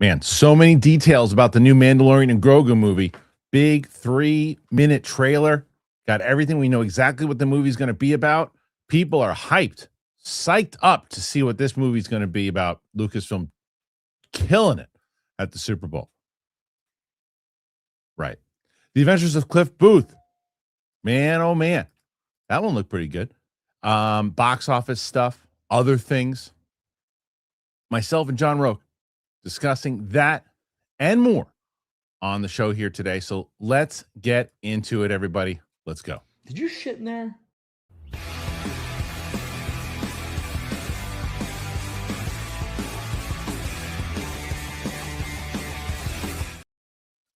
Man, so many details about the new Mandalorian and Grogu movie. Big 3-minute trailer. Got everything. We know exactly what the movie's going to be about. People are psyched up to see what this movie's going to be about. Lucasfilm killing it at the Super Bowl. Right. The Adventures of Cliff Booth. Man, oh man. That one looked pretty good. Box office stuff, other things. Myself and John Roque discussing that and more on the show here today. So let's get into it, everybody. Let's go. Did you shit in there?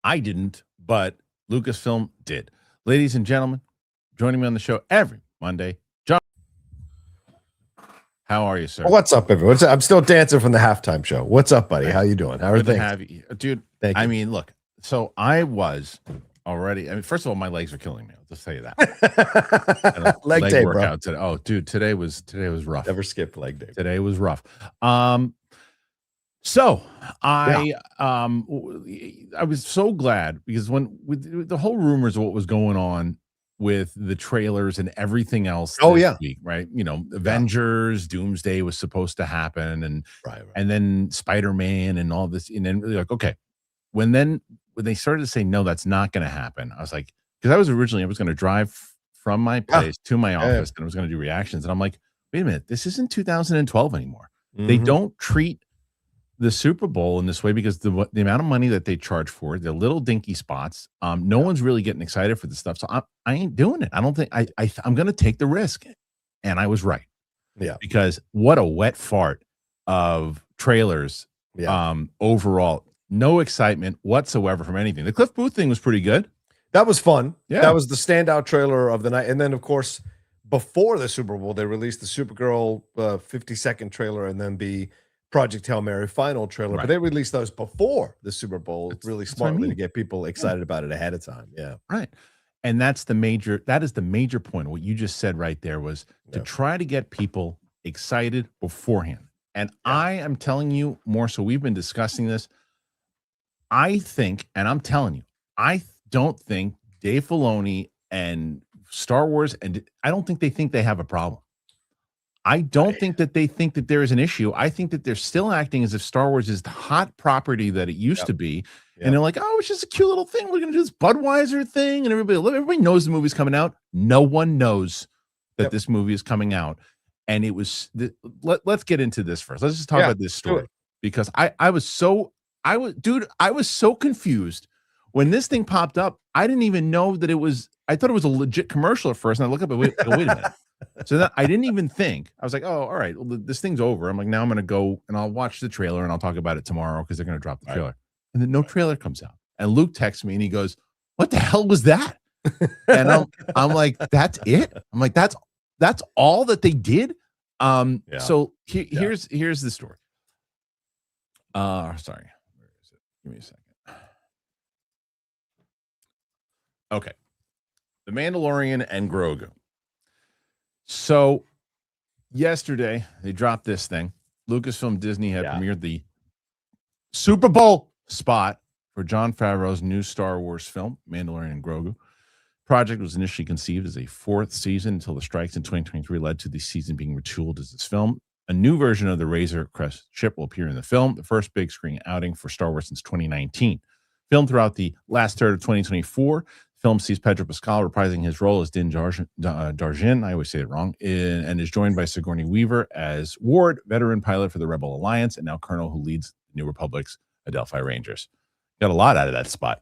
I didn't, but Lucasfilm did. Ladies and gentlemen, joining me on the show every Monday, John. How are you, sir? What's up, everyone? I'm still dancing from the halftime show. What's up, buddy? How you doing? How are things? Dude, Thank you. I mean, look, so I was already, first of all, my legs are killing me. I'll just tell you that. leg day, workout today. Oh, dude, today was rough. Never skip leg day. Today was rough. So I was so glad because with the whole rumors of what was going on with the trailers and everything else this week, right? You know, Avengers, Doomsday was supposed to happen, and and then Spider-Man and all this, and then like, okay, when they started to say no, that's not going to happen, I was like, because I was going to drive from my place to my office and I was going to do reactions, and I'm like, wait a minute, this isn't 2012 anymore. They don't treat the Super Bowl in this way because the amount of money that they charge for it, the little dinky spots, no one's really getting excited for this stuff. So I ain't doing it. I don't think I'm going to take the risk. And I was right. Yeah. Because what a wet fart of trailers. Overall, no excitement whatsoever from anything. The Cliff Booth thing was pretty good. That was fun. Yeah. That was the standout trailer of the night. And then, of course, before the Super Bowl, they released the Supergirl 50-second trailer and then the Project Hail Mary final trailer, but they released those before the Super Bowl, really smartly to get people excited about it ahead of time. Yeah. Right. And that is the major point. What you just said right there was to try to get people excited beforehand. And I am telling you more. So we've been discussing this. I think, and I'm telling you, I don't think Dave Filoni and Star Wars, and I don't think they have a problem. I don't think that they think that there is an issue. I think that they're still acting as if Star Wars is the hot property that it used to be. And they're like, oh, it's just a cute little thing. We're going to do this Budweiser thing. And everybody knows the movie's coming out. No one knows that this movie is coming out. And it was, let's get into this first. Let's just talk about this story. Because I was so confused. When this thing popped up, I didn't even know that I thought it was a legit commercial at first. And I look up and wait a minute. So that I didn't even think. I was like, oh, all right, well, this thing's over. I'm like, now I'm going to go and I'll watch the trailer and I'll talk about it tomorrow because they're going to drop the trailer. And then no trailer comes out. And Luke texts me and he goes, what the hell was that? And I'm like, that's it? I'm like, that's all that they did? So here's the story. Sorry. Where is it? Give me a second. Okay. The Mandalorian and Grogu. So yesterday they dropped this thing. Lucasfilm Disney had premiered the Super Bowl spot for Jon Favreau's new Star Wars film, Mandalorian and Grogu. Project was initially conceived as a 4th season until the strikes in 2023 led to the season being retooled as this film. A new version of the Razor Crest ship will appear in the film, the first big screen outing for Star Wars since 2019. Filmed throughout the last third of 2024, film sees Pedro Pascal reprising his role as Din Djarin, I always say it wrong, and is joined by Sigourney Weaver as Ward, veteran pilot for the Rebel Alliance, and now colonel who leads the New Republic's Adelphi Rangers. Got a lot out of that spot.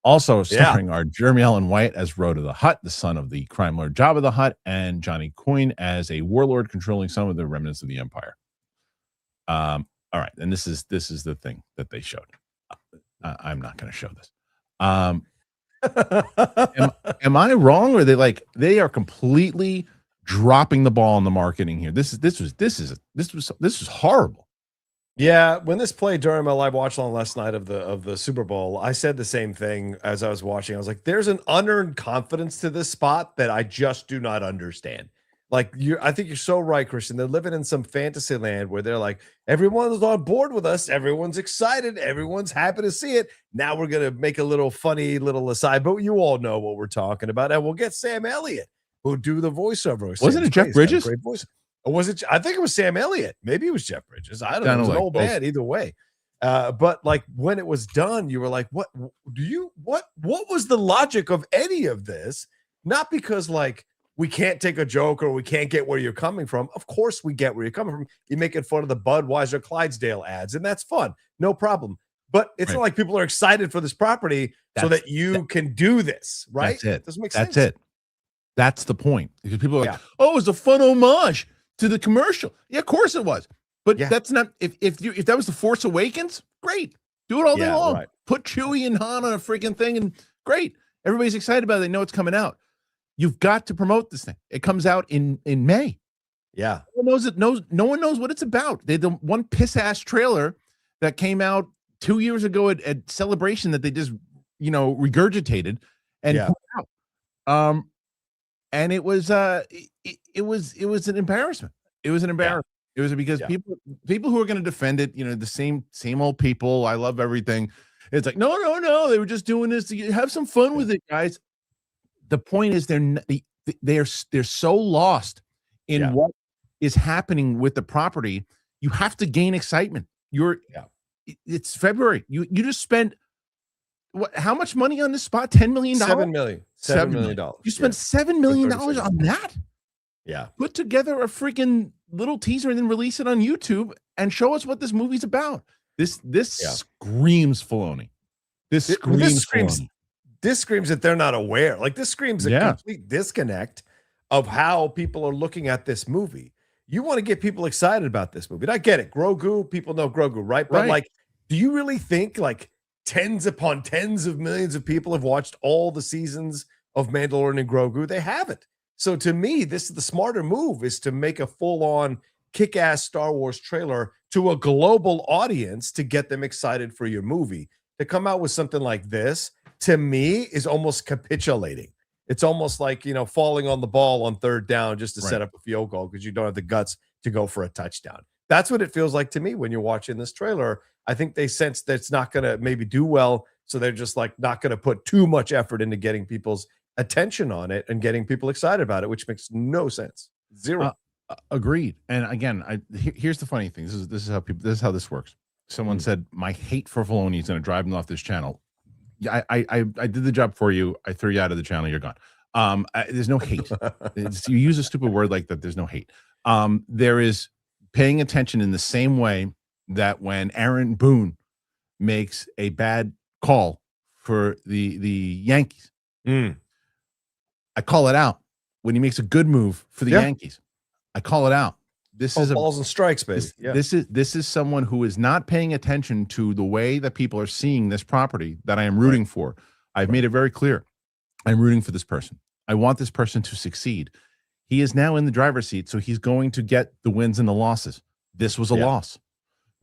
Also starring our Jeremy Allen White as Rhoda the Hutt, the son of the crime lord Jabba the Hutt, and Johnny Coyne as a warlord controlling some of the remnants of the Empire. All right, and this is the thing that they showed. I'm not going to show this. Am I wrong, or they are completely dropping the ball on the marketing here? This was horrible. Yeah, when this played during my live watch along last night of the Super Bowl, I said the same thing as I was watching. I was like, there's an unearned confidence to this spot that I just do not understand. Like I think you're so right, Kristian. They're living in some fantasy land where they're like, everyone's on board with us, everyone's excited, everyone's happy to see it. Now we're gonna make a little funny little aside, but you all know what we're talking about, and we'll get Sam Elliott who'll do the voiceover. Wasn't it Jeff Bridges? Great voice. Or was it? I think it was Sam Elliott. Maybe it was Jeff Bridges. I don't know. It was an old man either way. But like when it was done, you were like, what was the logic of any of this? Not because like we can't take a joke or we can't get where you're coming from. Of course we get where you're coming from. You're making fun of the Budweiser Clydesdale ads, and that's fun. No problem. But it's not like people are excited for this property so that you can do this, right? That's it. Doesn't make sense. That's it. That's the point. Because people are like, oh, it was a fun homage to the commercial. Yeah, of course it was. But that's not, if that was the Force Awakens, great. Do it all day long. Right. Put Chewie and Han on a freaking thing, and great. Everybody's excited about it. They know it's coming out. You've got to promote this thing. It comes out in May. Yeah. No one knows what it's about. They had the one piss-ass trailer that came out 2 years ago at Celebration that they just, regurgitated and put out. And it was it was an embarrassment. It was an embarrassment. It was because people who are going to defend it, the same old people. I love everything. It's like, no. They were just doing this to have some fun with it, guys. The point is they're so lost in what is happening with the property. You have to gain excitement. It's February. You just spent how much money on this spot? $10 million? $7 million. $7 million. You spent $7 million on that? Yeah. Put together a freaking little teaser and then release it on YouTube and show us what this movie's about. This screams Filoni. This screams that they're not aware. Like this screams a complete disconnect of how people are looking at this movie. You want to get people excited about this movie. And I get it. Grogu, people know Grogu, right? But like, do you really think like tens upon tens of millions of people have watched all the seasons of Mandalorian and Grogu? They haven't. So to me, this is the smarter move, is to make a full-on kick-ass Star Wars trailer to a global audience to get them excited for your movie. To come out with something like this, to me, is almost capitulating. It's almost like, falling on the ball on third down just to set up a field goal because you don't have the guts to go for a touchdown. That's what it feels like to me when you're watching this trailer. I think they sense that it's not going to maybe do well, so they're just like not going to put too much effort into getting people's attention on it and getting people excited about it, which makes no sense. Zero. Agreed. And again, here's the funny thing. This is how this works. Someone said my hate for Filoni is going to drive me off this channel. Yeah, I did the job for you. I threw you out of the channel. You're gone. There's no hate. You use a stupid word like that. There's no hate. There is paying attention in the same way that when Aaron Boone makes a bad call for the Yankees, I call it out. When he makes a good move for the Yankees, I call it out. This is balls and strikes, baby. This is someone who is not paying attention to the way that people are seeing this property that I am rooting for. I've made it very clear. I'm rooting for this person. I want this person to succeed. He is now in the driver's seat, so he's going to get the wins and the losses. This was a loss.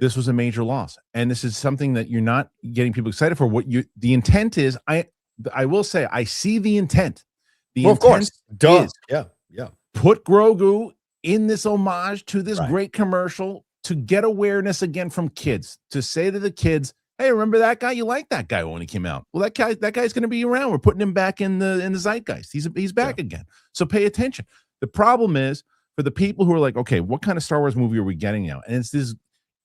This was a major loss, and this is something that you're not getting people excited for. The intent is, I will say, I see the intent. Of course, is put Grogu in this homage to this great commercial to get awareness again from kids, to say to the kids, hey, remember that guy? You liked that guy when he came out. Well, that guy's going to be around. We're putting him back in the zeitgeist. He's back again. So pay attention. The problem is for the people who are like, okay, what kind of Star Wars movie are we getting now? And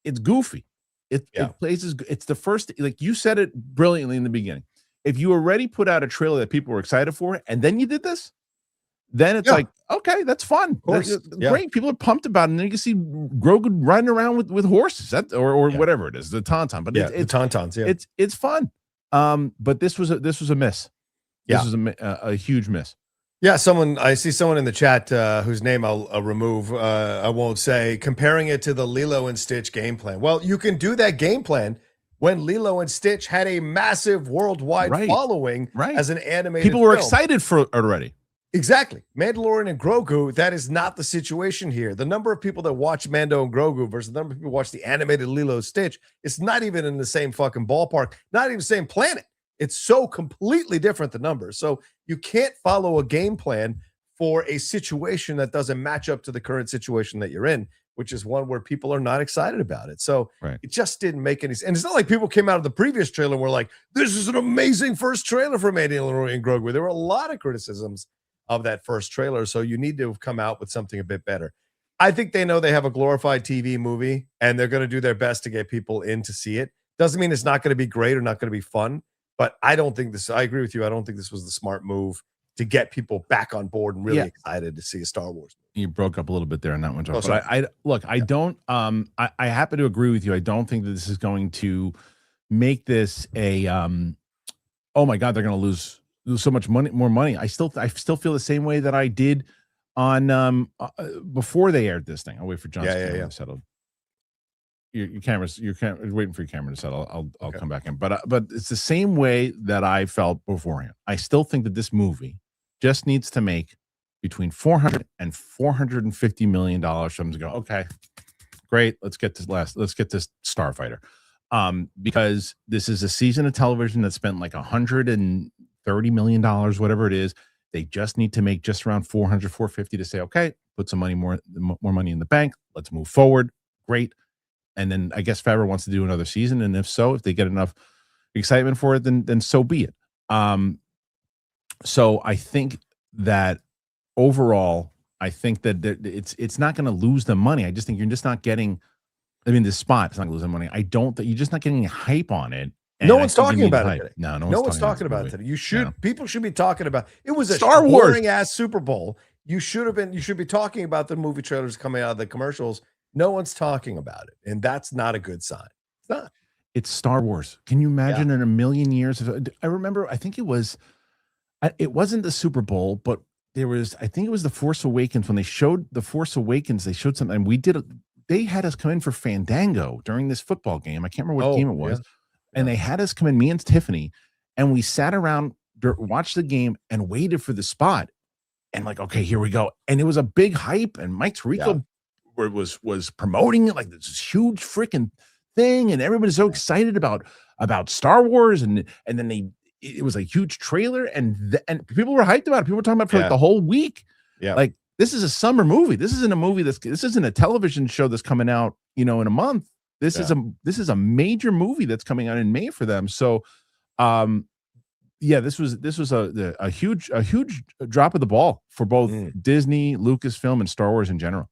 it's goofy. It plays it's the first, like you said it brilliantly in the beginning. If you already put out a trailer that people were excited for, and then you did this, then it's like, okay, that's fun. That's great. People are pumped about it. And then you can see Grogu riding around with horses, or whatever it is, the Tauntaun. But it's the Tauntauns. It's fun. But this was a miss. This was a huge miss. Yeah, I see someone in the chat whose name I'll remove. I won't say, comparing it to the Lilo and Stitch game plan. Well, you can do that game plan when Lilo and Stitch had a massive worldwide following as an animated People were excited for it already. Exactly. Mandalorian and Grogu, that is not the situation here. The number of people that watch Mando and Grogu versus the number of people who watch the animated Lilo and Stitch, it's not even in the same fucking ballpark, not even the same planet. It's so completely different, the numbers. So you can't follow a game plan for a situation that doesn't match up to the current situation that you're in, which is one where people are not excited about it. So it just didn't make any sense. And it's not like people came out of the previous trailer and were like, this is an amazing first trailer for Mandalorian Grogu. There were a lot of criticisms of that first trailer. So you need to have come out with something a bit better. I think they know they have a glorified TV movie and they're going to do their best to get people in to see it. Doesn't mean it's not going to be great or not going to be fun, but I don't think this, I agree with you. I don't think this was the smart move to get people back on board and really excited to see a Star Wars movie. You broke up a little bit there on that one, Josh. But I look, I don't, I happen to agree with you. I don't think that this is going to make this a, oh my God, they're going to lose so much money, more money. I still feel the same way that I did on before they aired this thing. I'll wait for John's camera to settle. Your camera's waiting for your camera to settle. I'll come back in. But it's the same way that I felt beforehand. I still think that this movie just needs to make between $400 and $450 million for them to go, okay, great, let's get this Starfighter. Because this is a season of television that spent like $130 million, whatever it is. They just need to make just around 450 to say, okay, put some money more money in the bank. Let's move forward. Great. And then I guess Favreau wants to do another season. And if so, if they get enough excitement for it, then so be it. So I think that overall, I think that it's not going to lose them money. I just think you're just not getting, I mean, this spot is not losing money. I don't think you're just not getting hype on it. No one's talking about it today. No one's talking about it today. You should, people should be talking about it. Was a Star Wars boring ass Super Bowl. You should be talking about the movie trailers coming out of the commercials. No one's talking about it, and that's not a good sign. It's not. It's Star Wars. Can you imagine in a million years? I remember, I think it wasn't the Super Bowl, but there was, I think it was The Force Awakens. When they showed The Force Awakens, they showed something, and they had us come in for Fandango during this football game. I can't remember what game it was. And they had us come in, me and Tiffany, and we sat around, watched the game, and waited for the spot. And like, okay, here we go. And it was a big hype, and Mike Tirico was promoting it like this huge freaking thing, and everybody's so excited about Star Wars, and then it was a huge trailer, and people were hyped about it. People were talking about it for like the whole week. Yeah, like this is a summer movie. This isn't a movie this isn't a television show that's coming out, in a month. This is a major movie that's coming out in May for them. So, this was a huge drop of the ball for both Disney, Lucasfilm, and Star Wars in general.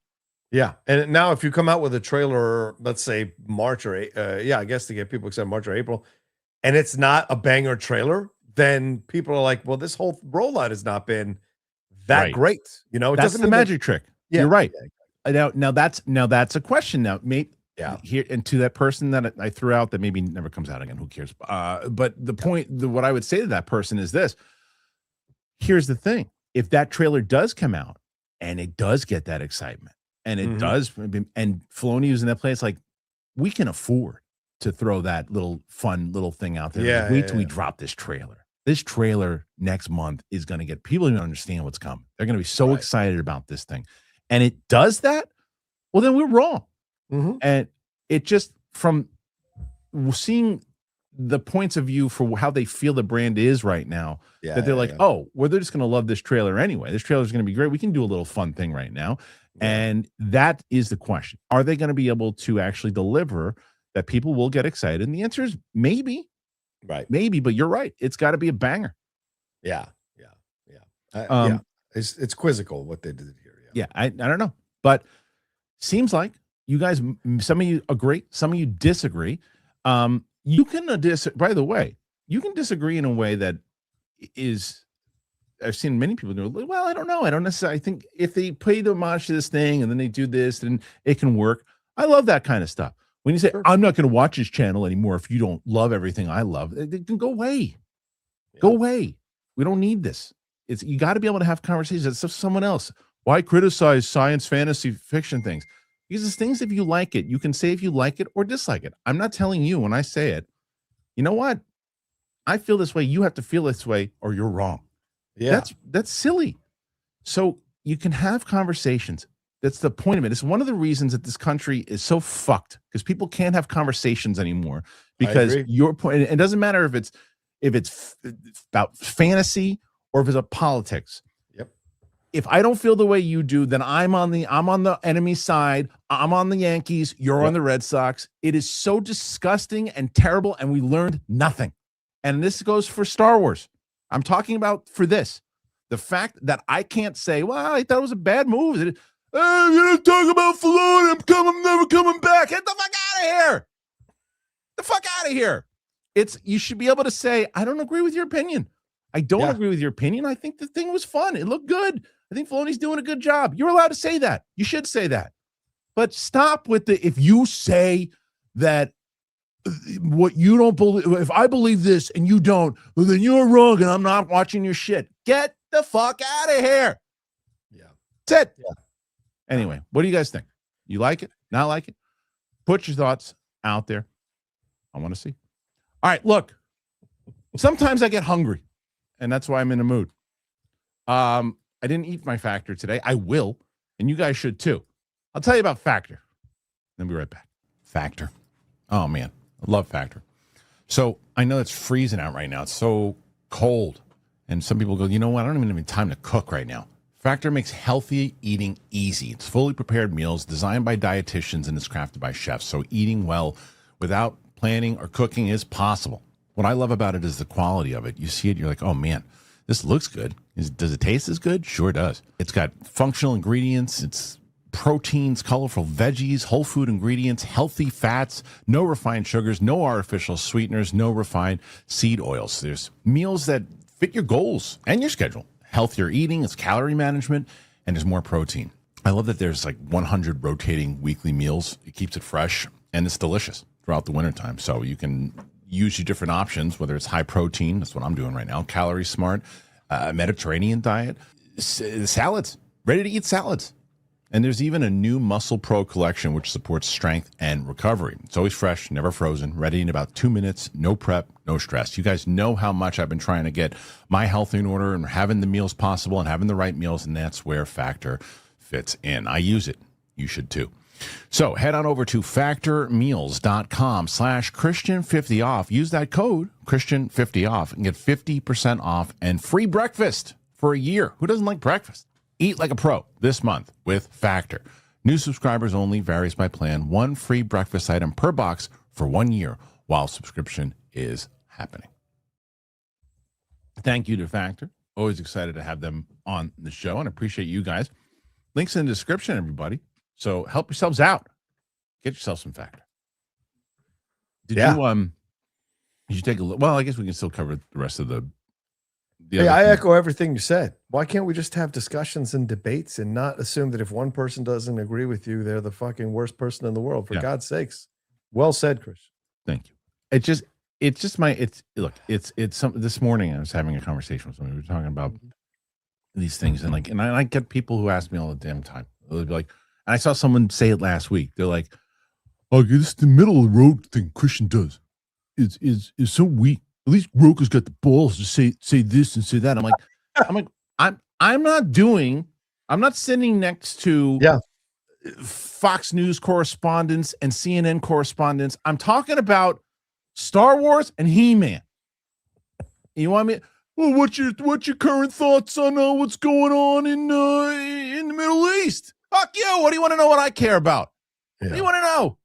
Yeah, and now if you come out with a trailer, let's say March or I guess to get people excited, March or April, and it's not a banger trailer, then people are like, well, this whole rollout has not been that great. It that's doesn't the magic trick. Yeah, you're right. Yeah. Now that's a question. Now, mate. Yeah. Here, and to that person that I threw out that maybe never comes out again, who cares? But the point, what I would say to that person is this. Here's the thing. If that trailer does come out and it does get that excitement and it does, and Filoni is in that place, like, we can afford to throw that fun little thing out there. Yeah. Wait till we drop this trailer. This trailer next month is going to get people to understand what's coming. They're going to be so excited about this thing. And it does that. Well, then we're wrong. And it just, from seeing the points of view for how they feel the brand is right now, that they're like, oh, well, they're just going to love this trailer anyway. This trailer is going to be great. We can do a little fun thing right now. And that is the question. Are they going to be able to actually deliver that people will get excited? And the answer is maybe. Right. Maybe, but you're right. It's got to be a banger. Yeah. It's quizzical what they did here. Yeah, I don't know. But seems like you guys, some of you agree, some of you disagree. You can by the way, you can disagree in a way that is, I've seen many people do, well, I don't know. I don't necessarily, I think if they pay the homage to this thing and then they do this, then it can work. I love that kind of stuff. When you say, I'm not going to watch this channel anymore if you don't love everything I love, it can go away. Yeah. Go away. We don't need this. You got to be able to have conversations. It's with someone else. Why criticize science fantasy fiction things? Because it's things, if you like it, you can say if you like it or dislike it. I'm not telling you when I say it, you know what? I feel this way. You have to feel this way or you're wrong. Yeah. That's silly. So you can have conversations. That's the point of it. It's one of the reasons that this country is so fucked, because people can't have conversations anymore because your point, it doesn't matter if it's about fantasy or if it's about politics. if I don't feel the way you do, then I'm on the enemy side. I'm on the Yankees. You're on the Red Sox. It is so disgusting and terrible, and we learned nothing. And this goes for Star Wars. I'm talking about for this. The fact that I can't say, well, I thought it was a bad move. I'm going to talk about Filoni. I'm never coming back. Get the fuck out of here. The fuck out of here. You should be able to say, I don't agree with your opinion. I don't agree with your opinion. I think the thing was fun. It looked good. I think Filoni's doing a good job. You're allowed to say that. You should say that. But stop with if you say that what you don't believe, if I believe this and you don't, well, then you're wrong and I'm not watching your shit. Get the fuck out of here. Yeah. That's it. Yeah. Anyway, what do you guys think? You like it? Not like it? Put your thoughts out there. I want to see. All right, look. Sometimes I get hungry, and that's why I'm in a mood. I didn't eat my Factor today. I will, and you guys should too. I'll tell you about Factor. Then be right back. Factor. Oh, man. I love Factor. So I know it's freezing out right now. It's so cold. And some people go, you know what? I don't even have time to cook right now. Factor makes healthy eating easy. It's fully prepared meals designed by dietitians and is crafted by chefs. So eating well without planning or cooking is possible. What I love about it is the quality of it. You see it, you're like, oh man, this looks good. Does it taste as good? Sure does. It's got functional ingredients. It's proteins, colorful veggies, whole food ingredients, healthy fats, no refined sugars, no artificial sweeteners, no refined seed oils. There's meals that fit your goals and your schedule. Healthier eating, it's calorie management, and there's more protein. I love that there's like 100 rotating weekly meals. It keeps it fresh, and it's delicious throughout the wintertime. So you can use your different options, whether it's high protein, that's what I'm doing right now, calorie smart, Mediterranean diet, salads, ready to eat salads. And there's even a new Muscle Pro collection, which supports strength and recovery. It's always fresh, never frozen, ready in about 2 minutes, no prep, no stress. You guys know how much I've been trying to get my health in order and having the meals possible and having the right meals, and that's where Factor fits in. I use it. You should too. So head on over to factormeals.com/Christian50off. Use that code Christian50off and get 50% off and free breakfast for a year. Who doesn't like breakfast? Eat like a pro this month with Factor. New subscribers only, varies by plan. One free breakfast item per box for 1 year while subscription is happening. Thank you to Factor. Always excited to have them on the show and appreciate you guys. Links in the description, everybody. So help yourselves out. Get yourself some Factor. Did you take a look? Well, I guess we can still cover the rest of the I echo everything you said. Why can't we just have discussions and debates and not assume that if one person doesn't agree with you, they're the fucking worst person in the world? For God's sakes. Well said, Chris. Thank you. This morning I was having a conversation with somebody. We were talking about these things, and I get people who ask me all the damn time. They'll be like, and I saw someone say it last week. They're like, oh, this is the middle of the road thing Christian does. Is so weak. At least Grogu's got the balls to say this and say that. I'm not sitting next to Fox News correspondents and CNN correspondents. I'm talking about Star Wars and He-Man. You want me? Well, what's your current thoughts on what's going on in the Middle East? Fuck you. What do you want to know what I care about? Yeah. What do you want to know?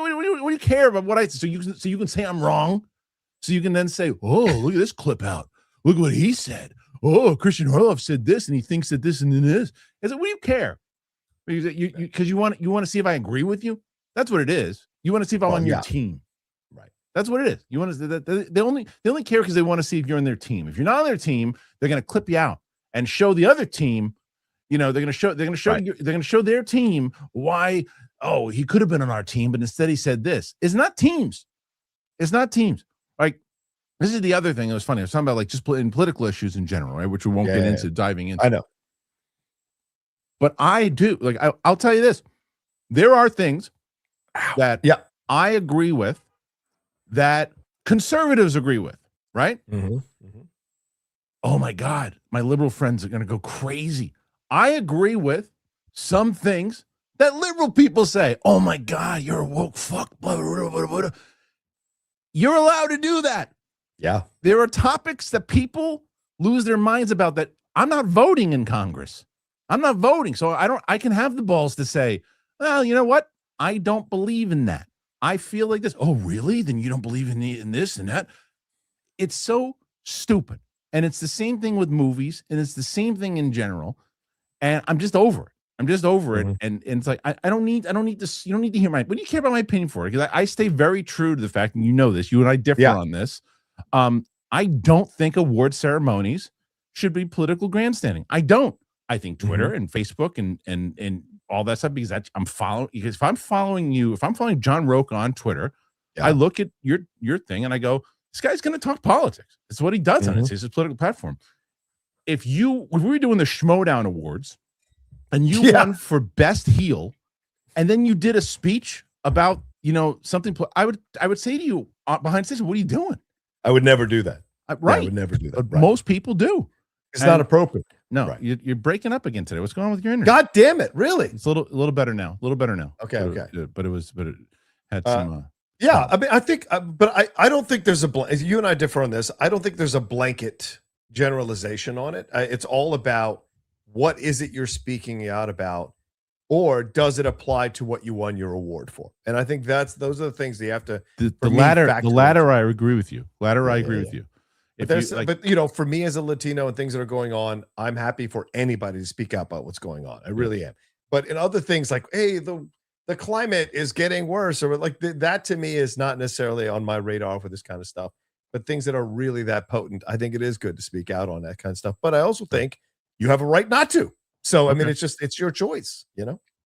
What do you care about what so you can say I'm wrong? So you can then say, oh, look at this clip out. Look what he said. Oh, Kristian Harloff said this, and he thinks that this and this. I said, what do you care? Because you want to see if I agree with you. That's what it is. You want to see if I'm on your team, right? That's what it is. You want to. They only care because they want to see if you're on their team. If you're not on their team, they're going to clip you out and show the other team. You know, they're going to show their team why. Oh, he could have been on our team, but instead he said this. It's not teams. It's not teams. Like, this is the other thing that was funny. I was talking about like just in political issues in general, right? Which we won't get into diving into. I know. But I do. Like, I'll tell you this. There are things that I agree with that conservatives agree with, right? Mm-hmm. Mm-hmm. Oh, my God. My liberal friends are going to go crazy. I agree with some things that liberal people say. Oh, my God, you're a woke fuck. Blah, blah, blah, blah, blah. You're allowed to do that. Yeah. There are topics that people lose their minds about that I'm not voting in Congress. I'm not voting. So I can have the balls to say, well, you know what? I don't believe in that. I feel like this. Oh, really? Then you don't believe in this and that? It's so stupid. And it's the same thing with movies, and it's the same thing in general. And I'm just over it. I'm just over it. And it's like, I don't need this. You don't need to hear what do you care about my opinion for it? Because I stay very true to the fact, and you know this, you and I differ on this. I don't think award ceremonies should be political grandstanding. I don't. I think Twitter and Facebook and all that stuff, because I'm following, because if I'm following you, if I'm following John Roca on Twitter, I look at your thing and I go, this guy's going to talk politics. It's what he does on his political platform. If we were doing the Schmodown Awards and you won for best heel, and then you did a speech about, something, I would say to you behind stage, what are you doing? I would never do that. Right. I would never do that. Right. Most people do. It's not appropriate. No, you're breaking up again today. What's going on with your internet? God damn it! Really? It's a little better now. A little better now. Okay. But it had some. Yeah, I mean, I think, but I don't think there's you and I differ on this. I don't think there's a blanket generalization on it. It's all about what is it you're speaking out about, or does it apply to what you won your award for? And I think those are the things that you have to. The latter, I agree with you. I agree with you. But for me as a Latino and things that are going on, I'm happy for anybody to speak out about what's going on. I really am. But in other things like, hey, the climate is getting worse, or like that to me is not necessarily on my radar for this kind of stuff. But things that are really that potent, I think it is good to speak out on that kind of stuff. But I also think you have a right not to. So I mean, it's your choice.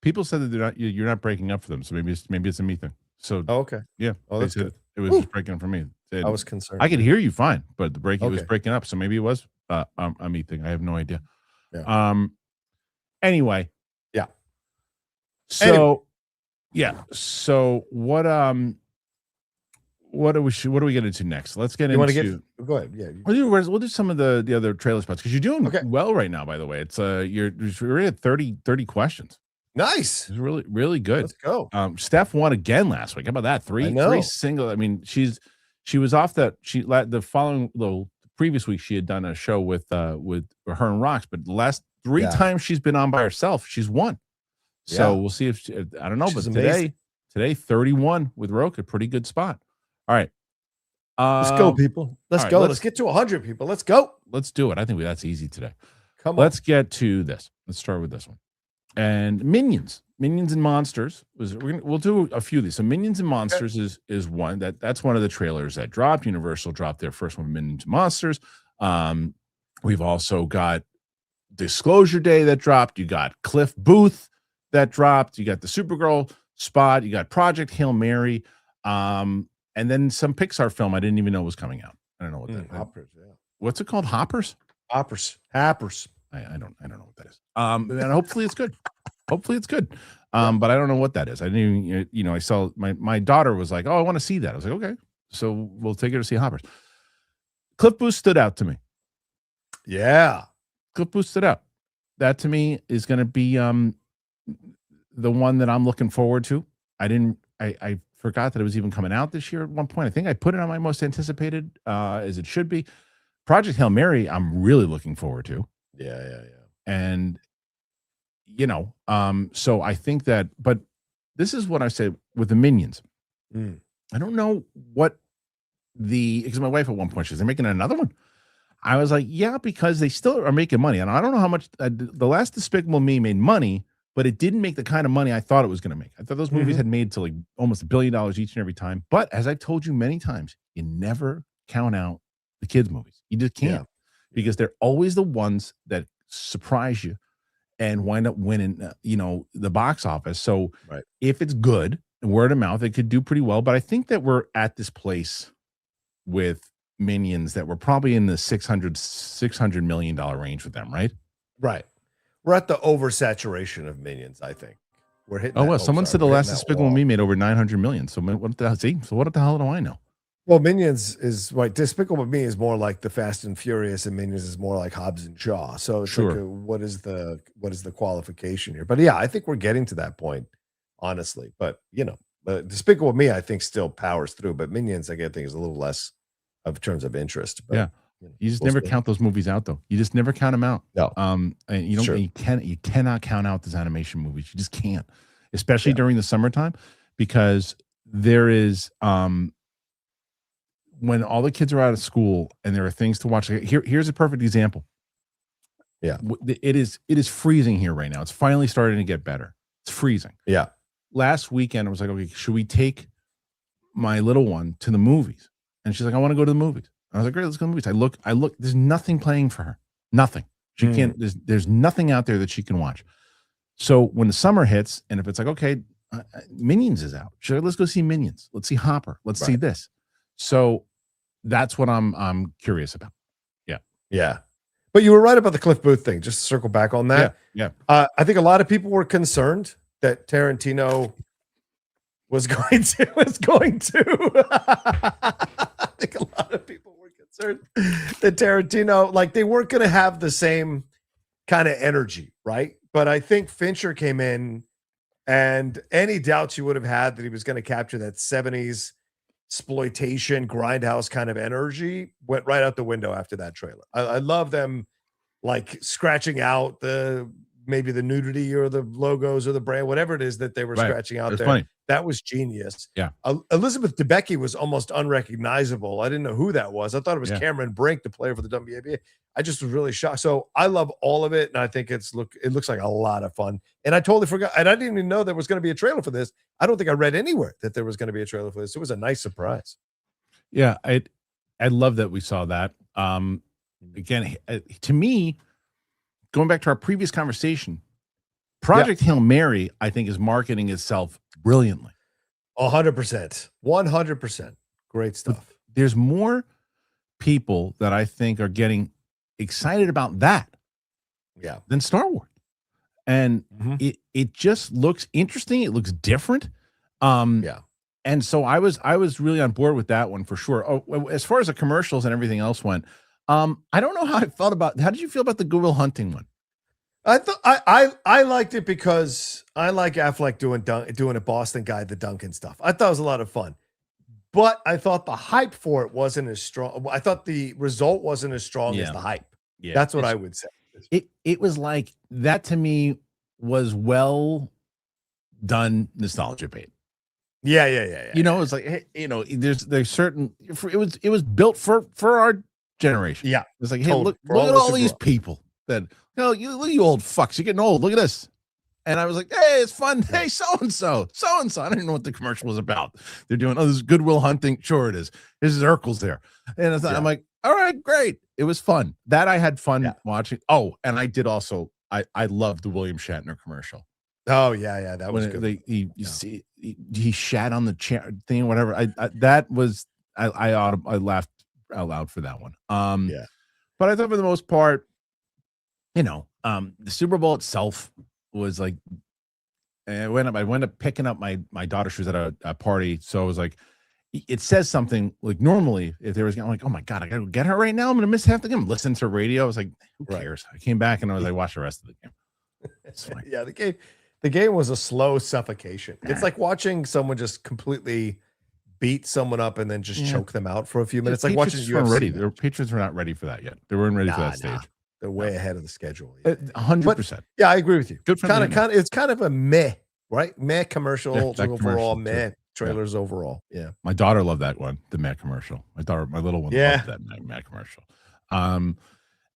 People said that you're not breaking up for them. So maybe it's a me thing. So okay, yeah. Oh, that's good. It was just breaking up for me. I was concerned. I could hear you fine, but the breaking was breaking up. So maybe it was a me thing. I have no idea. Yeah. Anyway. Yeah. So what do we get into next? Let's get into. Go ahead. Yeah. We'll do some of the other trailer spots, because you're doing well right now. By the way, it's we're at 30 questions. Nice. It's really, really good. Let's go. Steph won again last week. How about that? Three single. I mean, she was off the previous week she had done a show with her and Rox, but the last three times she's been on by herself, she's won. So we'll see if I don't know, but today 31 with Roca, pretty good spot. All right. Let's go, people. Let's go. Let's get to 100 people. Let's go. Let's do it. I think that's easy today. Come on. Let's get to this. Let's start with this one. And Minions and Monsters we'll do a few of these. So Minions and Monsters is one that's one of the trailers that dropped. Universal dropped their first one, Minions and Monsters. We've also got Disclosure Day that dropped. You got Cliff Booth that dropped. You got the Supergirl spot. You got Project Hail Mary. And then some Pixar film I didn't even know was coming out. I don't know what that is. Hoppers, What's it called? Hoppers? Happers. I don't know what that is. And hopefully it's good. But I don't know what that is. I didn't even, I saw my daughter was like, oh, I want to see that. I was like, okay, so we'll take her to see Hoppers. Cliff Booth stood out to me. Yeah. Cliff Booth stood out. That to me is going to be the one that I'm looking forward to. I forgot that it was even coming out this year at one point. I think I put it on my most anticipated, as it should be. Project Hail Mary, I'm really looking forward to. Yeah. And, so I think that, but this is what I say with the Minions. I don't know what because my wife at one point, she was, they're making another one. I was like, yeah, because they still are making money. And I don't know how much the last Despicable Me made money, but it didn't make the kind of money I thought it was going to make. I thought those movies had made to like almost $1 billion each and every time. But as I've told you many times, you never count out the kids' movies. You just can't, because they're always the ones that surprise you and wind up winning, the box office. So if it's good, word of mouth, it could do pretty well. But I think that we're at this place with Minions that we're probably in the $600 million range with them, right? Right. We're at the oversaturation of Minions, I think. We're hitting. Oh, well, someone said the last Despicable Me made over 900 million. So what the hell? See? So what the hell do I know? Well, Minions is right. Despicable Me is more like the Fast and Furious, and Minions is more like Hobbs and Shaw. So it's like what is the qualification here? But yeah, I think we're getting to that point, honestly. But Despicable Me, I think, still powers through. But Minions, I think, is a little less of terms of interest. But, yeah. You just never count those movies out, though. You just never count them out. No. And you don't. Sure. You cannot count out these animation movies. You just can't, especially during the summertime, because there is when all the kids are out of school and there are things to watch. Here's a perfect example. Yeah, it is freezing here right now. It's finally starting to get better. It's freezing. Yeah. Last weekend, I was like, okay, should we take my little one to the movies? And she's like, I want to go to the movies. I was like, great, let's go to the movies. I look, there's nothing playing for her. Nothing. She can't, there's nothing out there that she can watch. So when the summer hits, and if it's like, okay, Minions is out. Let's go see Minions. Let's see Hopper. Let's see this. So that's what I'm curious about. Yeah. Yeah. But you were right about the Cliff Booth thing. Just to circle back on that. Yeah. I think a lot of people were concerned that Tarantino was going to. I think a lot of people were concerned that Tarantino, like, they weren't going to have the same kind of energy, right? But I think Fincher came in, and any doubts you would have had that he was going to capture that 70s exploitation grindhouse kind of energy went right out the window after that trailer. I love them, like, scratching out maybe the nudity or the logos or the brand, whatever it is that they were scratching out there. Funny. That was genius. Yeah. Elizabeth Debicki was almost unrecognizable. I didn't know who that was. I thought it was Cameron Brink, the player for the WNBA. I just was really shocked. So I love all of it, and I think it looks like a lot of fun. And I totally forgot, and I didn't even know there was going to be a trailer for this. I don't think I read anywhere that there was going to be a trailer for this. It was a nice surprise. Yeah, I love that we saw that. Again, to me, going back to our previous conversation, Project Hail Mary, I think, is marketing itself brilliantly. 100%. 100%. Great stuff. But there's more people that I think are getting excited about that than Star Wars. And it just looks interesting. It looks different. And so I was really on board with that one for sure. Oh, as far as the commercials and everything else went, I don't know how I felt about. How did you feel about the Good Will Hunting one? I thought I liked it because I like Affleck doing a Boston guy, the Duncan stuff. I thought it was a lot of fun, but I thought the hype for it wasn't as strong. I thought the result wasn't as strong as the hype. Yeah, that's what I would say. It was like that to me was well done nostalgia bait. Yeah. You know, it's like, hey, you know, there's certain. It was built for our generation. Yeah, it's like, hey, look at all these people that. Look at you old fucks. You're getting old. Look at this. And I was like, hey, it's fun. Hey, so-and-so. I didn't know what the commercial was about. They're doing, this is Good Will Hunting. Sure it is. There's Urkel's there. And I'm like, all right, great. It was fun. That I had fun watching. Oh, and I did also, I loved the William Shatner commercial. Oh, yeah. That was good. He shat on the chair thing, whatever. I laughed out loud for that one. But I thought for the most part, you know, the Super Bowl itself was like, I went up picking up my daughter. She was at a party. So I was like, it says something like normally if there was, I'm like, oh my God, I got to go get her right now. I'm going to miss half the game. Listen to radio. I was like, who cares? I came back and I was like, watch the rest of the game. It's fine. Yeah. The game was a slow suffocation. It's like watching someone just completely beat someone up and then just choke them out for a few minutes. Like watching UFC. Their Patriots were not ready for that yet. They weren't ready for that stage. They're way ahead of the schedule. 100%. Yeah, I agree with you. Good for kind of. It's kind of a meh, right? Meh commercial overall. Meh trailers overall. Yeah. My daughter loved that one, the Meh commercial. My little one loved that Meh commercial. And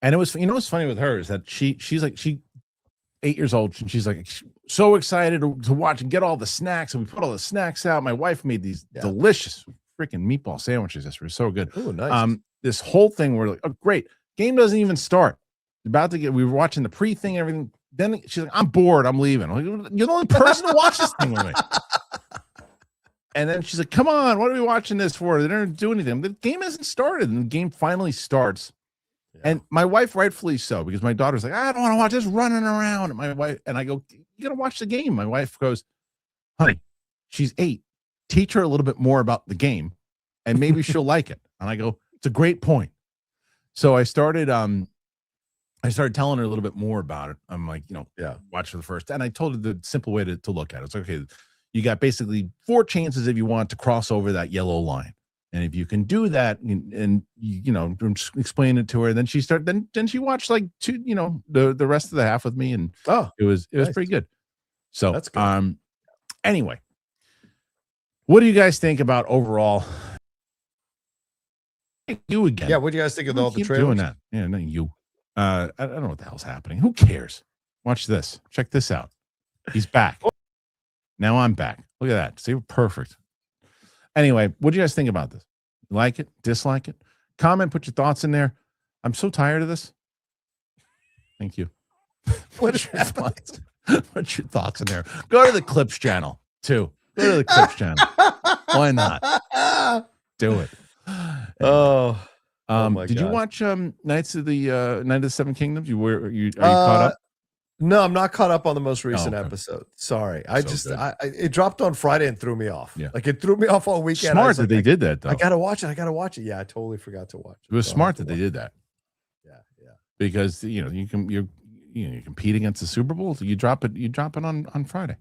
it was, you know, what's funny with her is that she's 8 years old and she's like so excited to watch and get all the snacks. And we put all the snacks out. My wife made these delicious freaking meatball sandwiches. This were so good. Oh, nice. This whole thing we're like, oh, great. Game doesn't even start. We were watching the pre-thing and everything. Then she's like, I'm bored. I'm leaving. I'm like, you're the only person to watch this thing with me. And then she's like, come on, what are we watching this for? They don't do anything. The game hasn't started. And the game finally starts. Yeah. And my wife, rightfully so, because my daughter's like, I don't want to watch this running around. And I go, you got to watch the game. My wife goes, honey, she's 8. Teach her a little bit more about the game and maybe she'll like it. And I go, it's a great point. So I started telling her a little bit more about it. I'm like, watch for the first. And I told her the simple way to look at it. It's okay. You got basically 4 chances if you want to cross over that yellow line. And if you can do that, and you know, explain it to her, then she watched like the rest of the half with me, and it was nice. pretty good. So that's good. Anyway, what do you guys think about overall? You again? Yeah, what do you guys think of all the trailers? Doing that? Yeah, no, you. I don't know what the hell's happening. Who cares? Watch this. Check this out. He's back. Now I'm back. Look at that. See, perfect. Anyway, what do you guys think about this? Like it? Dislike it? Comment, put your thoughts in there. I'm so tired of this. Thank you. What's your thoughts? Put your thoughts in there. Go to the Clips channel, too. Go to the Clips channel. Why not? Do it. Did you watch Night of the Seven Kingdoms? Are you caught up? No, I'm not caught up on the most recent episode. Sorry. It dropped on Friday and threw me off. Yeah. Like it threw me off all weekend. Smart that they did that, though. I gotta watch it. Yeah, I totally forgot to watch it. It was smart that they did that. Yeah. Because you compete against the Super Bowl. So you drop it on Friday.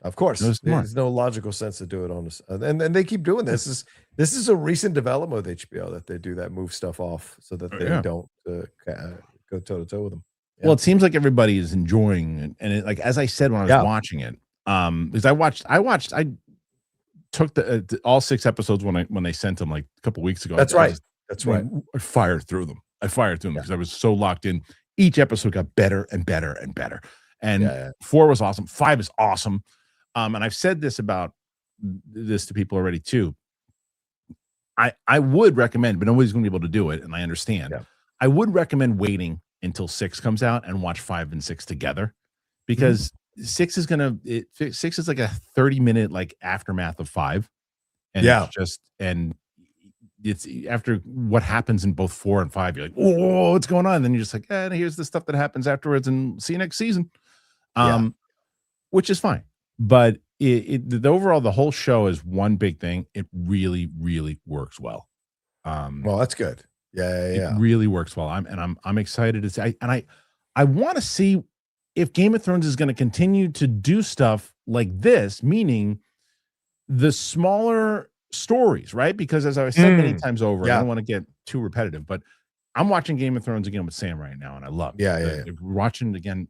Of course. There's no logical sense to do it on this. And they keep doing this. This is a recent development with HBO that they do that, move stuff off so that they don't go toe to toe with them. Yeah. Well, it seems like everybody is enjoying it, and like as I said when I was watching it, because I took all 6 episodes when they sent them like a couple weeks ago. That's right. I fired through them because I was so locked in. Each episode got better and better and better. And 4 was awesome. 5 is awesome. And I've said this about this to people already too. I would recommend, but nobody's going to be able to do it, and I understand. Yeah. I would recommend waiting until 6 comes out and watch 5 and 6 together, because 6 is like a 30-minute like aftermath of 5, and it's after what happens in both 4 and 5. You're like, oh, what's going on? And then you're just like, here's the stuff that happens afterwards, and see you next season, which is fine. But the whole show is one big thing. It really, really works well. Well, that's good. Yeah. It really works well. I'm excited to see. I want to see if Game of Thrones is going to continue to do stuff like this, meaning the smaller stories, right? Because as I said many times over, I don't want to get too repetitive, but I'm watching Game of Thrones again with Sam right now, and I love it. Watching it again,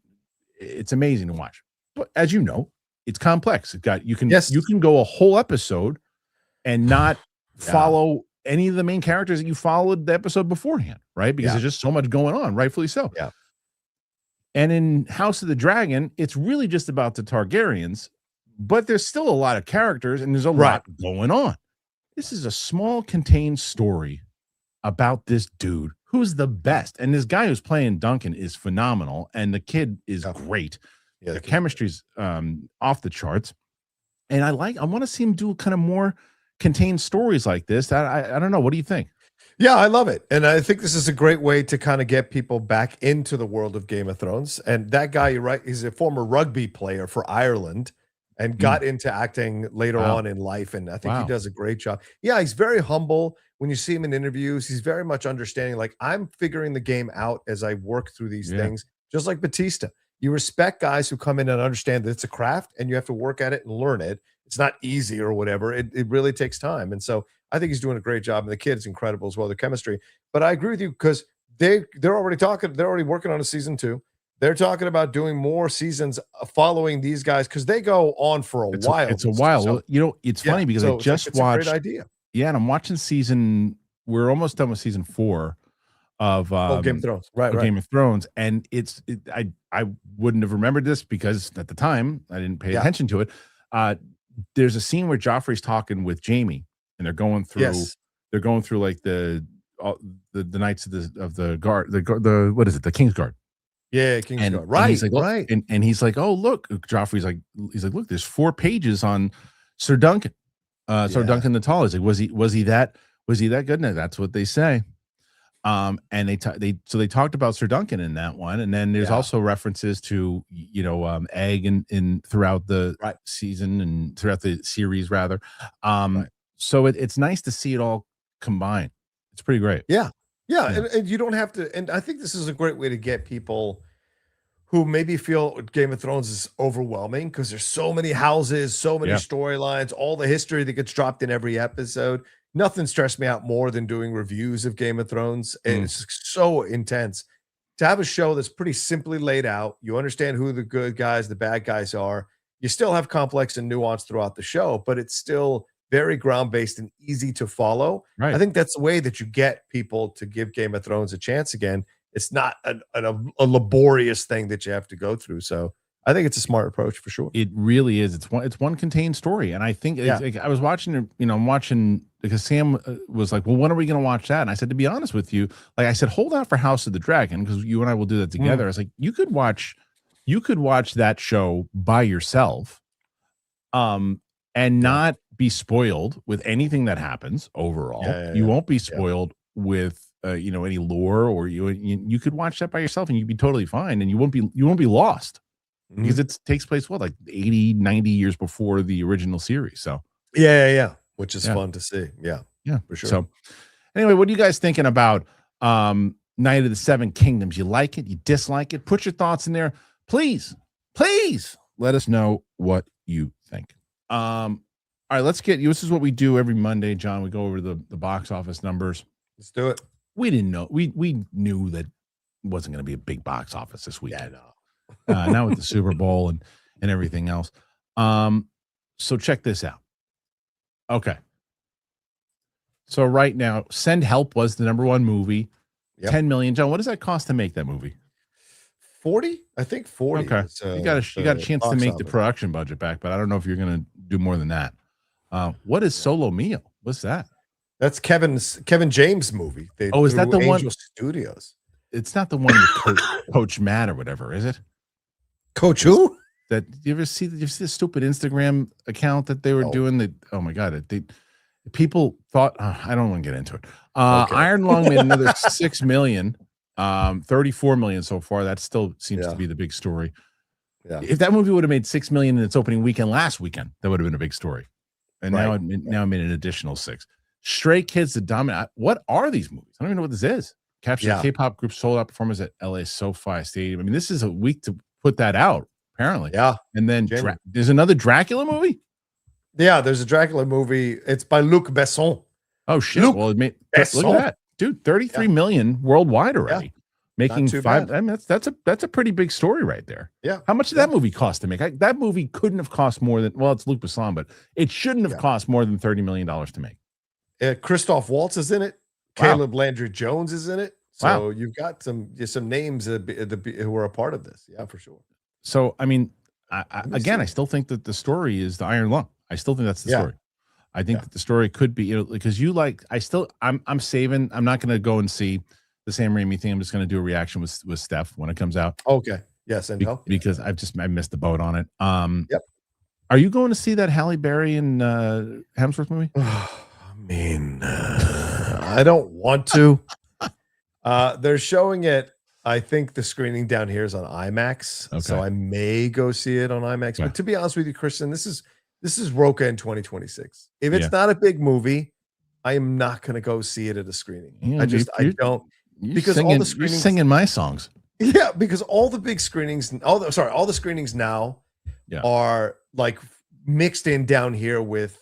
it's amazing to watch. But as you know, it's complex. You can go a whole episode and not follow any of the main characters that you followed the episode beforehand, right? Because there's just so much going on, rightfully so. Yeah. And in House of the Dragon, it's really just about the Targaryens, but there's still a lot of characters and there's a lot going on. This is a small, contained story about this dude who's the best. And this guy who's playing Duncan is phenomenal, and the kid is great. Yeah, the chemistry's off the charts. And I want to see him do kind of more contained stories like this. I don't know. What do you think? Yeah, I love it. And I think this is a great way to kind of get people back into the world of Game of Thrones. And that guy, you're right, he's a former rugby player for Ireland and got into acting later on in life. And I think he does a great job. Yeah, he's very humble. When you see him in interviews, he's very much understanding, like, I'm figuring the game out as I work through these things, just like Batista. You respect guys who come in and understand that it's a craft and you have to work at it and learn it. It's not easy or whatever. It really takes time. And so I think he's doing a great job, and the kid's incredible as well, the chemistry. But I agree with you, because they're already working on a season 2. They're talking about doing more seasons following these guys, because they go on for a while. It's a while. So, it's funny because I just watched. A great idea. Yeah, and I'm watching we're almost done with season 4 of Game of Thrones. Right. Game of Thrones. And I wouldn't have remembered this because at the time I didn't pay attention to it. There's a scene where Joffrey's talking with Jaime, and they're going through like the Knights of the Guard, the what is it, the King's Guard. Yeah, King's Guard. Right. He's like, and he's like, oh, look, Joffrey's like, look, there's 4 pages on Sir Duncan. Sir Duncan the Tall. He's like, was he that good? No, that's what they say. And they talked about Sir Duncan in that one, and then there's also references to Egg in throughout the season and throughout the series rather. So it's nice to see it all combined. It's pretty great. Yeah. And you don't have to. And I think this is a great way to get people who maybe feel Game of Thrones is overwhelming because there's so many houses, so many storylines, all the history that gets dropped in every episode. nothing stressed me out more than doing reviews of Game of Thrones. It's so intense to have a show that's pretty simply laid out. You understand who the good guys, the bad guys are. You still have complex and nuance throughout the show, but it's still very ground-based and easy to follow. Right. I think that's the way that you get people to give Game of Thrones a chance again. It's not a laborious thing that you have to go through. So I think it's a smart approach for sure. It really is. It's one contained story, and I think I was watching. I'm watching because Sam was like, "Well, when are we going to watch that?" And I said, to be honest with you, like I said, hold out for House of the Dragon because you and I will do that together. I was like, you could watch that show by yourself, and not be spoiled with anything that happens overall. You won't be spoiled with any lore, or you could watch that by yourself and you'd be totally fine, and you won't be lost. Because it takes place like 80, 90 years before the original series. So which is fun to see. Yeah, for sure. So anyway, what are you guys thinking about Night of the Seven Kingdoms? You like it? You dislike it? Put your thoughts in there. Please let us know what you think. All right, let's get you. This is what we do every Monday, John. We go over the box office numbers. Let's do it. We didn't know. We knew that it wasn't going to be a big box office this weekend. Now with the Super Bowl and everything else. So check this out. Okay. So right now, Send Help was the #1 movie. 10 million. John, what does that cost to make that movie? 40? I think 40. Okay. You got a chance to make the production budget back, but I don't know if you're going to do more than that. What is Solo Mio? What's that? That's Kevin James' movie. Is that the one? Studios. It's not the one with Coach Matt or whatever, is it? Coach who? That you ever see the stupid Instagram account that they were doing? Oh my god! People thought I don't want to get into it. Iron Lung made another 6 million, 34 million so far. That still seems to be the big story. Yeah. If that movie would have made 6 million in its opening weekend last weekend, that would have been a big story. And now it made an additional 6. Stray Kids, the dominant. What are these movies? I don't even know what this is. Captured K-pop group sold out performance at LA SoFi Stadium. I mean, this is a week to put that out, apparently. Yeah. And then there's another Dracula movie? Yeah, there's a Dracula movie. It's by Luc Besson. Oh, shit. Look at that. Dude, 33 million worldwide already. Yeah. Making 5. I mean, that's a pretty big story right there. Yeah. How much did that movie cost to make? That movie couldn't have cost more than, it's Luc Besson, but it shouldn't have cost more than $30 million to make. Christoph Waltz is in it. Caleb Landry Jones is in it. So you've got some names who are a part of this. Yeah, for sure. So, I mean, I still think that the story is the Iron Lung. I still think that's the story. I think that the story could be, because I'm saving. I'm not going to go and see the Sam Raimi thing. I'm just going to do a reaction with Steph when it comes out. Okay. Yes. And because I missed the boat on it. Are you going to see that Halle Berry and Hemsworth movie? I mean, I don't want to. They're showing it. I think the screening down here is on IMAX, so I may go see it on IMAX. But to be honest with you, Kristian, this is Roca in 2026. If it's not a big movie, I am not going to go see it at a screening. I don't, because all the screenings, you're singing my songs. Yeah, because all the big screenings, all the screenings now are like mixed in down here with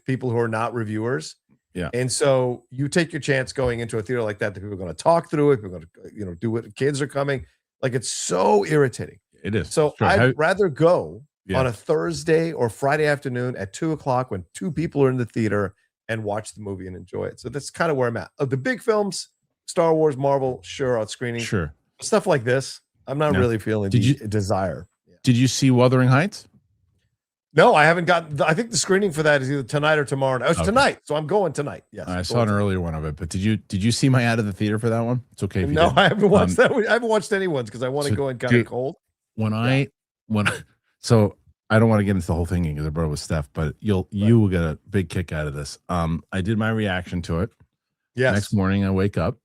people who are not reviewers. Yeah. And so you take your chance going into a theater like that people are going to talk through it. People are going to, do what kids are coming. Like, it's so irritating. It is. So I'd rather go on a Thursday or Friday afternoon at 2:00 when 2 people are in the theater and watch the movie and enjoy it. So that's kind of where I'm at. Of the big films, Star Wars, Marvel, sure, out screening. Sure. Stuff like this, I'm not really feeling desire. Did you see Wuthering Heights? No, I haven't gotten. I think the screening for that is either tonight or tomorrow. It's tonight, so I'm going tonight. Yes, I saw an earlier one of it, but did you see my out of the theater for that one? It's okay. If you no, I haven't watched that. I haven't watched anyone's because I want to go in kind of cold. So I don't want to get into the whole thing because I brought it with Steph, but you will get a big kick out of this. I did my reaction to it. Yes. Next morning I wake up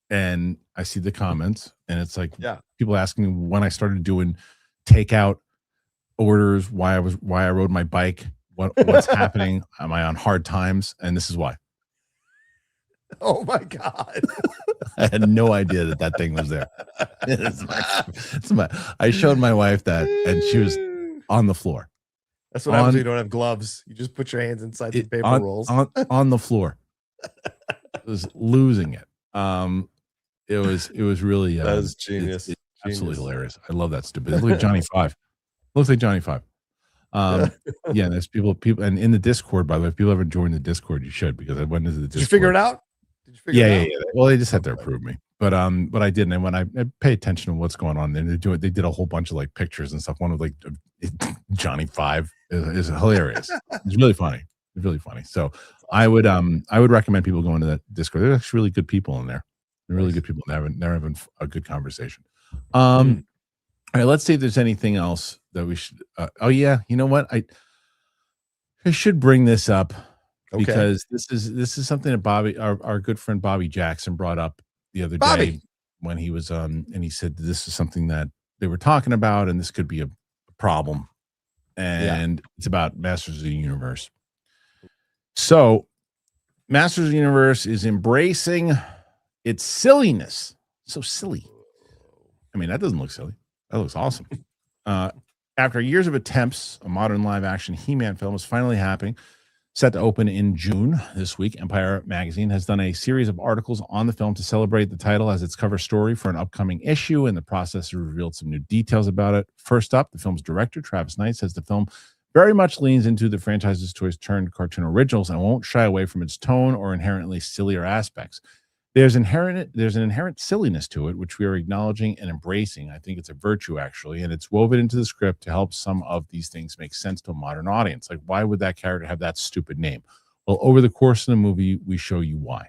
and I see the comments, and it's like people asking me when I started doing takeout orders, why I rode my bike, what's happening, am I on hard times, and this is why. Oh my god. I had no idea that thing was there. I showed my wife that and she was on the floor. That's what happens when you don't have gloves. You just put your hands inside the paper rolls. On the floor. Was losing it. It was really that was genius. It's absolutely hilarious. I love that stupid. It looks like Johnny Five. Looks like Johnny Five. Yeah, there's people, and in the Discord, by the way, if people haven't joined the Discord, you should, because I went into the Discord. Did you figure it out? Yeah. Well, they just had to approve me, but I didn't. And when I pay attention to what's going on, then they did a whole bunch of like pictures and stuff. One of like Johnny Five is hilarious. It's really funny. It's really funny. So I would recommend people going to that Discord. There's actually really good people in there. They're really good people. They're having a good conversation. All right, let's see if there's anything else that we should. Oh yeah, you know what? I should bring this up because this is something that Bobby, our good friend Bobby Jackson, brought up the other day when he was and he said this is something that they were talking about and this could be a problem, and it's about Masters of the Universe. So, Masters of the Universe is embracing its silliness. So silly. I mean, that doesn't look silly. That looks awesome. After years of attempts, a modern live-action He-Man film is finally happening. Set to open in June this week, Empire Magazine has done a series of articles on the film to celebrate the title as its cover story for an upcoming issue. In the process, it revealed some new details about it. First up, the film's director, Travis Knight, says the film very much leans into the franchise's choice turned cartoon originals and won't shy away from its tone or inherently sillier aspects. There's an inherent silliness to it, which we are acknowledging and embracing. I think it's a virtue, actually, and it's woven into the script to help some of these things make sense to a modern audience. Like, why would that character have that stupid name? Well, over the course of the movie, we show you why.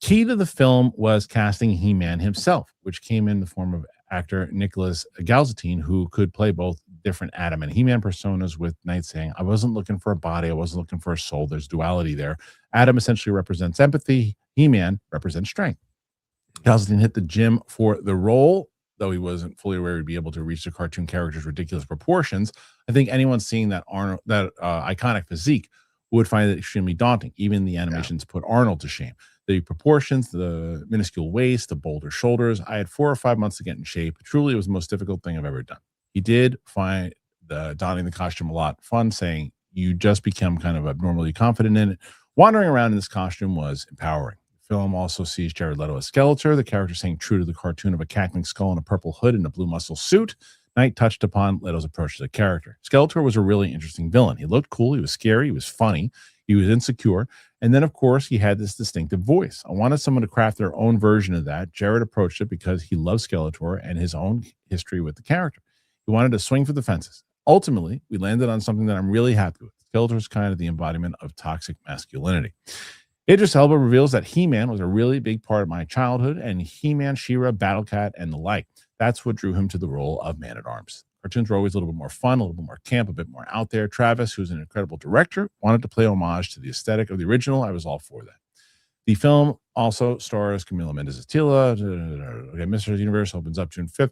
Key to the film was casting He-Man himself, which came in the form of actor Nicholas Galzatine, who could play both different Adam and He-Man personas, with Knight saying, I wasn't looking for a body, I wasn't looking for a soul. There's duality there. Adam essentially represents empathy. He-Man represents strength. Galzatine hit the gym for the role, though he wasn't fully aware he'd be able to reach the cartoon character's ridiculous proportions. I think anyone seeing that iconic physique would find it extremely daunting. Even the animations put Arnold to shame. The proportions, the minuscule waist, the bolder shoulders. I had 4 or 5 months to get in shape. Truly, it was the most difficult thing I've ever done. He did find donning the costume a lot fun, saying you just become kind of abnormally confident in it. Wandering around in this costume was empowering. The film also sees Jared Leto as Skeletor, the character staying true to the cartoon of a cackling skull in a purple hood and a blue muscle suit. Knight touched upon Leto's approach to the character. Skeletor was a really interesting villain. He looked cool, he was scary, he was funny, he was insecure, and then, of course, he had this distinctive voice. I wanted someone to craft their own version of that. Jared approached it because he loved Skeletor and his own history with the character. He wanted to swing for the fences. Ultimately, we landed on something that I'm really happy with. Skeletor's kind of the embodiment of toxic masculinity. Idris Elba reveals that He-Man was a really big part of my childhood, and He-Man, She-Ra, Battle Cat, and the like. That's what drew him to the role of Man-at-Arms. Cartoons were always a little bit more fun, a little bit more camp, a bit more out there. Travis, who's an incredible director, wanted to play homage to the aesthetic of the original. I was all for that. The film also stars Camila Mendes-Attila. Okay, Mr. Universe opens up June 5th.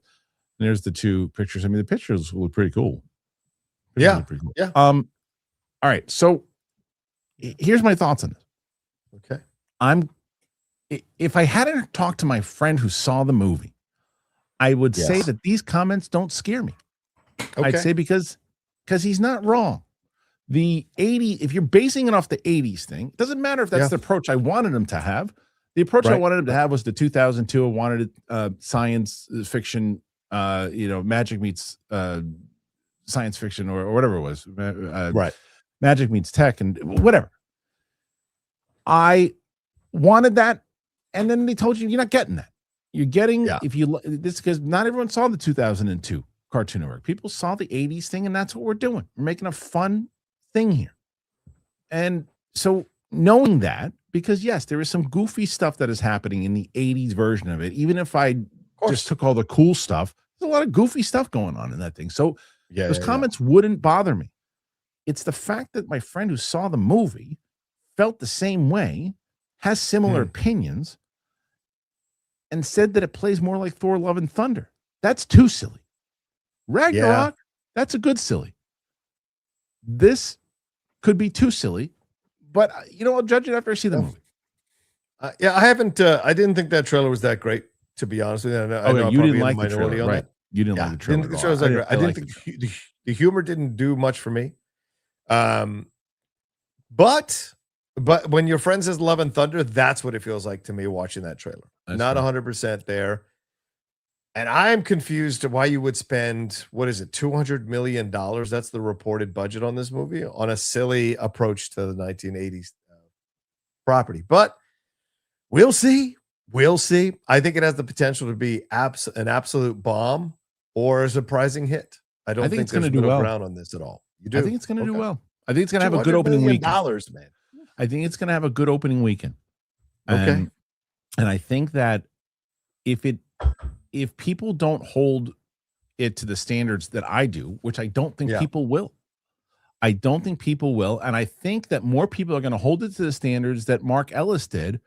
And there's the two pictures. I mean, the pictures look pretty cool. Yeah. Pretty cool. Yeah. All right. So here's my thoughts on this. Okay. If I hadn't talked to my friend who saw the movie, I would say that these comments don't scare me. Okay. I'd say because he's not wrong. The 80, if you're basing it off the 80s thing, it doesn't matter if that's the approach I wanted him to have. The approach I wanted him to have was the 2002. I wanted science fiction, magic meets science fiction or whatever it was. Magic meets tech and whatever. I wanted that, and then they told you you're not getting that. You're getting if you this because not everyone saw the 2002 Cartoon Network. People saw the 80s thing, and that's what we're doing. We're making a fun thing here. And so knowing that, because yes, there is some goofy stuff that is happening in the 80s version of it. Even if I just took all the cool stuff, there's a lot of goofy stuff going on in that thing. So those comments wouldn't bother me. It's the fact that my friend who saw the movie felt the same way, has similar opinions, and said that it plays more like Thor: Love and Thunder. That's too silly. Ragnarok, that's a good silly. This could be too silly, but I'll judge it after I see the movie. I haven't. I didn't think that trailer was that great, to be honest with you. I know you didn't like the trailer, right? You didn't like the trailer. I didn't think the humor didn't do much for me. But when your friend says Love and Thunder, that's what it feels like to me watching that trailer. That's Not right. 100% there. And I'm confused why you would spend, what is it, $200 million? That's the reported budget on this movie, on a silly approach to the 1980s property. But we'll see. We'll see. I think it has the potential to be an absolute bomb or a surprising hit. I don't think it's going to there's do well ground on this at all. You do? I think it's going to do well. I think it's going to have a good opening weekend. Man. I think it's going to have a good opening weekend. Okay. And I think that if people don't hold it to the standards that I do, which I don't think people will. I don't think people will. And I think that more people are going to hold it to the standards that Mark Ellis did,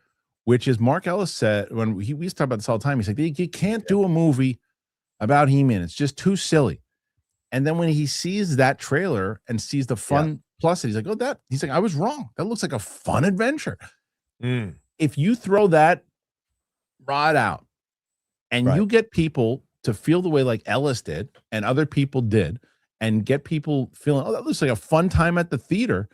which is Mark Ellis said, when we used to talk about this all the time, he's like, you can't do a movie about He-Man. It's just too silly. And then when he sees that trailer and sees the fun plus, he's like, he's like, I was wrong. That looks like a fun adventure. If you throw that rod out and you get people to feel the way like Ellis did and other people did, and get people feeling, that looks like a fun time at the theater,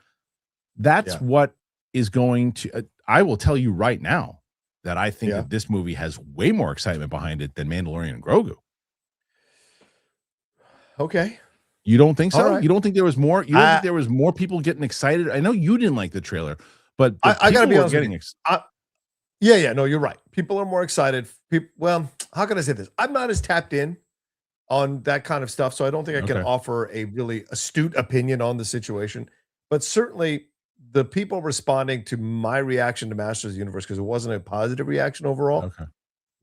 that's what is going to, I will tell you right now that I think that this movie has way more excitement behind it than Mandalorian and Grogu. Okay. You don't think so? Right. You don't think there was more? You don't think there was more people getting excited? I know you didn't like the trailer, but I got to be honest with you. No, you're right. People are more excited. Well, how can I say this? I'm not as tapped in on that kind of stuff, so I don't think I can offer a really astute opinion on the situation. But certainly the people responding to my reaction to Masters of the Universe, because it wasn't a positive reaction overall,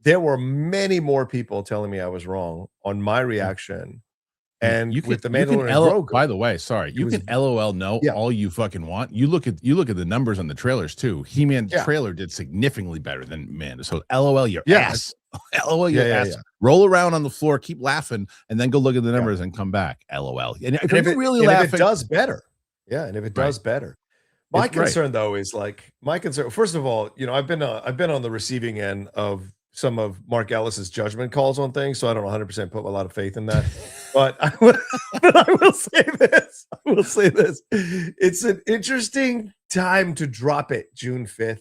there were many more people telling me I was wrong on my reaction. And with the Mandalorian Grogu, by the way, sorry, you can LOL no all you fucking want. You look at the numbers on the trailers too. He-Man trailer did significantly better than Mando. So LOL your ass. LOL your ass. Roll around on the floor, keep laughing, and then go look at the numbers and come back. LOL. And if it really laughing, if it does better. Yeah, and if it does better. My concern though is first of all, I've been on the receiving end of some of Mark Ellis's judgment calls on things, so I don't 100% put a lot of faith in that. But I will say this. It's an interesting time to drop it June 5th,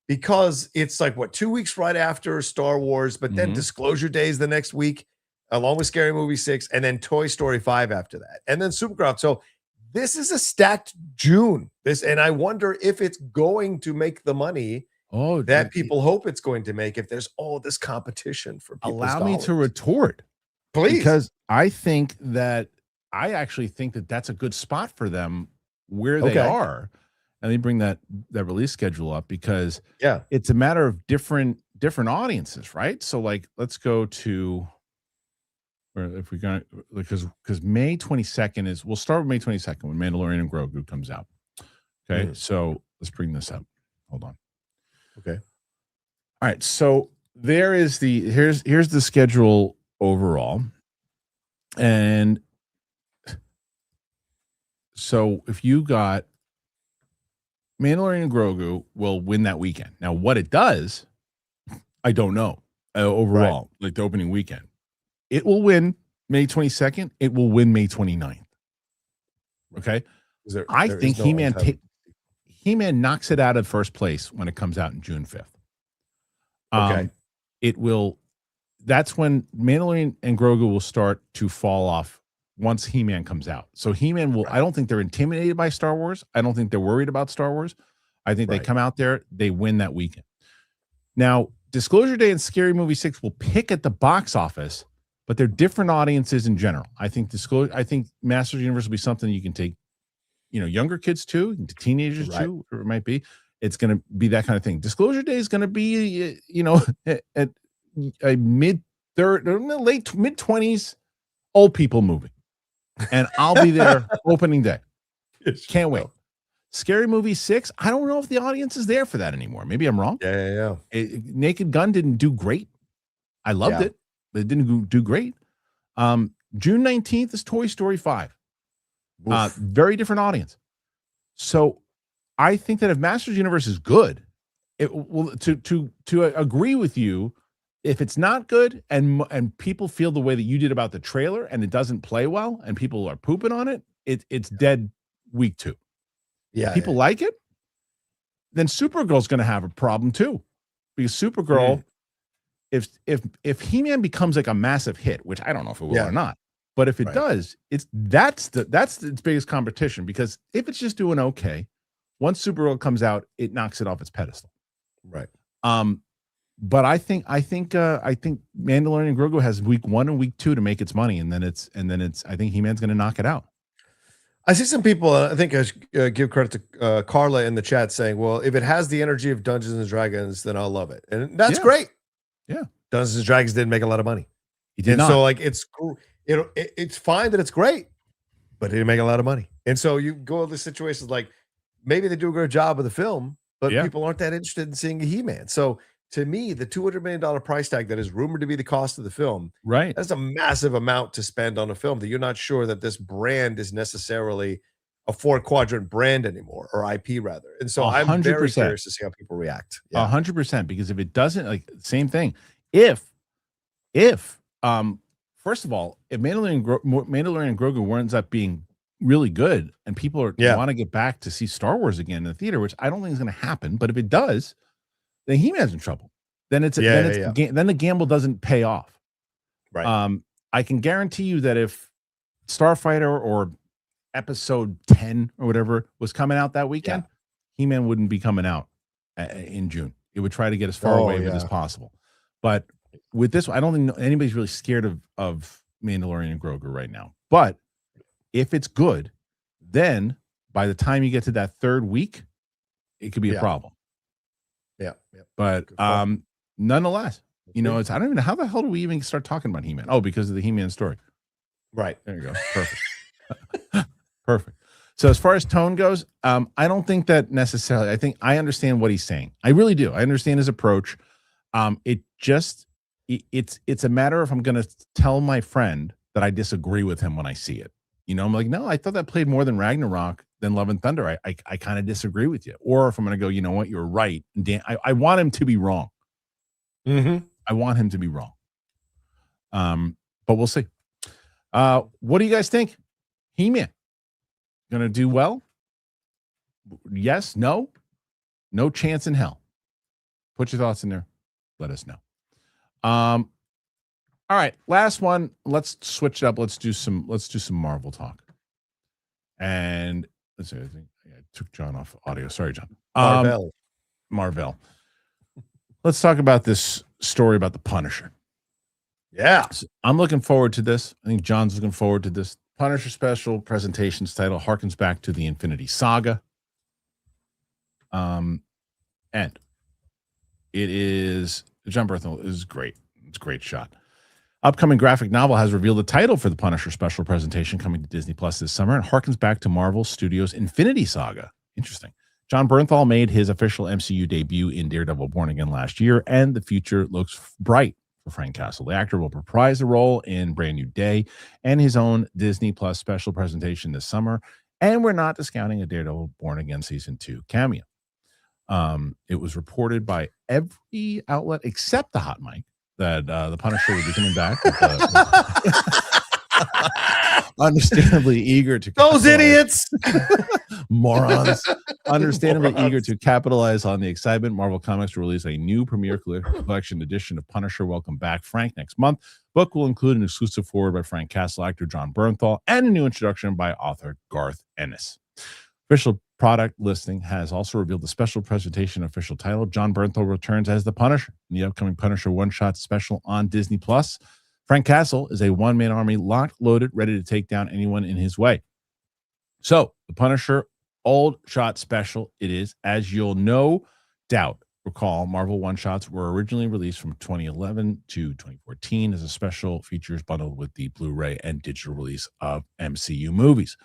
because it's like 2 weeks right after Star Wars, but then Disclosure Day is the next week, along with Scary Movie 6, and then Toy Story 5 after that, and then Supercroft. So this is a stacked June. And I wonder if it's going to make the money that people hope it's going to make, if there's all this competition for people's allow dollars. me to retort, please, because I actually think that that's a good spot for them where they are. And they bring that release schedule up, because it's a matter of different audiences, right? So let's go to where, if we got, because May 22nd we'll start with May 22nd when Mandalorian and Grogu comes out. Okay, so let's bring this up. Hold on. Okay. All right. So here's the schedule overall. And so if you got Mandalorian and Grogu will win that weekend. Now, what it does, I don't know overall, like the opening weekend. It will win May 22nd. It will win May 29th. Okay. I think He-Man knocks it out of first place when it comes out in June 5th. It will. That's when Mandalorian and Grogu will start to fall off once He-Man comes out. So He-Man will. I don't think they're intimidated by Star Wars. I don't think they're worried about Star Wars. I think they come out there, they win that weekend. Now, Disclosure Day and Scary Movie 6 will pick at the box office, but they're different audiences in general. I think Masters of the Universe will be something you can take, younger kids too, teenagers too, or it might be. It's going to be that kind of thing. Disclosure Day is going to be, at a mid 20s old people movie, and I'll be there opening day. Can't wait. Scary Movie 6. I don't know if the audience is there for that anymore. Maybe I'm wrong. Yeah. Naked Gun didn't do great. I loved it, but it didn't do great. June 19th is Toy Story 5. Very different audience. So I think that if Masters Universe is good, it will to agree with you. If it's not good and people feel the way that you did about the trailer and it doesn't play well and people are pooping on it, it's dead week 2. Yeah, People like it, then Supergirl's going to have a problem too, because Supergirl, if He-Man becomes like a massive hit, which I don't know if it will or not, but if it does, that's its biggest competition, because if it's just doing okay, once Supergirl comes out, it knocks it off its pedestal. Right. But I think Mandalorian Grogu has week 1 and week 2 to make its money, and then I think He-Man's going to knock it out. I see some people, I think I should give credit to Carla in the chat saying, well, if it has the energy of Dungeons and Dragons, then I'll love it. And that's great. Yeah. Dungeons and Dragons didn't make a lot of money. He did not. So like, it's fine that it's great, but it didn't make a lot of money. And so you go into situations like, maybe they do a great job with the film, but people aren't that interested in seeing a He-Man. So to me, the $200 million price tag that is rumored to be the cost of the film, that's a massive amount to spend on a film that you're not sure that this brand is necessarily a 4-quadrant brand anymore, or IP rather. And so 100%. I'm very curious to see how people react. 100%, because if it doesn't, like, same thing. If first of all, if Mandalorian Grogu winds up being really good and people want to get back to see Star Wars again in the theater, which I don't think is going to happen, but if it does, then He-Man's in trouble. Then then the gamble doesn't pay off. Right. I can guarantee you that if Starfighter or episode 10 or whatever was coming out that weekend, He-Man wouldn't be coming out in June. It would try to get as far away as possible. But with this, I don't think anybody's really scared of Mandalorian and Grogu right now. But if it's good, then by the time you get to that 3rd week, it could be a problem. But nonetheless, I don't even know how the hell do we even start talking about He-Man? Oh, because of the He-Man story. Right. There you go. Perfect. Perfect. So as far as tone goes, I don't think that necessarily. I think I understand what he's saying. I really do. I understand his approach. It's a matter of, I'm going to tell my friend that I disagree with him when I see it. I'm like, no, I thought that played more than Ragnarok than Love and Thunder. I kind of disagree with you. Or if I'm going to go, you know what, you're right. Dan, I want him to be wrong. I want him to be wrong. But we'll see. What do you guys think? He-Man going to do well? Yes? No? No chance in hell. Put your thoughts in there. Let us know. All right, last one. Let's switch it up. Let's do some Marvel talk. And let's see. I think I took John off audio. Sorry, John. Marvel. Let's talk about this story about the Punisher. Yeah, so I'm looking forward to this. I think John's looking forward to this. Punisher special presentations title harkens back to the Infinity Saga. And it is John Bernthal is great. It's a great shot. Upcoming graphic novel has revealed the title for the Punisher special presentation coming to Disney Plus this summer and harkens back to Marvel Studios' Infinity Saga. Interesting. John Bernthal made his official MCU debut in Daredevil Born Again last year, and the future looks bright for Frank Castle. The actor will reprise the role in Brand New Day and his own Disney Plus special presentation this summer, and we're not discounting a Daredevil Born Again Season 2 cameo. It was reported by every outlet except the Hot Mic that the Punisher would be coming back. Understandably eager to those idiots, morons. Understandably eager to capitalize on the excitement. Marvel Comics will release a new premiere collection edition of Punisher Welcome Back, Frank, next month. Book will include an exclusive foreword by Frank Castle actor John Bernthal and a new introduction by author Garth Ennis. Official product listing has also revealed the special presentation official title. John Bernthal returns as the Punisher in the upcoming Punisher one-shot special on Disney Plus. Frank Castle is a one-man army locked, loaded, ready to take down anyone in his way. So the Punisher old shot special it is, as you'll no doubt recall, Marvel one-shots were originally released from 2011 to 2014 as a special features bundled with the Blu-ray and digital release of MCU movies.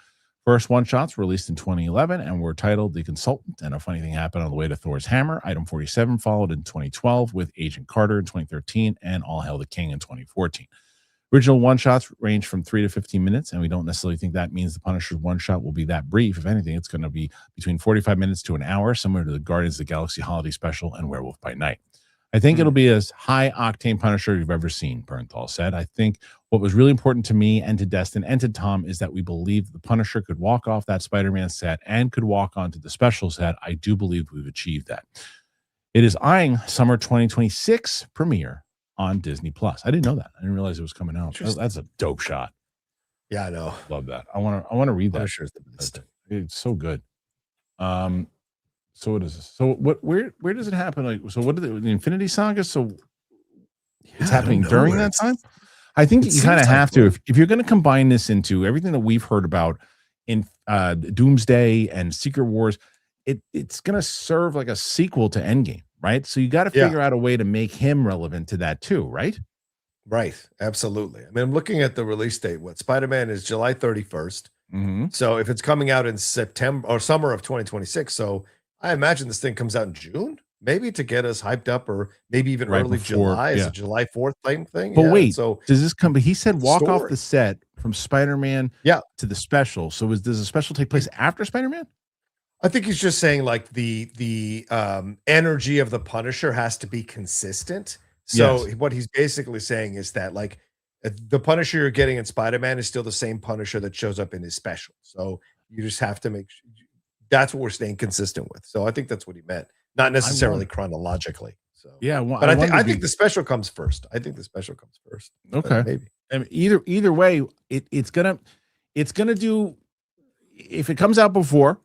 First one-shots were released in 2011 and were titled The Consultant and A Funny Thing Happened on the Way to Thor's Hammer. Item 47 followed in 2012 with Agent Carter in 2013 and All Hail the King in 2014. Original one-shots range from 3 to 15 minutes, and we don't necessarily think that means the Punisher's one-shot will be that brief. If anything, it's going to be between 45 minutes to an hour, similar to the Guardians of the Galaxy Holiday Special and Werewolf by Night. I think it'll be as high octane Punisher you've ever seen, Bernthal said. I think what was really important to me and to Destin and to Tom is that we believe the Punisher could walk off that Spider-Man set and could walk onto the special set. I do believe we've achieved that. It is eyeing summer 2026 premiere on Disney Plus. I didn't know that. I didn't realize it was coming out. That's a dope shot. Yeah, I know. Love that. I want to read that. Punisher's the best. It's so good. So what is this? So where does it happen? Like, so what is it, the Infinity Saga? So it's happening during that time? I think you kind of have to, if you're going to combine this into everything that we've heard about in Doomsday and Secret Wars, it's going to serve like a sequel to Endgame, right? So you got to figure out a way to make him relevant to that too, right? Right. Absolutely. I mean, I'm looking at the release date. What Spider-Man is July 31st. So if it's coming out in September or summer of 2026, so I imagine this thing comes out in June, maybe to get us hyped up, or maybe even early July. Is a July 4th thing. But wait, so does this come? But he said walk off the set from Spider-Man to the special. So does the special take place after Spider-Man? I think he's just saying like the energy of the Punisher has to be consistent. So what he's basically saying is that like the Punisher you're getting in Spider-Man is still the same Punisher that shows up in his special. So you just have to make sure that's what we're staying consistent with. So I think that's what he meant, not necessarily chronologically. So but I think the special comes first. I think the special comes first. Okay, maybe. I mean, either way, it's gonna do. If it comes out before,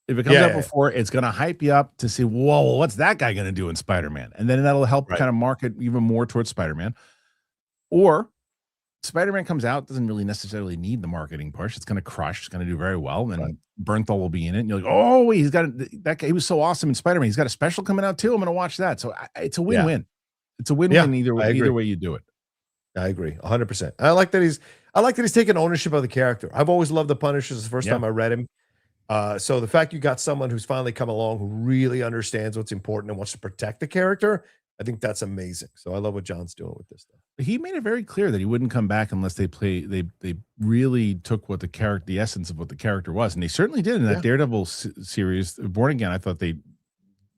it's gonna hype you up to see, whoa, what's that guy gonna do in Spider-Man, and then that'll help kind of market even more towards Spider-Man. Or Spider-Man comes out, doesn't really necessarily need the marketing push. It's going to crush. It's going to do very well. And Bernthal will be in it. And you're like, oh, he's got that guy. He was so awesome in Spider-Man. He's got a special coming out too. I'm going to watch that. So it's a win-win. It's a win-win either way you do it. I agree 100%. I like that he's taking ownership of the character. I've always loved the Punisher. This is the first time I read him. So the fact you got someone who's finally come along who really understands what's important and wants to protect the character, I think that's amazing. So I love what John's doing with this stuff. He made it very clear that he wouldn't come back unless they really took what the essence of what the character was, and they certainly did in that Daredevil series, Born Again. I thought they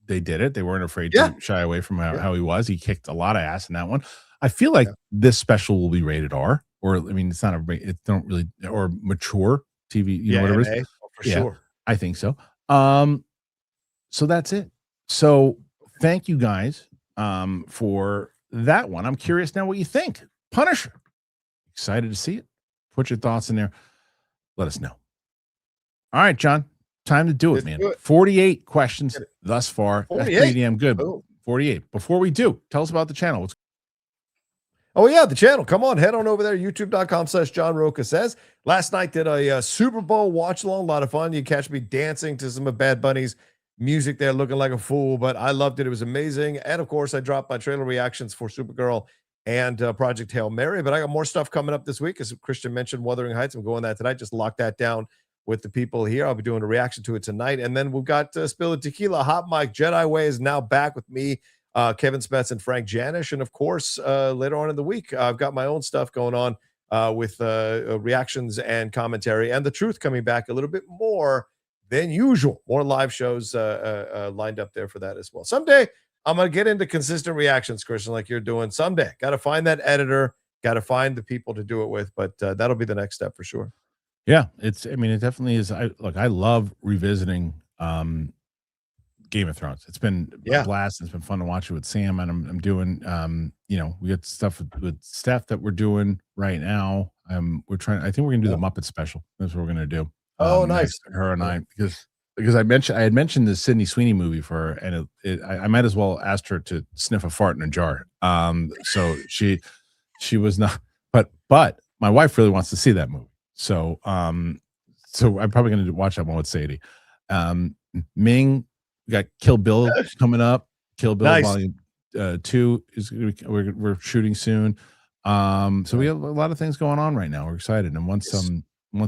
did it. They weren't afraid to shy away from how he was. He kicked a lot of ass in that one. I feel like this special will be rated R, or I mean, it's not it don't really, or mature TV, whatever it is. For sure. I think so. So that's it. So thank you guys for that one. I'm curious now what you think. Punisher. Excited to see it. Put your thoughts in there. Let us know. All right, John. Time to do it, man. 48 questions thus far. 48? That's pretty damn good. Oh. 48. Before we do, tell us about the channel. Oh, yeah, the channel. Come on, head on over there, youtube.com/John Rocha Says. Last night did a Super Bowl watch along. A lot of fun. You catch me dancing to some of Bad Bunny's music there, looking like a fool, but I loved it. It was amazing. And of course, I dropped my trailer reactions for Supergirl and Project Hail Mary, but I got more stuff coming up this week. As Kristian mentioned, Wuthering Heights. I'm going that tonight. Just lock that down with the people here. I'll be doing a reaction to it tonight. And then we've got Spill the Tequila, Hot Mic, Jedi Way is now back with me, Kevin Smets and Frank Janish. And of course, later on in the week, I've got my own stuff going on with reactions and commentary, and The Truth coming back a little bit more than usual. More live shows lined up there for that as well. Someday I'm going to get into consistent reactions, Kristian, like you're doing. Someday. Got to find that editor, got to find the people to do it with, but that'll be the next step for sure. Yeah, it definitely is. I love revisiting Game of Thrones. It's been a blast. It's been fun to watch it with Sam, and I'm doing we got stuff with Steph that we're doing right now. I think we're going to do the Muppet special. That's what we're going to do. Oh, nice. Her and I, because I had mentioned the Sydney Sweeney movie for her, and I might as well asked her to sniff a fart in a jar. So she was not, but my wife really wants to see that movie. So I'm probably going to watch that one with Sadie. Ming, we got Kill Bill coming up. Kill Bill Volume 2 is we're shooting soon. So we have a lot of things going on right now. We're excited, and once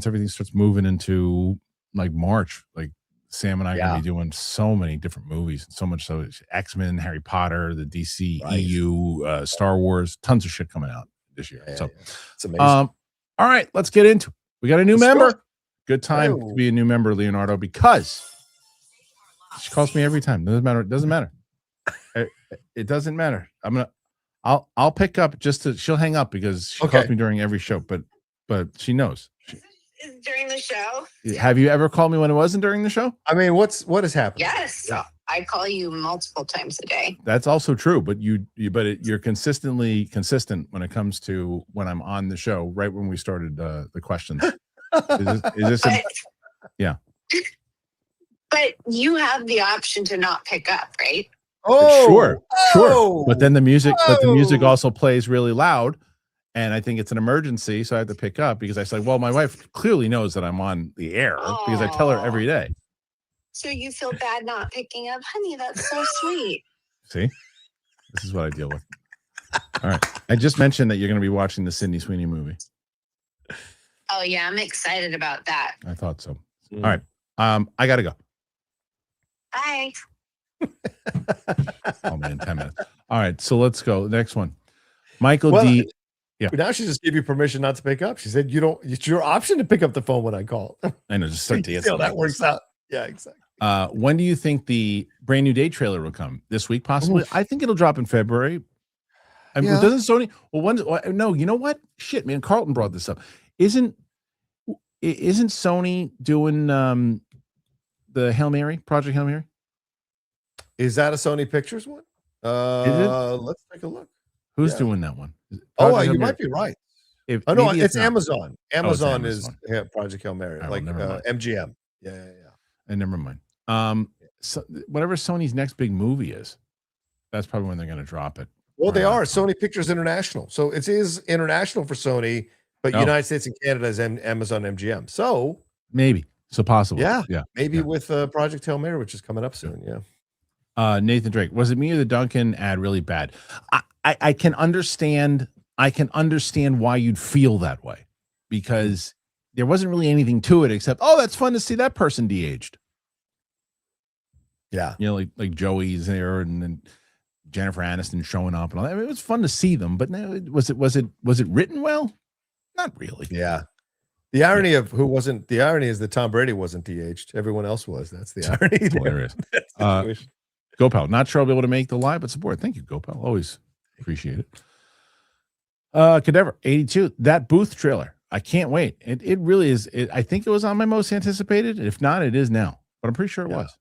everything starts moving into like March, like Sam and I are going to be doing so many different movies, and so much so X-Men, Harry Potter, the DC, EU, Star Wars, tons of shit coming out this year. It's amazing. All right, let's get into it. We got a new member. Good time to be a new member, Leonardo, because she calls me every time. Doesn't matter. It doesn't matter. I'll pick up she'll hang up because she calls me during every show, but she knows. During the show? Have you ever called me when it wasn't during the show? I mean, what has happened? Yes. Yeah. I call you multiple times a day. That's also true, but you're consistently consistent when it comes to when I'm on the show, right when we started the questions. Yeah. But you have the option to not pick up, right? Oh, sure. But then the music also plays really loud, and I think it's an emergency, so I have to pick up because I say, well, my wife clearly knows that I'm on the air because I tell her every day. So you feel bad not picking up? Honey, that's so sweet. See? This is what I deal with. All right. I just mentioned that you're going to be watching the Sydney Sweeney movie. Oh, yeah. I'm excited about that. I thought so. All right. I got to go. Bye. Oh, man, 10 minutes. All right. So let's go. Next one. Michael D. Yeah. Now she just gave you permission not to pick up. She said, it's your option to pick up the phone when I call. I know. Just start to get that works out. Yeah, exactly. When do you think the Brand New Day trailer will come? This week, possibly? Oof. I think it'll drop in February. I mean, doesn't Sony? Well, no, you know what? Shit, man. Carlton brought this up. Isn't Sony doing the Hail Mary, Project Hail Mary? Is that a Sony Pictures one? Let's take a look. Who's doing that one? You might be right. No, it's Amazon. Amazon is Project Hail Mary, like MGM. Yeah. And never mind. So whatever Sony's next big movie is, that's probably when they're going to drop it. Well, they are Sony Pictures International, so it is international for Sony, but United States and Canada is Amazon MGM. So maybe, possible. Yeah. Maybe with Project Hail Mary, which is coming up soon. Yeah. Nathan Drake, was it me or the Duncan ad really bad? I can understand. I can understand why you'd feel that way because there wasn't really anything to it except, that's fun to see that person de-aged. Yeah. You know, like Joey's there and then Jennifer Aniston showing up and all that. I mean, it was fun to see them, but was it written well? Not really. Yeah. The irony is that Tom Brady wasn't de-aged. Everyone else was. That's the irony. Hilarious. Gopal, not sure I'll be able to make the live, but support. Thank you, Gopal. Always appreciate it. Cadaver 82. That Booth trailer. I can't wait. It really is. I think it was on my most anticipated. If not, it is now. But I'm pretty sure it was.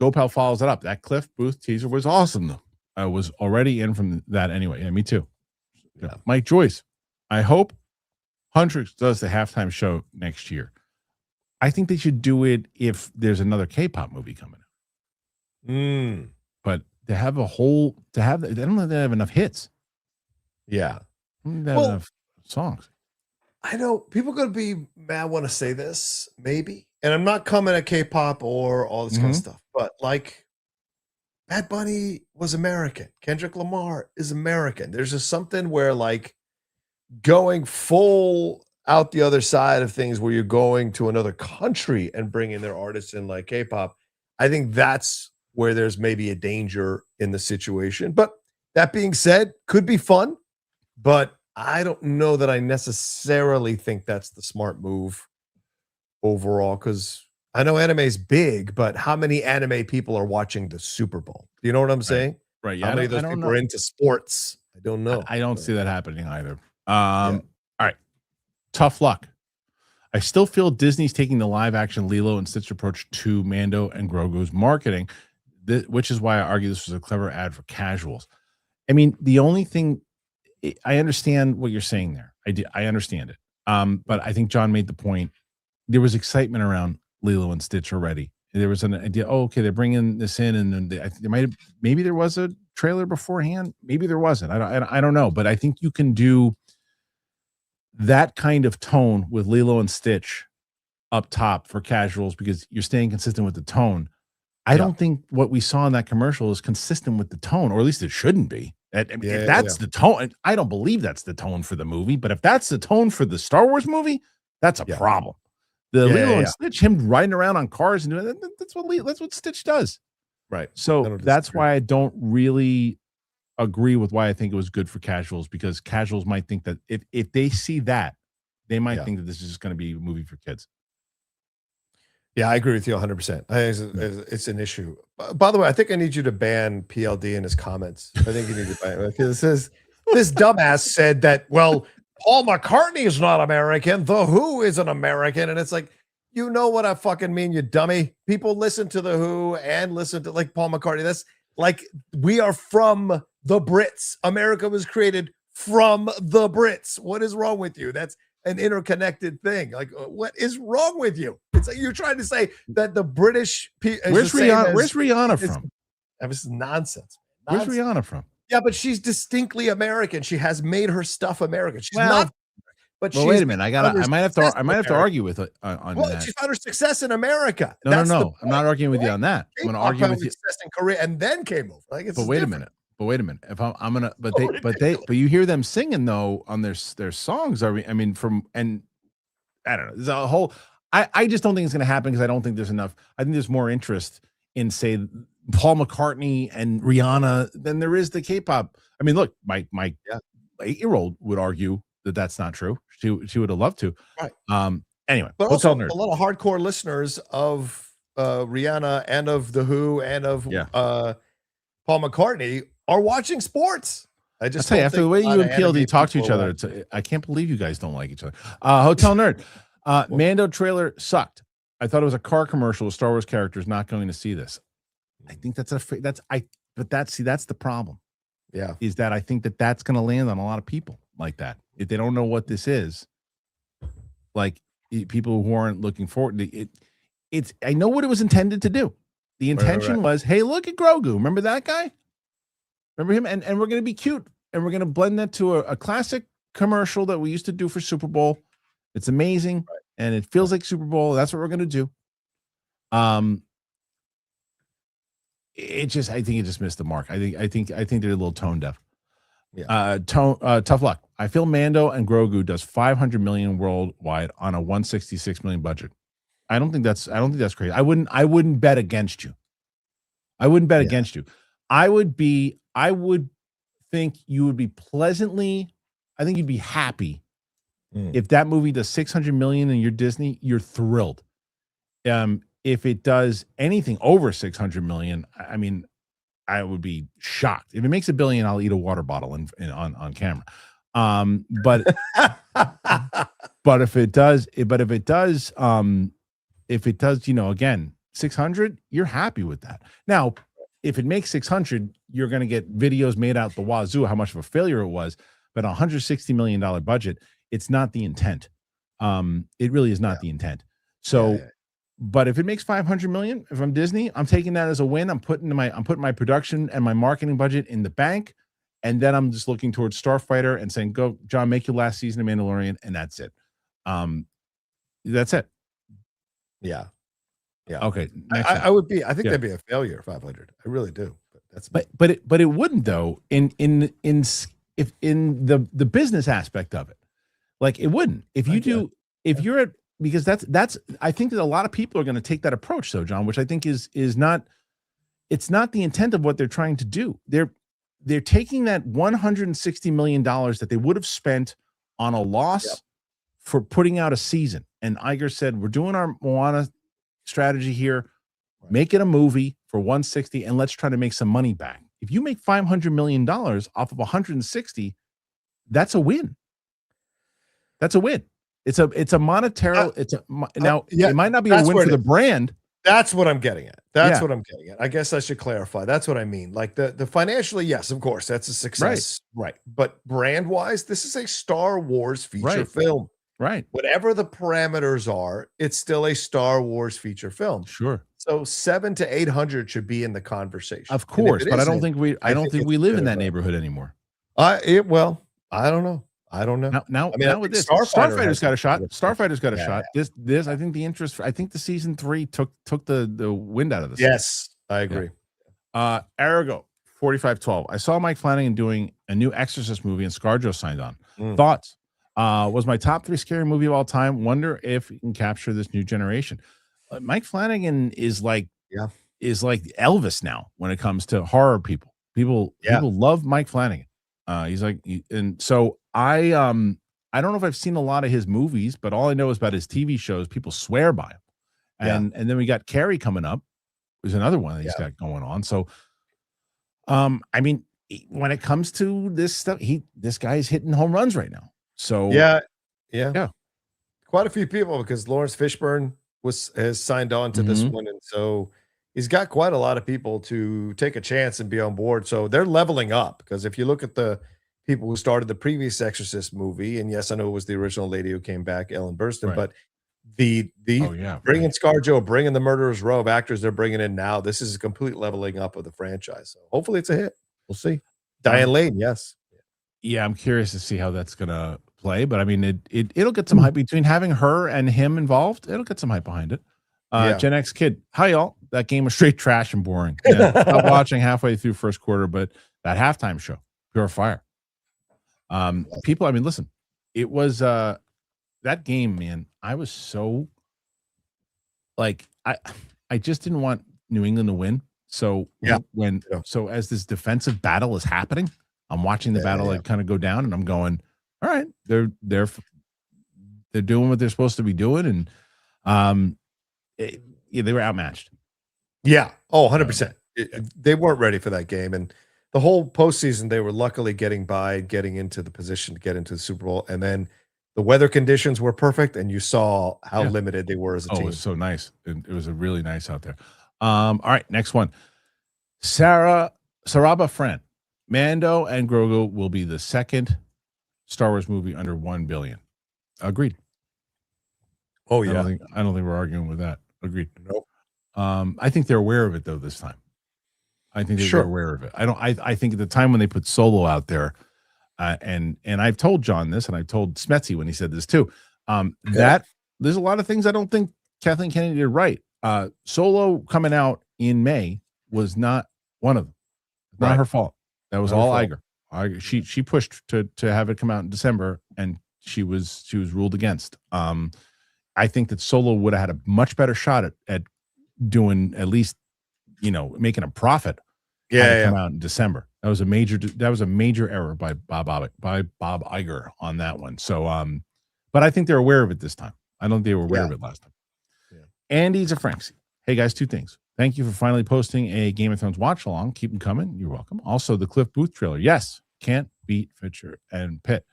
Gopal follows it up. That Cliff Booth teaser was awesome, though. I was already in from that anyway. Yeah, me too. Yeah. Mike Joyce. I hope Huntrix does the halftime show next year. I think they should do it if there's another K-pop movie coming out. But to have I don't know if they have enough hits. Yeah. They have enough songs. I know people are going to be mad when I say this, maybe. And I'm not coming at K-pop or all this kind of stuff, but like Bad Bunny was American. Kendrick Lamar is American. There's just something where like going full out the other side of things where you're going to another country and bringing their artists in like K-pop. I think that's where there's maybe a danger in the situation. But that being said, could be fun, but I don't know that I necessarily think that's the smart move overall, because I know anime is big, but how many anime people are watching the Super Bowl? Do you know what I'm saying? Right. Yeah. How many of those people are into sports? I don't know. I don't see that happening either. All right. Tough luck. I still feel Disney's taking the live action Lilo and Stitch approach to Mando and Grogu's marketing, which is why I argue this was a clever ad for casuals. I mean, the only thing, I understand what you're saying there. I understand it. But I think John made the point. There was excitement around Lilo and Stitch already. There was an idea. Okay, they're bringing this in, and then maybe there was a trailer beforehand. Maybe there wasn't. I don't know. But I think you can do that kind of tone with Lilo and Stitch up top for casuals because you're staying consistent with the tone. I don't think what we saw in that commercial is consistent with the tone, or at least it shouldn't be. If that's the tone, I don't believe that's the tone for the movie, but if that's the tone for the Star Wars movie, that's a problem. The Lilo and Stitch, him riding around on cars and doing that, that's what Stitch does. Right. So that's why I don't really agree with why I think it was good for casuals, because casuals might think that if they see that, they might think that this is just going to be a movie for kids. Yeah, I agree with you 100%. It's an issue. By the way, I think I need you to ban PLD in his comments. I think you need to ban because this dumbass said that, well, Paul McCartney is not American. The Who isn't American. And it's like, you know what I fucking mean, you dummy. People listen to The Who and listen to like Paul McCartney. That's like, we are from the Brits. America was created from the Brits. What is wrong with you? That's an interconnected thing. Like, what is wrong with you? It's like you're trying to say that the British Where's Rihanna from? This is nonsense. Where's Rihanna from? Yeah, but she's distinctly American. She has made her stuff American. She's not. But wait a minute. I might have to argue with it on that. She's found her success in America. No. I'm not arguing with you on that. I'm going to argue with you. Success in Korea and then came over. Like, but wait a minute. If I'm gonna, but you hear them singing though on their songs. I mean, and I don't know. There's a whole. I just don't think it's gonna happen because I don't think there's enough. I think there's more interest in say Paul McCartney and Rihanna than there is the K-pop. I mean, look, my 8-year-old would argue that that's not true. She would have loved to. Right. Anyway, but also a lot of hardcore listeners of Rihanna and of The Who and of Paul McCartney are watching sports. I just tell you, after the way you and PLD talk to each other, I can't believe you guys don't like each other. Hotel Nerd, Mando trailer sucked. I thought it was a car commercial with Star Wars characters. Not going to see this. I think that's the problem. Yeah, is that I think that's going to land on a lot of people like that if they don't know what this is. Like people who aren't looking forward to it. It's I know what it was intended to do. The intention was, hey, look at Grogu. Remember that guy? Remember him? And we're going to be cute. And we're going to blend that to a classic commercial that we used to do for Super Bowl. It's amazing. Right. And it feels like Super Bowl. That's what we're going to do. I think it just missed the mark. I think they're a little tone deaf. Yeah. Tough luck. I feel Mando and Grogu does 500 million worldwide on a 166 million budget. I don't think that's crazy. I wouldn't bet against you. I wouldn't bet against you. I would think you would be I think you'd be happy if that movie does 600 million and you're Disney, you're thrilled. If it does anything over 600 million, I mean, I would be shocked. If it makes $1 billion, I'll eat a water bottle on camera. But if it does, again, 600, you're happy with that. Now, if it makes 600, you're going to get videos made out the wazoo, how much of a failure it was. But $160 million budget, it's not the intent. It really is not the intent. So, but if it makes 500 million, if I'm Disney, I'm taking that as a win. I'm putting my production and my marketing budget in the bank. And then I'm just looking towards Starfighter and saying, go, John, make your last season of Mandalorian. And that's it. That's it. Yeah. Yeah. Okay. I would be. I think that'd be a failure. 500. I really do. But it wouldn't though. In the business aspect of it, like it wouldn't. If you do, if you're at because that's I think that a lot of people are going to take that approach. So John, which I think is not. It's not the intent of what they're trying to do. They're taking that $160 million that they would have spent on a loss for putting out a season. And Iger said, we're doing our Moana strategy here. Make it a movie for 160 and let's try to make some money back. If you make $500 million off of 160, that's a win. That's a win. It's a monetary. It might not be a win for the brand. That's what I'm getting at. That's what I'm getting at. I guess I should clarify. That's what I mean. Like the financially, yes, of course, that's a success. Right. But brand wise, this is a Star Wars feature film. Right. Whatever the parameters are, it's still a Star Wars feature film. Sure. So 700 to 800 should be in the conversation. Of course, but I don't think we live in that neighborhood anymore. Well, I don't know. Now I mean, with this, Starfighter's got a shot. Starfighter's got a shot. This, I think the interest. I think the season 3 took the wind out of this. Yes, I agree. Arago 4512. I saw Mike Flanagan doing a new Exorcist movie, and ScarJo signed on. Thoughts? Was my top 3 scary movie of all time. Wonder if it can capture this new generation. Mike Flanagan is like Elvis now when it comes to horror people. People love Mike Flanagan. He's like, and so I don't know if I've seen a lot of his movies, but all I know is about his TV shows. People swear by him and then we got Carrie coming up. There's another one that he's got going on. So, I mean, when it comes to this stuff, this guy's hitting home runs right now. So yeah, quite a few people, because Lawrence Fishburne has signed on to this one, and so he's got quite a lot of people to take a chance and be on board. So they're leveling up, because if you look at the people who started the previous Exorcist movie, and yes, I know it was the original lady who came back, Ellen Burstyn, but the bringing ScarJo, bringing the Murderers Row of actors they're bringing in now, this is a complete leveling up of the franchise. So hopefully it's a hit. We'll see. Diane Lane, yes. Yeah, I'm curious to see how that's gonna play, but I mean, it'll get some hype between having her and him involved. It'll get some hype behind it. Gen X Kid, hi y'all. That game was straight trash and boring. Yeah, stopped watching halfway through first quarter, but that halftime show, pure fire. People, I mean, listen, it was that game, man. I was so like, I just didn't want New England to win. So so as this defensive battle is happening, I'm watching the battle like kind of go down, and I'm going, all right, they're doing what they're supposed to be doing, and they were outmatched. Yeah. Oh, 100%. They weren't ready for that game, and the whole postseason they were luckily getting into the position to get into the Super Bowl, and then the weather conditions were perfect, and you saw how limited they were as a team. It was so nice. It was a really nice out there. All right, next one. Saraba Friend. Mando and Grogu will be the second Star Wars movie under 1 billion. Agreed. Oh yeah. I don't think we're arguing with that. Agreed. Nope. I think they're aware of it though this time. I think they're aware of it. I think at the time when they put Solo out there, and I've told John this, and I've told Smetsy when he said this too, that there's a lot of things I don't think Kathleen Kennedy did right. Solo coming out in May was not one of them. Not her fault. That was all Iger. She pushed to have it come out in December, and she was ruled against. I think that Solo would have had a much better shot at doing, at least, making a profit. Come out in December. That was a major error by Bob Iger on that one. So but I think they're aware of it this time. I don't think they were aware of it last time. Andy Zafranksi. Hey guys, two things. Thank you for finally posting a Game of Thrones watch along. Keep them coming. You're welcome. Also, the Cliff Booth trailer. Yes, can't beat Fincher and Pitt.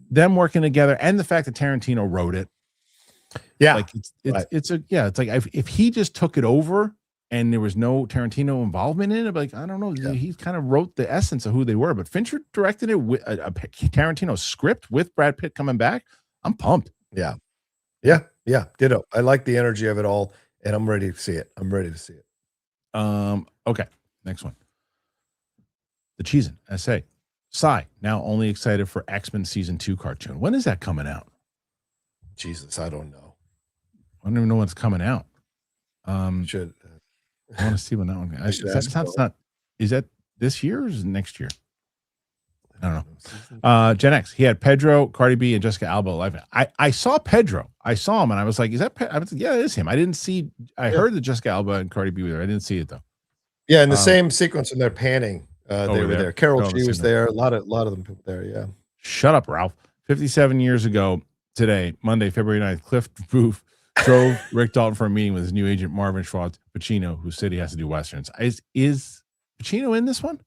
Them working together, and the fact that Tarantino wrote it. Yeah, like it's like if he just took it over and there was no Tarantino involvement in it, like I don't know, he kind of wrote the essence of who they were. But Fincher directed it with a Tarantino script with Brad Pitt coming back. I'm pumped. Yeah. Ditto. I like the energy of it all, and I'm ready to see it. Okay, next one. The Cheesin' essay. Psy, now only excited for X-Men Season 2 cartoon. When is that coming out? Jesus, I don't know. I don't even know when it's coming out. I want to see when that one. Is that this year or is it next year? I don't know. Gen X. He had Pedro, Cardi B, and Jessica Alba live. I saw Pedro. I saw him, and I was like, "Is that?" I was like, "Yeah, it is him." I didn't see. I heard that Jessica Alba and Cardi B were there. I didn't see it though. Yeah, in the same sequence when they're panning, they were there. Carol G was there. A lot of them there. Yeah. Shut up, Ralph. 57 years ago today, Monday, February 9th, Cliff Booth drove Rick Dalton for a meeting with his new agent Marvin Schwartz Pacino, who said he has to do westerns. Is Pacino in this one?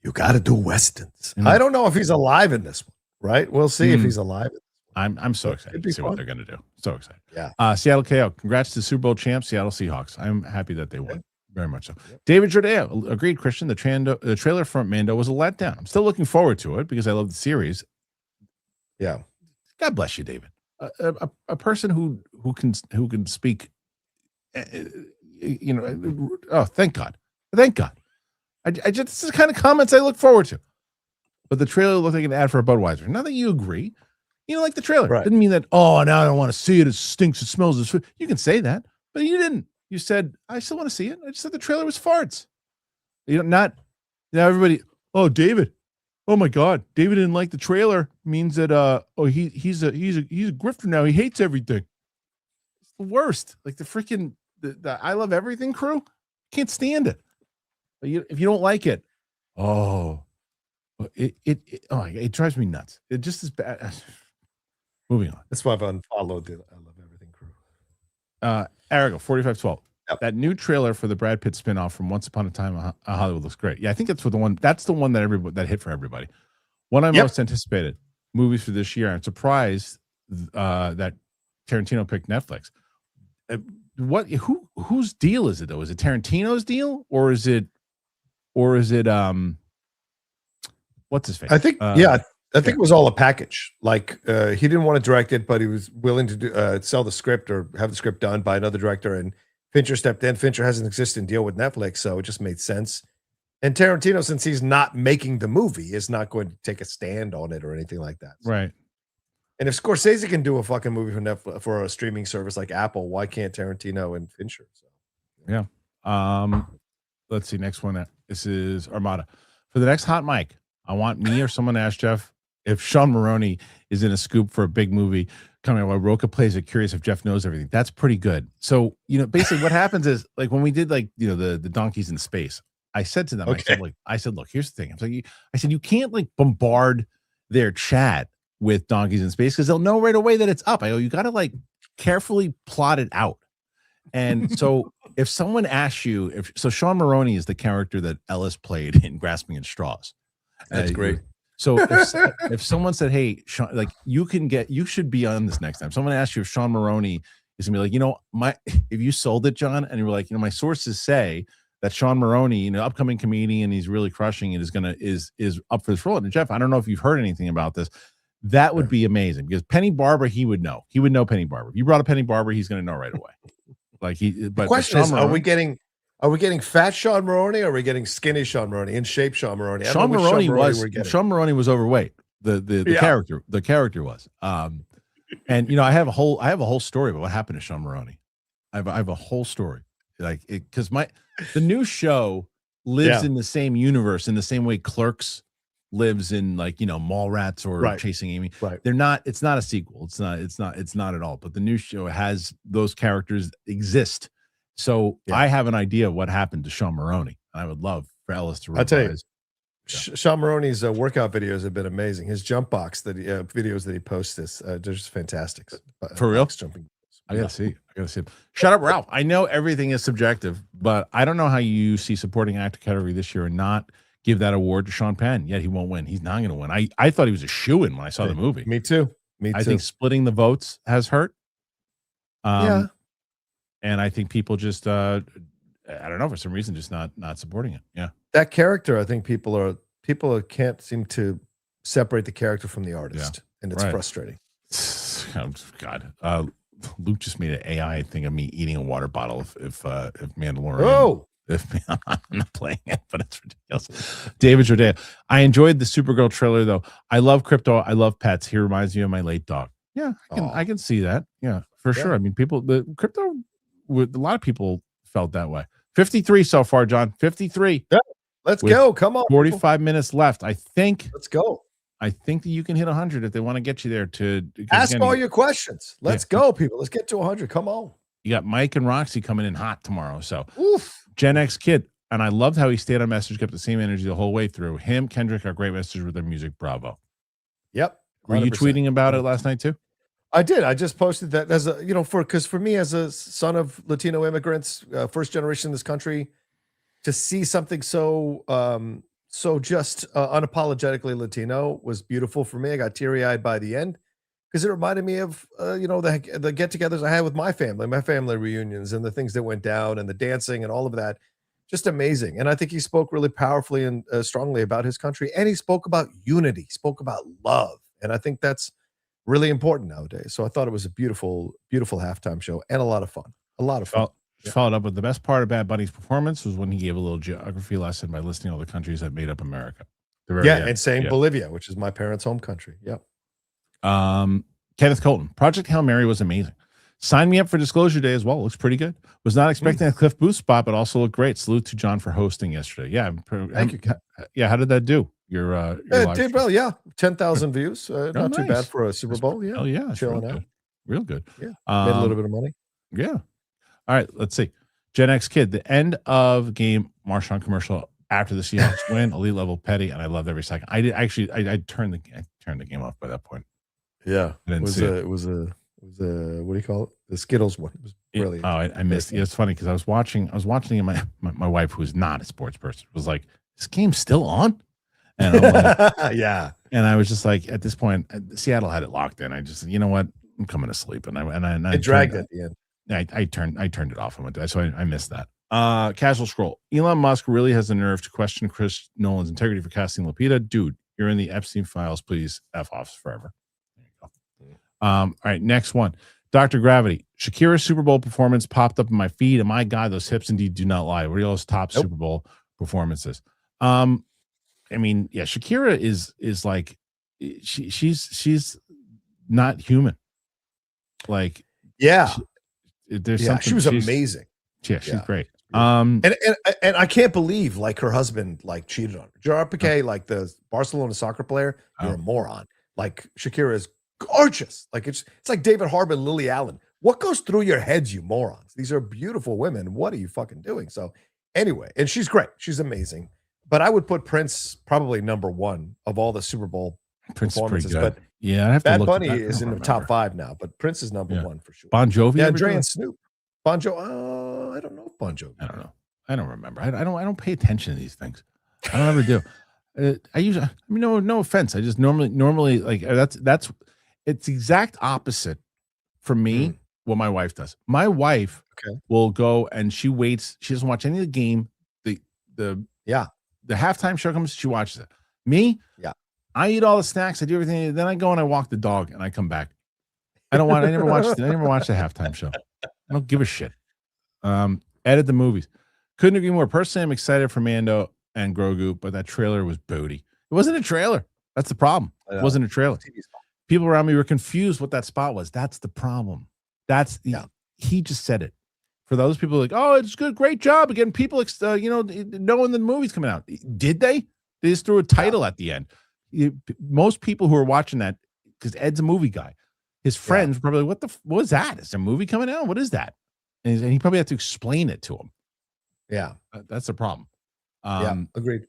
You got to do westerns. I don't know if he's alive in this one. Right? We'll see if he's alive. I'm so excited to see what they're going to do. So excited. Yeah. Seattle KO. Congrats to Super Bowl champs, Seattle Seahawks. I'm happy that they won. Very much so. Yep. David Jordao agreed, Kristian. The trailer for Mando was a letdown. I'm still looking forward to it because I love the series. Yeah. God bless you, David. A person who can speak. Oh, thank God. Thank God. I just, this is the kind of comments I look forward to. But the trailer looked like an ad for a Budweiser. Now that you agree, you don't like the trailer. Right. Didn't mean that, now I don't want to see it. It stinks. It smells. You can say that, but you didn't. You said, I still want to see it. I just said the trailer was farts. Everybody, David. Oh my God. David didn't like the trailer means that he's a grifter now. He hates everything. It's the worst. Like the freaking the I Love Everything crew. Can't stand it. If you don't like it, it drives me nuts. It just is bad. Moving on. That's why I've unfollowed the I Love Everything crew. Erica, 4512. Yep. That new trailer for the Brad Pitt spinoff from Once Upon a Time in Hollywood looks great. Yeah, I think that's the one that everybody that hit for everybody. One I most anticipated movies for this year. I'm surprised that Tarantino picked Netflix. Whose deal is it though? Is it Tarantino's deal or is it what's his face? I think I think it was all a package. Like he didn't want to direct it, but he was willing to do sell the script or have the script done by another director. And Fincher stepped in. Fincher has an existing deal with Netflix, so it just made sense. And Tarantino, since he's not making the movie, is not going to take a stand on it or anything like that. So. Right. And if Scorsese can do a fucking movie for Netflix, for a streaming service like Apple, why can't Tarantino and Fincher? So, yeah. Let's see. Next one. This is Armada. For the next hot mic, I want me or someone to ask Jeff if Sean Maroney is in a scoop for a big movie coming out while Roca plays it. Curious if Jeff knows everything. That's pretty good. So, basically what happens is like when we did the donkeys in space, I said to them, I said, look, here's the thing. I said, you can't like bombard their chat with donkeys in space because they'll know right away that it's up. I go, you got to like carefully plot it out. And so if someone asks you, Sean Maroney is the character that Ellis played in Grasping at Straws. That's great. So if someone said, hey, Sean, like you should be on this next time. Someone asked you if Sean Maroney is gonna be like, if you sold it, John, and you were like, my sources say that Sean Maroney, upcoming comedian, he's really crushing it, is up for this role. And Jeff, I don't know if you've heard anything about this. That would be amazing because Penny Barber, he would know. He would know Penny Barber. If you brought a Penny Barber, he's going to know right away. But the question is, Maroney, are we getting fat Sean Maroney or are we getting skinny Sean Maroney, in shape Sean Maroney? Sean Maroney was overweight. The character was. And I have a whole story about what happened to Sean Maroney. I have a whole story. Like because the new show lives in the same universe in the same way Clerks lives in Mallrats or Chasing Amy. Right. It's not a sequel. It's not at all. But the new show has those characters exist. So I have an idea of what happened to Sean Maroney. I would love for Ellis to. I'll tell you, Sean Maroney's workout videos have been amazing. His jump box videos that he posts they're just fantastic. For real, jumping. I gotta see him. Shut up, Ralph. I know everything is subjective, but I don't know how you see supporting actor category this year and not give that award to Sean Penn. Yet he won't win. He's not going to win. I thought he was a shoo-in when I saw the movie. Me too. I think splitting the votes has hurt. And I think people just I don't know, for some reason just not supporting it. Yeah. That character, I think people can't seem to separate the character from the artist, and it's frustrating. God. Luke just made an AI thing of me eating a water bottle if Mandalorian. Oh, I'm not playing it, but it's ridiculous. David Jordea. I enjoyed the Supergirl trailer though. I love crypto. I love pets. He reminds me of my late dog. Yeah, I can see that. Yeah, for sure. I mean, the crypto with a lot of people felt that way. 53 so far, John. 53. Yeah, let's go. Come on. 45 minutes left. I think. Let's go. I think that you can hit 100 if they want to get you there. Ask all your questions. Let's go, people. Let's get to 100. Come on. You got Mike and Roxy coming in hot tomorrow. So, Gen X Kid. And I loved how he stayed on message, kept the same energy the whole way through. Him, Kendrick are great messages with their music. Bravo. Yep. 100%. Were you tweeting about it last night too? I did. I just posted that as because for me as a son of Latino immigrants, first generation in this country, to see something so just unapologetically Latino was beautiful for me. I got teary-eyed by the end because it reminded me of the get-togethers I had with my family reunions and the things that went down and the dancing and all of that. Just amazing. And I think he spoke really powerfully and strongly about his country, and he spoke about unity, spoke about love, and I think that's really important nowadays. So I thought it was a beautiful halftime show and a lot of fun. Followed up with the best part of Bad Bunny's performance was when he gave a little geography lesson by listing all the countries that made up America. And saying Bolivia, which is my parents' home country. Yep. Kenneth Colton, Project Hail Mary was amazing. Sign me up for Disclosure Day as well. Looks pretty good. Was not expecting a Cliff Booth spot, but also looked great. Salute to John for hosting yesterday. Yeah, thank you. Yeah, how did that do? Your did well. Yeah, 10,000 views. Not too bad for a Super Bowl. Yeah, chilling out. Real good. Yeah, made a little bit of money. Yeah. All right, let's see. Gen X Kid, the end of game Marshawn commercial after the Seahawks win, elite level petty, and I loved every second. I did actually. I turned the game off by that point. Yeah, it was a what do you call it? The Skittles one. It was Brilliant. I missed it. It's funny because I was watching and my wife, who's not a sports person, was like, "This game's still on?" And I'm like, yeah. And I was just like, at this point, Seattle had it locked in. I just, you know what, I'm coming to sleep, and I dragged at the end. I turned it off and went to, so I missed that. Casual scroll. Elon Musk really has the nerve to question Chris Nolan's integrity for casting Lupita. Dude, you're in the Epstein files. Please F off forever. There you go. All right, next one. Dr. Gravity. Shakira's Super Bowl performance popped up in my feed, and my God, those hips indeed do not lie. What are those top Super Bowl performances? I mean, yeah, Shakira is like she's not human. Like, yeah, there's something. She was amazing. Yeah, she's great. And I can't believe like her husband like cheated on her. Gerard Piqué, like the Barcelona soccer player, you're a moron. Like Shakira is gorgeous. Like it's like David Harbour, Lily Allen. What goes through your heads, you morons? These are beautiful women. What are you fucking doing? So anyway, and she's great. She's amazing. But I would put Prince probably number one of all the Super Bowl performances. But yeah, I have Bad to look Bunny at that. is in the top 5 now, but Prince is number 1 for sure. Bon Jovi, yeah, Dre and Snoop. Bon Jovi, I don't know if Bon Jovi. I don't know. I don't remember. I don't pay attention to these things. I don't ever do. No offense. I just normally like that's it's the exact opposite for me. What my wife does. My wife will go and she waits. She doesn't watch any of the game. The halftime show comes, she watches it. Me, I eat all the snacks, I do everything, then I go and I walk the dog and I come back. I never watched the halftime show. I don't give a shit. Edit the movies. Couldn't agree more. Personally, I'm excited for Mando and Grogu, but that trailer was booty. It wasn't a trailer. That's the problem. It wasn't a trailer. People around me were confused what that spot was. That's the problem. He just said it. For those people like, oh, it's good, great job again. People, knowing the movie's coming out. Did they? They just threw a title at the end. Most people who are watching that, because Ed's a movie guy, his friends were probably, what was that? Is there a movie coming out? What is that? And he probably had to explain it to him. Yeah, that's the problem. Agreed.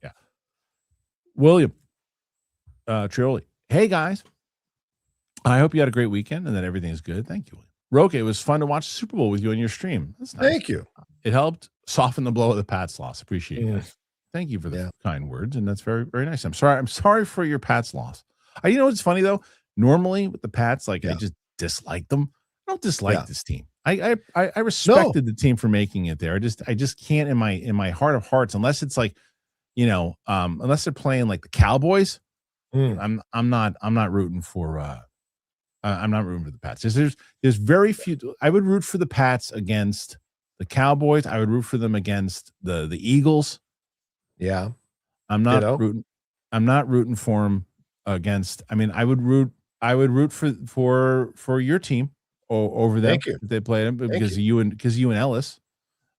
Yeah. William Trioli. Hey guys, I hope you had a great weekend and that everything is good. Thank you, William. Roque, it was fun to watch the Super Bowl with you on your stream. That's nice. Thank you. It helped soften the blow of the Pats loss. Appreciate it. Thank you for the kind words, and that's very, very nice. I'm sorry for your Pats loss. You know what's funny though? Normally with the Pats, I just dislike them. I don't dislike this team. I respected the team for making it there. I just can't in my heart of hearts, unless it's like, unless they're playing like the Cowboys. I'm not rooting for I'm not rooting for the Pats. There's very few. I would root for the Pats against the Cowboys. I would root for them against the Eagles. Yeah, I'm not rooting. I'm not rooting for them against. I mean, I would root for your team over them. Thank you. If they played them because you and Ellis.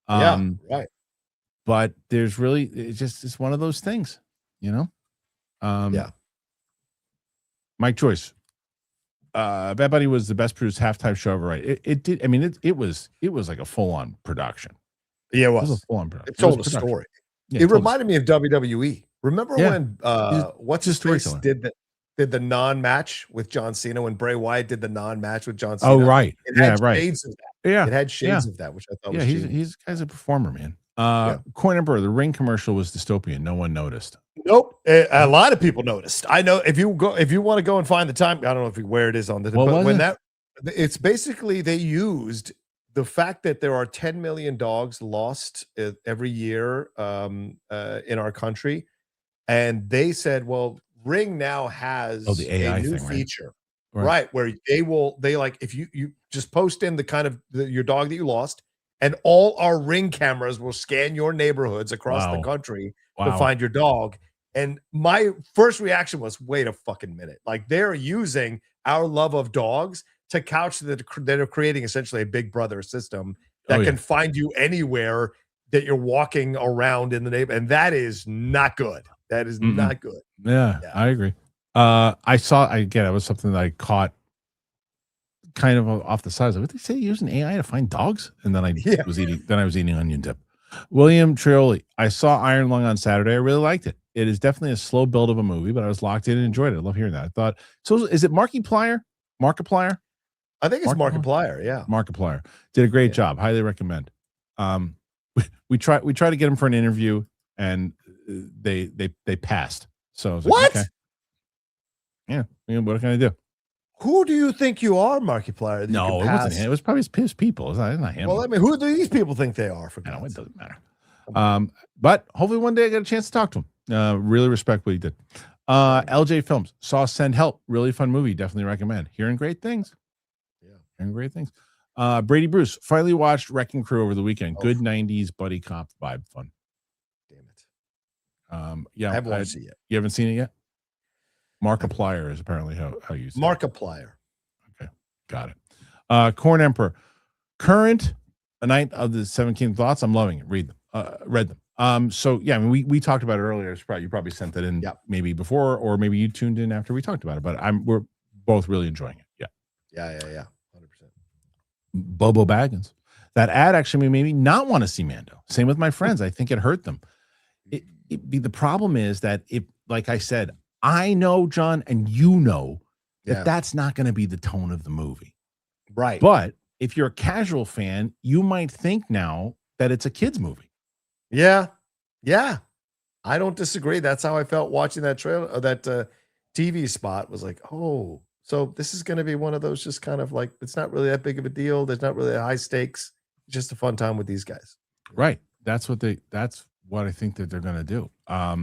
Right. But there's really it's one of those things, Mike Joyce. Bad Bunny was the best produced halftime show ever. Right? It did. I mean, it was like a full on production. Yeah, it was a full on production. It told a story. Yeah, it reminded me of WWE. Remember when what's his face did the non-match with John Cena, when Bray Wyatt did the non-match with John Cena? Oh, right. It had shades of that. Yeah. It had shades of that, which I thought was he's a performer, man. Coin Emperor, the Ring commercial was dystopian. No one noticed. Nope. A lot of people noticed. I know if you want to go and find the time, I don't know where it is on the it's basically they used the fact that there are 10 million dogs lost every year in our country, and they said, well, Ring now has the AI a new thing, feature, right? Where they like if you just post in the kind of your dog that you lost, and all our Ring cameras will scan your neighborhoods across the country to find your dog. And my first reaction was, wait a fucking minute. Like, they're using our love of dogs to couch that they're creating essentially a Big Brother system that can find you anywhere that you're walking around in the neighborhood. And that is not good. That is not good. Yeah, I agree. I saw, again, it was something that I caught kind of off the sides. What they say, using AI to find dogs? And then I was eating onion dip. William Trioli, I saw Iron Lung on Saturday. I really liked it. It is definitely a slow build of a movie, but I was locked in and enjoyed it. I love hearing that. I thought, so is it Markiplier? I think it's Markiplier. Yeah, Markiplier did a great job. Highly recommend. We try to get him for an interview, and they passed. So I was what? Like, okay. Yeah, what can I do? Who do you think you are, Markiplier? No, it wasn't him. It was probably his people. It's not him. Well, I mean, who do these people think they are? For no, it doesn't matter. But hopefully one day I get a chance to talk to him. Really respect what he did. LJ Films saw Send Help. Really fun movie. Definitely recommend. Hearing great things. Yeah, hearing great things. Brady Bruce finally watched Wrecking Crew over the weekend. Good 90s buddy cop vibe fun. Damn it. Yeah, I haven't watched it yet. You haven't seen it yet? Markiplier is apparently how you say Markiplier. Okay, got it. Corn Emperor. Current A Night of the Seven Kingdom Thoughts. I'm loving it. Read them. Read them. So yeah, I mean, we talked about it earlier. You probably sent that in maybe before, or maybe you tuned in after we talked about it. But we're both really enjoying it. Yeah. 100%. Bobo Baggins. That ad actually made me not want to see Mando. Same with my friends. I think it hurt them. The problem is that like I said, I know, John, and you know that that's not going to be the tone of the movie. Right. But if you're a casual fan, you might think now that it's a kid's movie. Yeah. I don't disagree. That's how I felt watching that trailer, or that TV spot. Was like, oh, so this is going to be one of those just kind of like, it's not really that big of a deal. There's not really high stakes. It's just a fun time with these guys. Right. That's what I think that they're going to do. I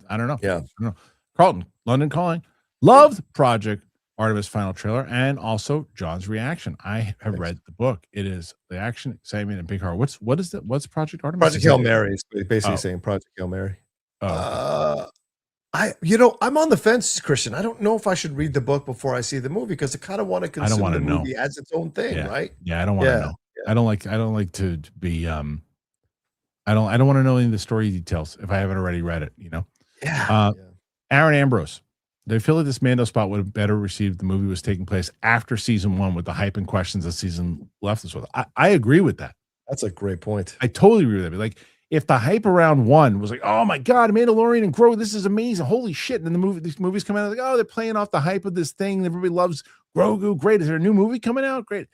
don't know. Yeah. I don't know. Carlton, London Calling. Loved Project Artemis final trailer, and also John's reaction. I have read the book. It is the action, excitement, and big heart. What is that? What's Project Artemis? Project Hail Mary is basically saying Project Hail Mary. I'm on the fence, Kristian. I don't know if I should read the book before I see the movie, because I kind of want to consume the movie as its own thing, right? Yeah, I don't want to know. Yeah. I don't like to be I don't want to know any of the story details if I haven't already read it, Yeah. Aaron Ambrose. They feel like this Mando spot would have better received the movie was taking place after season 1 with the hype and questions the season left us with. I agree with that. That's a great point. I totally agree with that. Like, if the hype around 1 was like, oh my God, Mandalorian and Grogu, this is amazing. Holy shit. And then these movies come out like, oh, they're playing off the hype of this thing. Everybody loves Grogu. Great. Is there a new movie coming out? Great.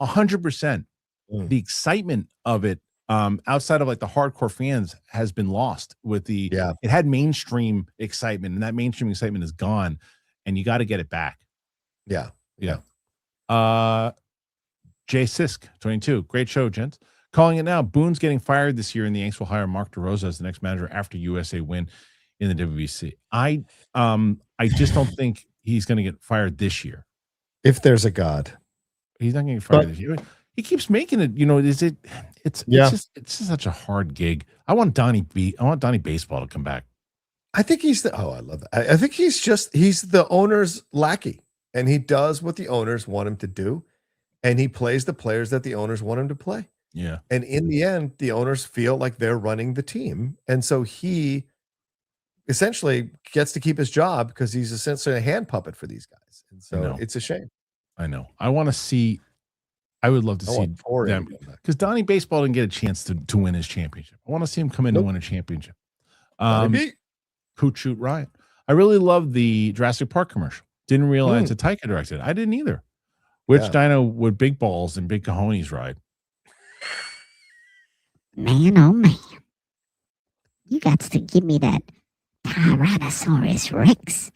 100%. The excitement of it, outside of like the hardcore fans, has been lost with it had mainstream excitement, and that mainstream excitement is gone, and you got to get it back. Yeah. Jay Sisk 22, great show, gents. Calling it now. Boone's getting fired this year, and the Yanks will hire Mark DeRosa as the next manager after USA win in the WBC. I just don't think he's going to get fired this year. If there's a God, he's not going to get fired this year. He keeps making it. It's just such a hard gig. I want Donnie Baseball to come back. I think I love that. I think he's the owner's lackey, and he does what the owners want him to do, and he plays the players that the owners want him to play. Yeah. And in the end, the owners feel like they're running the team, and so he essentially gets to keep his job because he's essentially a hand puppet for these guys. And so it's a shame. I know. I would love to see them, because Donnie Baseball didn't get a chance to win his championship. I want to see him come in and win a championship. Coot Shoot Riot. I really love the Jurassic Park commercial. Didn't realize that Taika directed it. I didn't either. Which dino would big balls and big cojones ride? Man, oh man. You got to give me that Tyrannosaurus Rex,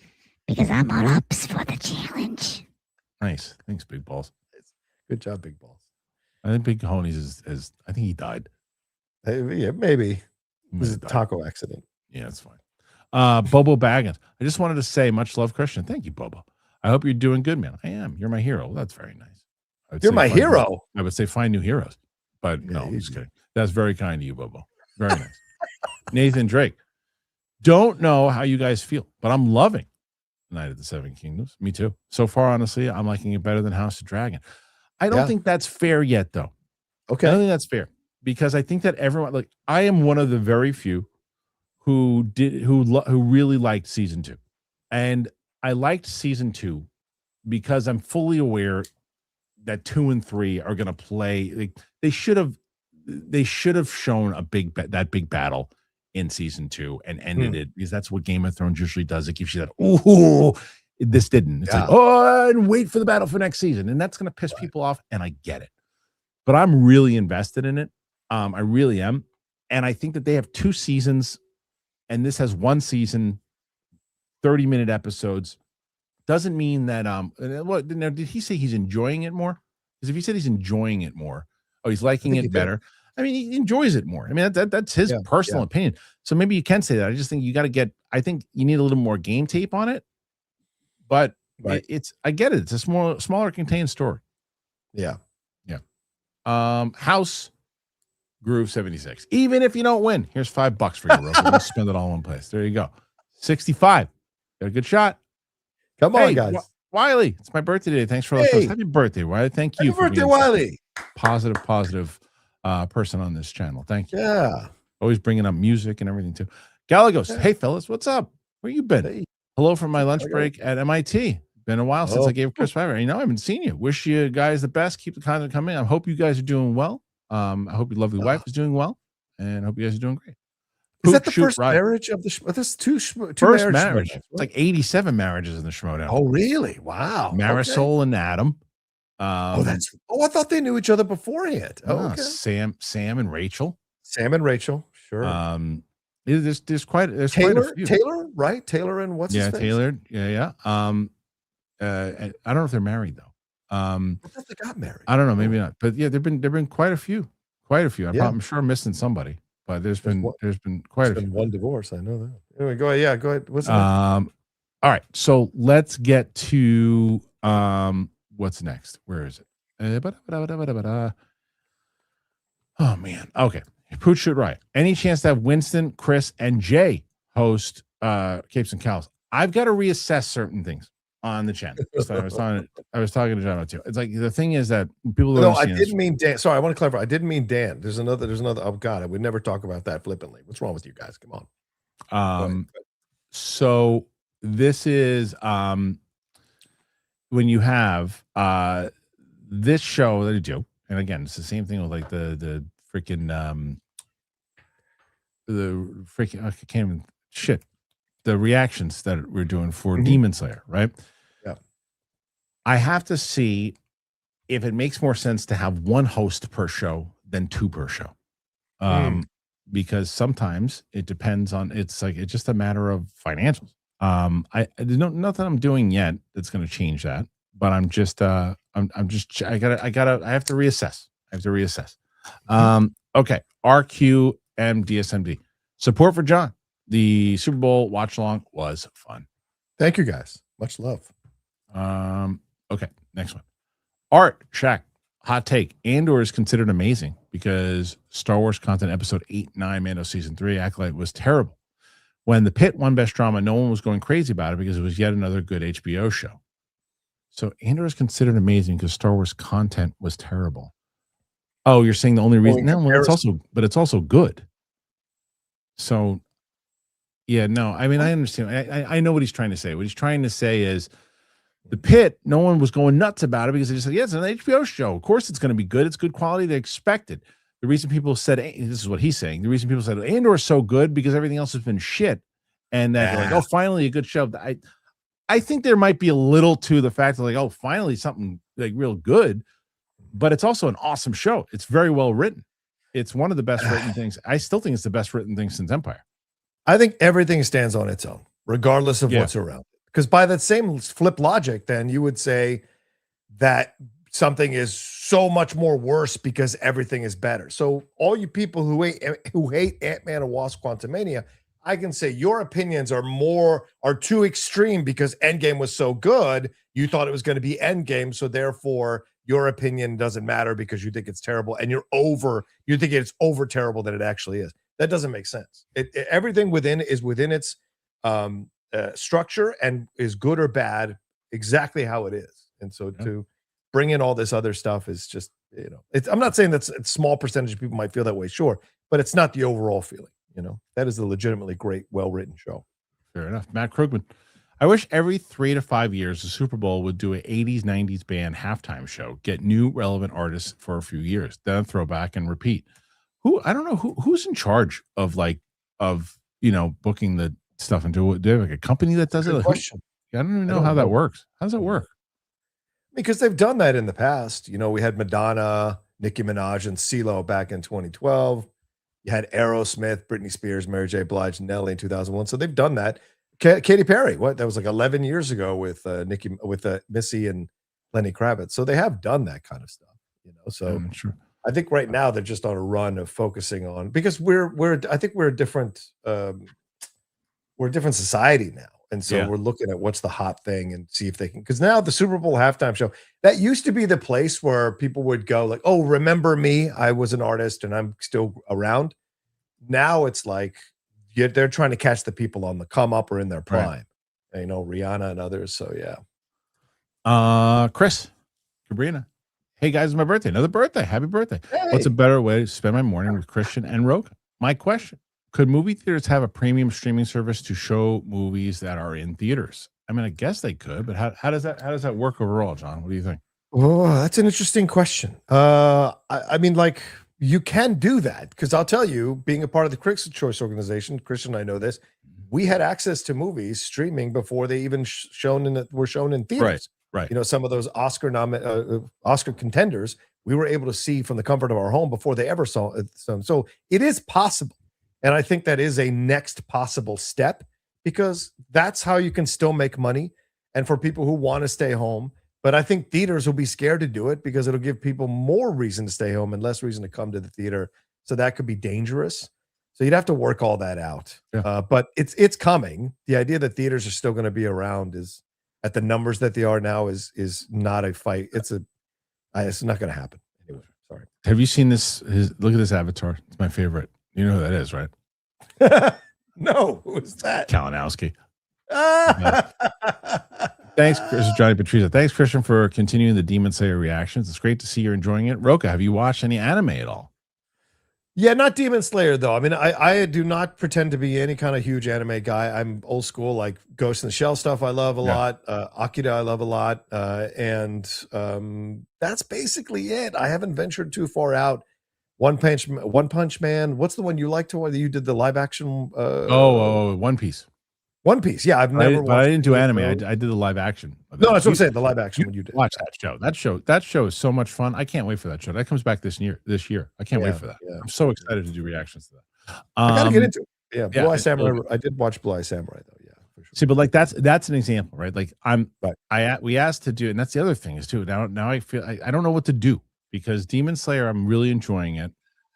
because I'm all ups for the challenge. Nice. Thanks, big balls. Good job, big balls. I think big cojones is I think he died. Yeah, maybe. It was a taco accident. Yeah, it's fine. Bobo Baggins. I just wanted to say much love, Kristian. Thank you, Bobo. I hope you're doing good, man. I am. You're my hero. Well, that's very nice. You're my hero. I would say find new heroes. But no, I'm just kidding. That's very kind of you, Bobo. Very nice. Nathan Drake. Don't know how you guys feel, but I'm loving Night of the Seven Kingdoms. Me too. So far, honestly, I'm liking it better than House of Dragon. I don't think that's fair yet, though. Okay. I don't think that's fair, because I think that everyone, like, I am one of the very few who really liked season 2. And I liked season 2 because I'm fully aware that 2 and 3 are going to play. Like, they should have shown that big battle in season 2 and ended it, because that's what Game of Thrones usually does. It gives you that, ooh, This didn't. It's like, and wait for the battle for next season. And that's going to piss people off. And I get it. But I'm really invested in it. I really am. And I think that they have 2 seasons, and this has 1 season, 30-minute episodes. Doesn't mean that what now, did he say he's enjoying it more? Because if he said he's enjoying it more, he's liking it better. I mean, he enjoys it more. I mean, that's his personal opinion. So maybe you can say that. I just think you got to get. I think you need a little more game tape on it. But it's I get it. It's a smaller contained story. Yeah. House Groove 76. Even if you don't win, here's $5 for you, Roper. Let's spend it all in one place. There you go. 65. Got a good shot. Come on, guys. Wiley, it's my birthday today. Thanks for all the Happy birthday, Wiley. Thank you. Happy birthday, Wiley. Positive person on this channel. Thank you. Yeah. Always bringing up music and everything too. Galagos, hey fellas, what's up? Where you been? Hey. Hello from my lunch break at MIT. Been a while since I gave Chris Fiverr. I haven't seen you. Wish you guys the best. Keep the content coming. I hope you guys are doing well. I hope your lovely wife is doing well, and I hope you guys are doing great. Is that the first marriage of the? This two first marriage. It's like 87 marriages in the Schmodown. Oh, really? Wow. Marisol and Adam. I thought they knew each other beforehand. Okay. Sam and Rachel. Sam and Rachel. Sure. There's quite a few. Taylor, right? Taylor and what's his face? Taylor. Yeah. I don't know if they're married though. I thought they got married. I don't know, maybe not. But yeah, there've been quite a few. I'm sure I'm missing somebody, but there's been quite a few. One divorce, I know that. Anyway, go ahead. Yeah, go ahead. What's all right, so let's get to what's next. Where is it? Oh man. Okay. Pooch should right. Any chance to have Winston, Chris, and Jay host Capes and Cows? I've got to reassess certain things on the channel. So I was talking to John too. It's like the thing is that people don't. No, I didn't mean Dan. Sorry, I want to clarify. I didn't mean Dan. There's another. Oh God, I would never talk about that flippantly. What's wrong with you guys? Come on. So this is when you have this show that you do, and again, it's the same thing with like the freaking I can't even shit. The reactions that we're doing for Demon Slayer, right? Yeah. I have to see if it makes more sense to have 1 host per show than 2 per show. Because sometimes it depends on it's just a matter of financials. There's nothing I'm doing yet that's going to change that, but I have to reassess. Okay. RQ and DSMD. Support for John. The Super Bowl watch along was fun. Thank you guys. Much love. Okay, next one. Art Shaq. Hot take. Andor is considered amazing because Star Wars content episode 8, 9, Mando season 3 Acolyte was terrible. When The Pit won best drama, no one was going crazy about it because it was yet another good HBO show. So Andor is considered amazing because Star Wars content was terrible. Oh, you're saying the only reason? No, it's also good. So. Yeah, no, I mean, I understand. I know what he's trying to say. What he's trying to say is The Pit, no one was going nuts about it because they just said, yeah, it's an HBO show. Of course it's going to be good. It's good quality. They expected. The reason people said, this is what he's saying. The reason people said, Andor is so good because everything else has been shit. And that they're like, oh, finally a good show. I think there might be a little to the fact that like, oh, finally something like real good. But it's also an awesome show. It's very well written. It's one of the best written things. I still think it's the best written thing since Empire. I think everything stands on its own, regardless of what's around it. Because by that same flip logic, then you would say that something is so much more worse because everything is better. So all you people who hate Ant-Man and Wasp: Quantumania, I can say your opinions are too extreme because Endgame was so good. You thought it was going to be Endgame, so therefore your opinion doesn't matter because you think it's terrible, and you think it's over terrible than it actually is. That doesn't make sense. Everything within its structure and is good or bad exactly how it is. And so to bring in all this other stuff is just, I'm not saying that's a small percentage of people might feel that way, sure, but it's not the overall feeling. That is a legitimately great, well-written show. Fair enough. Matt Krugman. I wish every 3 to 5 years the Super Bowl would do an 80s, 90s band halftime show, get new relevant artists for a few years, then throw back and repeat. I don't know who's in charge of booking the stuff into. Do they have like a company that does it? Question. I don't even know how that works. How does that work? Because they've done that in the past. You know, we had Madonna, Nicki Minaj, and CeeLo back in 2012. You had Aerosmith, Britney Spears, Mary J. Blige, Nelly in 2001. So they've done that. Katy Perry, that was like 11 years ago with Missy and Lenny Kravitz. So they have done that kind of stuff, you know. So sure. I think right now they're just on a run of focusing on, because I think we're a different society now. And so we're looking at what's the hot thing and see if they can, because now the Super Bowl halftime show, that used to be the place where people would go like, oh, remember me? I was an artist and I'm still around. Now it's like they're trying to catch the people on the come up or in their prime. Right. You know, Rihanna and others. So yeah. Chris, Sabrina. Hey guys, it's my birthday. Another birthday. Happy birthday. Hey. What's a better way to spend my morning with Kristian and Roka? My question. Could movie theaters have a premium streaming service to show movies that are in theaters? I mean, I guess they could, but how does that work overall, John? What do you think? Oh, that's an interesting question. I mean, like, you can do that, because I'll tell you, being a part of the Critics' Choice organization, Kristian, I know this, we had access to movies streaming before they even were shown in theaters. Right. You know, some of those Oscar contenders, we were able to see from the comfort of our home before they ever saw some. So it is possible. And I think that is a next possible step, because that's how you can still make money. And for people who want to stay home, but I think theaters will be scared to do it because it'll give people more reason to stay home and less reason to come to the theater. So that could be dangerous. So you'd have to work all that out. Yeah. But it's coming. The idea that theaters are still going to be around is, at the numbers that they are now, is not a fight. It's not going to happen. Anyway, sorry. Have you seen this? Look at this avatar. It's my favorite. You know who that is, right? No, who is that? Kalinowski. Thanks, Johnny Patriza. Thanks, Kristian, for continuing the Demon Slayer reactions. It's great to see you're enjoying it. Roka, have you watched any anime at all? Yeah, not Demon Slayer, though. I mean, I do not pretend to be any kind of huge anime guy. I'm old school, like Ghost in the Shell stuff I love a lot. Akira I love a lot. And that's basically it. I haven't ventured too far out. One Punch Man. What's the one you liked? You did the live action? One Piece. One Piece. Yeah, I've never watched. But I didn't do anime. I did the live action. No, that's what I'm saying. The live action when you did. Watch that show. That show is so much fun. I can't wait for that show. That comes back this year. I can't wait for that. Yeah. I'm so excited to do reactions to that. I gotta get into it. Yeah, Blue Eye Samurai. I did watch Blue Eye Samurai though. Yeah, for sure. See, but like that's an example, right? Like we asked to do it, and that's the other thing is too. Now I feel I don't know what to do, because Demon Slayer, I'm really enjoying it.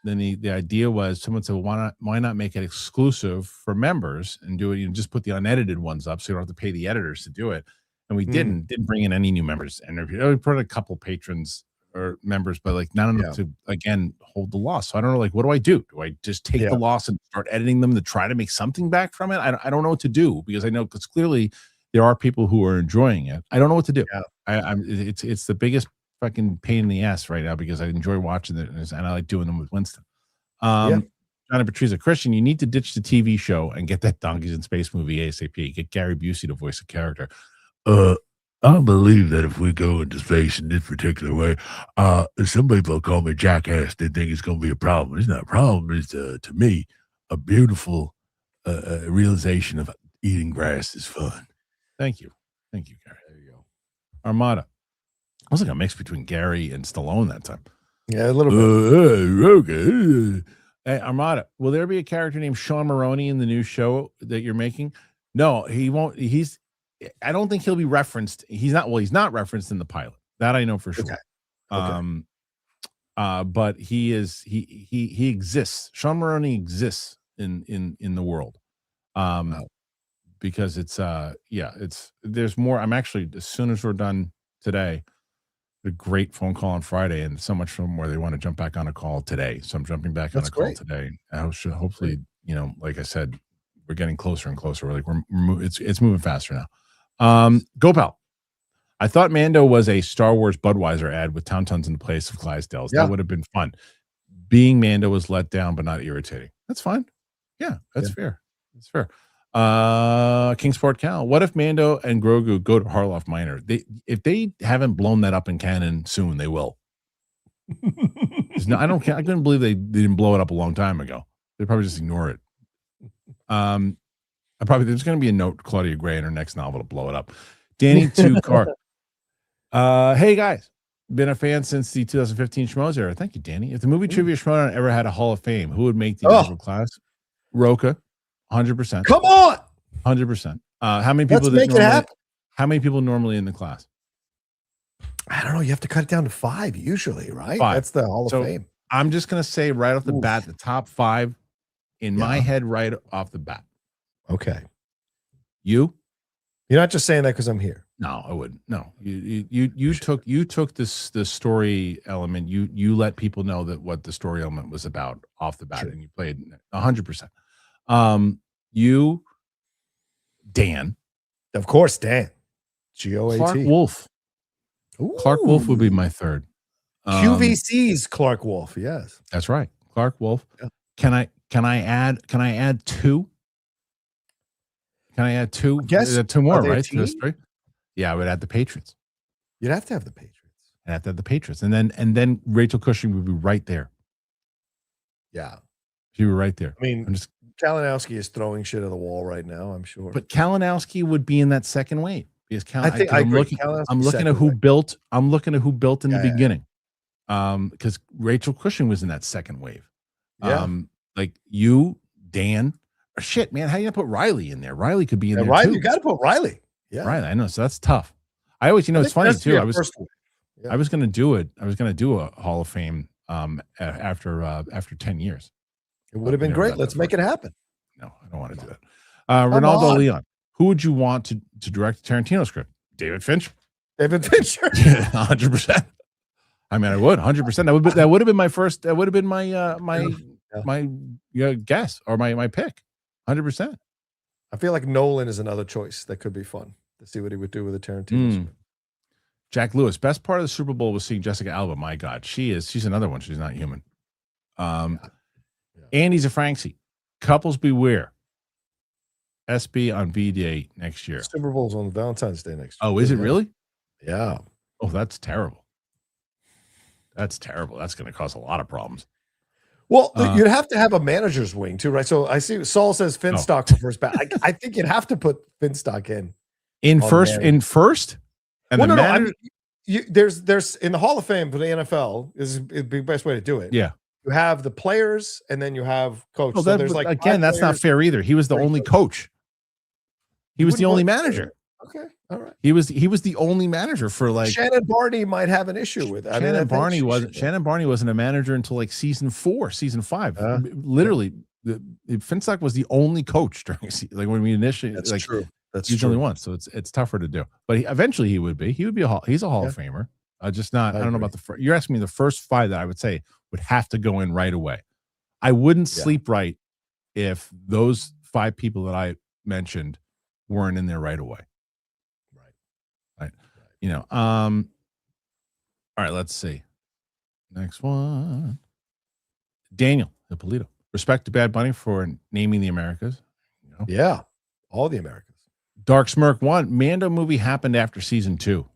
Then the idea was, someone said, well, why not make it exclusive for members and do it? You know, just put the unedited ones up, so you don't have to pay the editors to do it. And we didn't bring in any new members. And we put a couple patrons or members, but like not enough to again hold the loss. So I don't know, like, what do I do? Do I just take the loss and start editing them to try to make something back from it? I don't know what to do, because I know, because clearly there are people who are enjoying it. I don't know what to do. Yeah. It's the biggest fucking pain in the ass right now, because I enjoy watching it and I like doing them with Winston. Johnny Patriza, Kristian, you need to ditch the TV show and get that Donkeys in Space movie ASAP. Get Gary Busey to voice a character. I believe that if we go into space in this particular way, some people call me jackass. They think it's going to be a problem. It's not a problem. It's, to me, a beautiful realization of eating grass is fun. Thank you, Gary. There you go. Armada. I was like a mix between Gary and Stallone that time. Yeah, a little bit. Okay. Hey, Armada, will there be a character named Sean Maroney in the new show that you're making? No, he won't. I don't think he'll be referenced. He's not referenced in the pilot. That I know for sure. Okay. But he exists. Sean Maroney exists in the world. Because there's more. I'm actually, as soon as we're done today, a great phone call on Friday, and so much from where they want to jump back on a call today. So I'm jumping back on a call today. I should hopefully, like I said, we're getting closer and closer. We're like, it's moving faster now. Gopal, I thought Mando was a Star Wars Budweiser ad with Tauntauns in the place of Clydesdales. That would have been fun. Being Mando was let down, but not irritating. That's fine. Yeah, that's fair. That's fair. Kingsport Cal, what if Mando and Grogu go to Harloff Minor? If they haven't blown that up in canon soon, they will. I couldn't believe they didn't blow it up a long time ago. They probably just ignore it. There's going to be a note, Claudia Gray, in her next novel to blow it up. Danny to Car. Hey guys, been a fan since the 2015 Schmoes era. Thank you, Danny. If the movie trivia Schmoedown ever had a Hall of Fame, who would make the inaugural class? Roca, 100%. Come on, 100%. How many people? Let's make it happen. How many people normally in the class? I don't know. You have to cut it down to 5 usually, right? 5. That's the Hall of Fame. I'm just going to say right off the bat, the top 5 in my head right off the bat. Okay. You're not just saying that because I'm here. No, I wouldn't. No, you took the story element. You let people know that what the story element was about off the bat, and you played 100%. You, Dan, of course, Dan, GOAT. Clark Wolf. Ooh. Clark Wolf would be my third. QVC's Clark Wolf. Yes, that's right, Clark Wolf. Yeah. Can I add 2? Can I add 2? Yes, 2 more, right? Yeah, I would add the Patriots. You'd have to have the Patriots. I'd have to have the Patriots, and then Rachel Cushing would be right there. Yeah, she would be right there. I mean, Kalinowski is throwing shit at the wall right now, I'm sure. But Kalinowski would be in that second wave because I'm looking at who built. I'm looking at who built in the beginning. Because Rachel Cushing was in that second wave. Yeah. Like you, Dan. Shit, man, how you gonna put Riley in there? Riley could be in there Riley, too. you got to put Riley. Yeah, Riley. I know. So that's tough. I always, it's funny too. I was going to do it. I was going to do a Hall of Fame after 10 years. It would have been great. Let's make it happen. No, I don't want to do that. Ronaldo Leon. Who would you want to direct the Tarantino script? David Fincher. David Fincher. 100%. I mean, I would 100%. That would have been my first. That would have been my my guess or my pick. 100%. I feel like Nolan is another choice that could be fun to see what he would do with a Tarantino script. Jack Lewis. Best part of the Super Bowl was seeing Jessica Alba. My God, she's another one. She's not human. Andy's a Franksy. Couples beware. SB on V-Day next year. Super Bowl's on Valentine's Day next year. Oh, is it really? Yeah. Oh, that's terrible. That's terrible. That's going to cause a lot of problems. Well, you'd have to have a manager's wing too, right? So I see Saul says Finstock for first bat. I think you'd have to put Finstock in first. And well, no. I mean, there's in the Hall of Fame for the NFL is the best way to do it. Yeah. You have the players and then you have coach. Well, so there's like again, that's not fair either. He was the only coach. He was the only manager. Okay, all right. He was the only manager for like Shannon Barney might have an issue with it. Shannon Barney wasn't a manager until like season 5. Literally, Finstock was the only coach during like when we initially. That's like, true. That's he's true. the only one, so it's tougher to do. But eventually he would be. He's a Hall of Famer. Just not. I don't know about the first. You're asking me the first 5 that I would say would have to go in right away. I wouldn't sleep right if those 5 people that I mentioned weren't in there right away. Right. All right, let's see. Next one. Daniel Hippolito. Respect to Bad Bunny for naming the Americas. Yeah. All the Americas. Dark Smirk 1. Mando movie happened after season 2.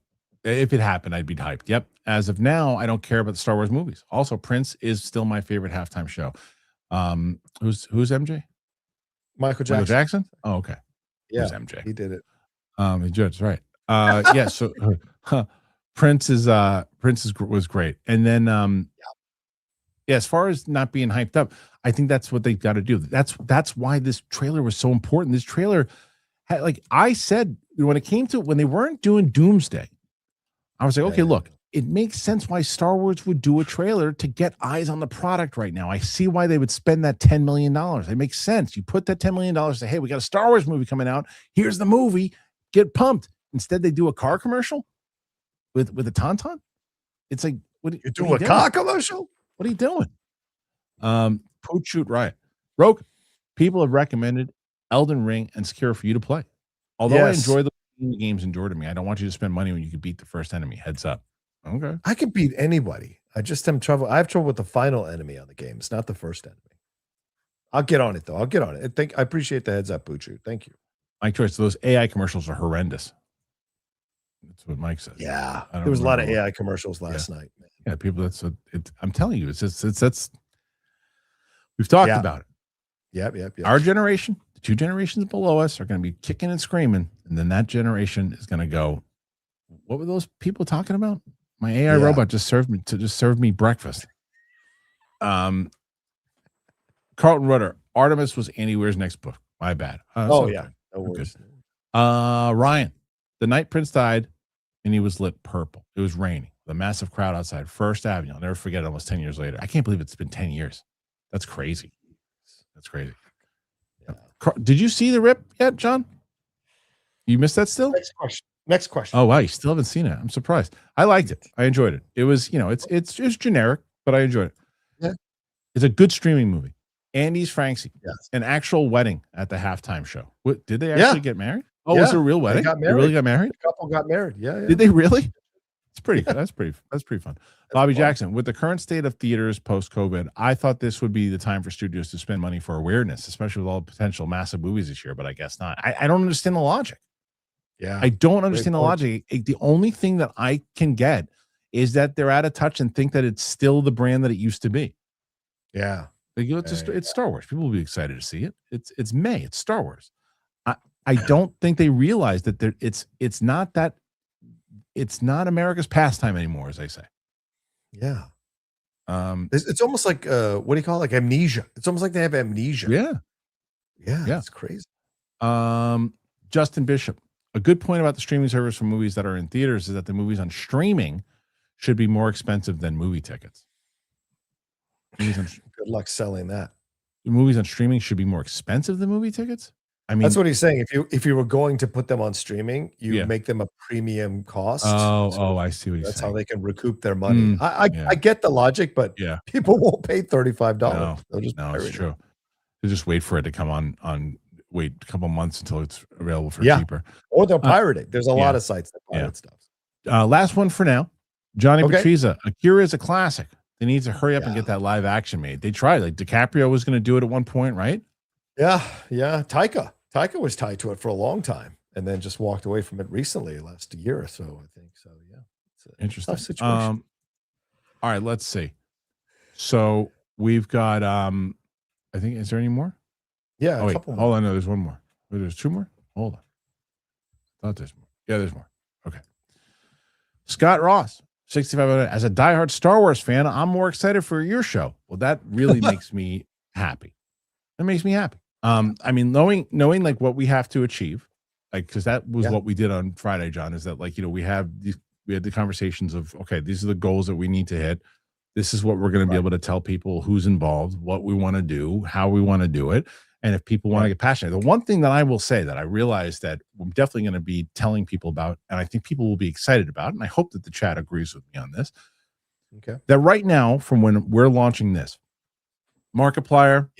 If it happened, I'd be hyped. Yep. As of now, I don't care about the Star Wars movies. Also, Prince is still my favorite halftime show. Who's MJ? Michael Jackson. Michael Jackson? Oh, okay. Yeah. Who's MJ? He did it. He judged, right. Yeah, so Prince was great. And then as far as not being hyped up, I think that's what they've got to do. That's why this trailer was so important. This trailer had, like I said, when they weren't doing Doomsday, I was like, okay, look, it makes sense why Star Wars would do a trailer to get eyes on the product right now. I see why they would spend that $10 million. It makes sense. You put that $10 million, say, hey, we got a Star Wars movie coming out. Here's the movie. Get pumped. Instead, they do a car commercial with a Tauntaun. It's like, you do a car commercial? What are you doing? Poot Shoot Riot. Rogue, people have recommended Elden Ring and Sekiro for you to play. Although I enjoy the games enjoy to me, I don't want you to spend money when you could beat the first enemy. Heads up. Okay. I could beat anybody. I just have trouble with the final enemy on the game. It's not the first enemy. I'll get on it though. I appreciate the heads up, Buchu. Thank you. Mike Choice, those AI commercials are horrendous. That's what Mike says. Yeah. There was a lot of AI commercials last night. Man. Yeah, people, I'm telling you, we've talked about it. Yep. Our generation The 2 generations below us are going to be kicking and screaming, and then that generation is going to go, what were those people talking about? My AI robot just served me breakfast. Carlton Rudder, Artemis was Andy Weir's next book. My bad. No worries. Ryan, the night Prince died, and he was lit purple. It was raining. The massive crowd outside First Avenue. I'll never forget it. Almost 10 years later. I can't believe it's been 10 years. That's crazy. That's crazy. Yeah. Did you see the rip yet, John? You missed that still? Next question. Oh wow, you still haven't seen it. I'm surprised. I liked it. I enjoyed it. It was, it's generic, but I enjoyed it. Yeah. It's a good streaming movie. Andy's Francie. Yes. An actual wedding at the halftime show. What, did they actually get married? Oh, was it a real wedding? They really got married? The couple got married. Yeah. Did they really? It's pretty. That's pretty fun. Bobby Jackson, with the current state of theaters post-COVID, I thought this would be the time for studios to spend money for awareness, especially with all the potential massive movies this year, but I guess not. I don't understand the logic. Yeah. I don't understand the logic. The only thing that I can get is that they're out of touch and think that it's still the brand that it used to be. Yeah. It's Star Wars. People will be excited to see it. It's May. It's Star Wars. I don't think they realize that it's not America's pastime anymore, as they say. Yeah. It's almost like what do you call it? Like amnesia. It's almost like they have amnesia. Yeah. It's crazy. Justin Bishop, a good point about the streaming service for movies that are in theaters is that the movies on streaming should be more expensive than movie tickets. Good luck selling that. The movies on streaming should be more expensive than movie tickets. I mean, that's what he's saying. If you were going to put them on streaming, you make them a premium cost. I see what he's saying. That's how they can recoup their money. I get the logic, but people won't pay $35. It's true. They just wait for it to come on. Wait a couple months until it's available for cheaper, or they'll pirate it. There's a lot of sites that pirate stuff. Last one for now. Johnny Patrizia. Akira is a classic. They need to hurry up and get that live action made. They tried. Like DiCaprio was going to do it at one point, right? Yeah. Taika was tied to it for a long time and then just walked away from it recently, last year or so, I think. So yeah, it's an interesting tough situation. All right, let's see. So we've got I think, is there any more? Yeah, a couple more. Hold on, no, there's one more. Wait, there's 2 more? Hold on. Thought there's more. Yeah, there's more. Okay. Scott Ross, 65. As a diehard Star Wars fan, I'm more excited for your show. Well, that really makes me happy. It makes me happy. I mean, knowing like what we have to achieve, like, because that was what we did on Friday, John, is that like, we had the conversations of, okay, these are the goals that we need to hit. This is what we're going to be able to tell people who's involved, what we want to do, how we want to do it. And if people want to get passionate, the one thing that I will say that I realize that I'm definitely going to be telling people about, and I think people will be excited about, and I hope that the chat agrees with me on this. Okay. That right now, from when we're launching this, Markiplier,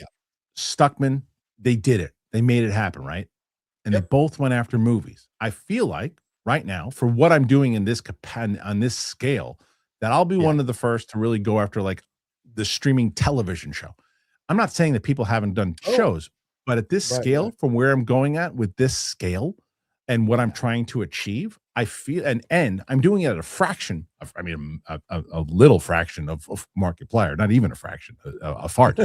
Stuckman, they did it. They made it happen, right? And they both went after movies. I feel like right now, for what I'm doing in this on this scale, that I'll be one of the first to really go after like the streaming television show. I'm not saying that people haven't done shows, but at this scale, from where I'm going at with this scale and what I'm trying to achieve, I feel, and I'm doing it at a fraction of, I mean, a little fraction of Markiplier, not even a fraction, a fart,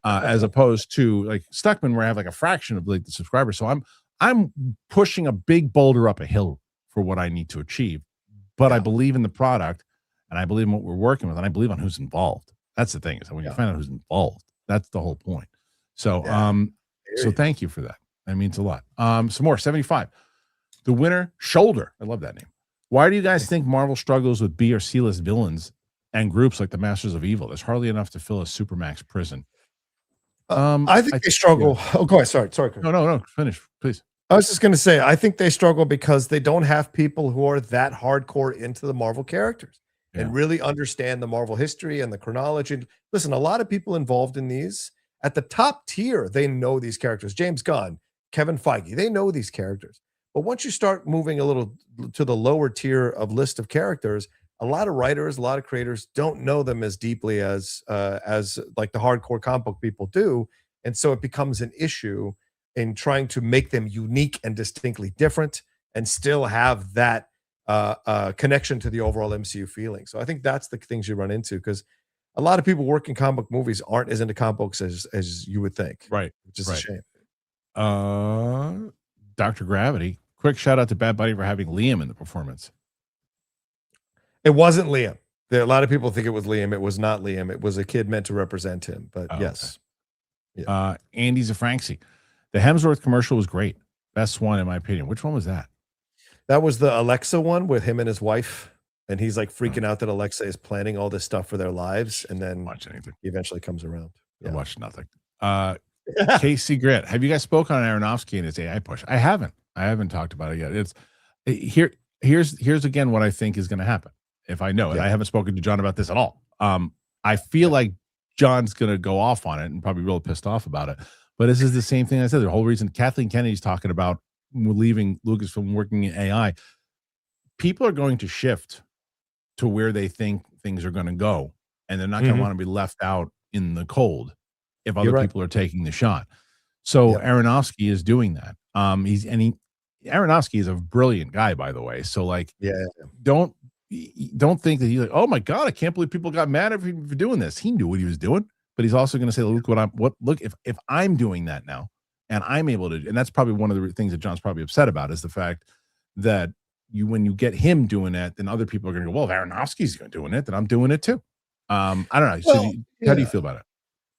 as opposed to like Stuckman, where I have like a fraction of like the subscribers. So I'm pushing a big boulder up a hill for what I need to achieve, but I believe in the product and I believe in what we're working with and I believe on who's involved. That's the thing, is that when you find out who's involved, that's the whole point. So, so thank you for that. That means a lot. Some more, 75. The winner, Shoulder. I love that name. Why do you guys think Marvel struggles with B or C-list villains and groups like the Masters of Evil? There's hardly enough to fill a supermax prison. I think they struggle. Oh, go ahead. Sorry. No. Finish, please. I was just going to say, I think they struggle because they don't have people who are that hardcore into the Marvel characters and really understand the Marvel history and the chronology. Listen, a lot of people involved in these at the top tier, they know these characters. James Gunn, Kevin Feige, they know these characters. But once you start moving a little to the lower tier of list of characters, a lot of writers, a lot of creators don't know them as deeply as like the hardcore comic book people do. And so it becomes an issue in trying to make them unique and distinctly different and still have that connection to the overall MCU feeling. So I think that's the things you run into, because a lot of people working comic book movies aren't as into comic books as you would think. Right. Which is a shame. Dr. Gravity. Quick shout out to Bad Buddy for having Liam in the performance. It wasn't Liam. A lot of people think it was Liam. It was not Liam. It was a kid meant to represent him. But yes. Okay. Yeah. Andy Zafranksi. The Hemsworth commercial was great. Best one in my opinion. Which one was that? That was the Alexa one with him and his wife. And he's like freaking out that Alexa is planning all this stuff for their lives. And then he eventually comes around. Yeah. I watched nothing. Casey Grit. Have you guys spoken on Aronofsky and his AI push? I haven't talked about it yet. Here's again what I think is going to happen. If I know, and I haven't spoken to John about this at all. I feel like John's going to go off on it and probably real pissed off about it. But this is the same thing I said. The whole reason Kathleen Kennedy's talking about leaving Lucasfilm working in AI, people are going to shift to where they think things are going to go, and they're not going to want to be left out in the cold if other people are taking the shot. So Aronofsky is doing that. Aronofsky is a brilliant guy, by the way. So like, don't think that he's like, oh my God, I can't believe people got mad at him for doing this. He knew what he was doing, but he's also going to say, look, if I'm doing that now and I'm able to, and that's probably one of the things that John's probably upset about is the fact that when you get him doing that, then other people are going to go, well, if Aronofsky's doing it, then I'm doing it too. I don't know. So how do you feel about it?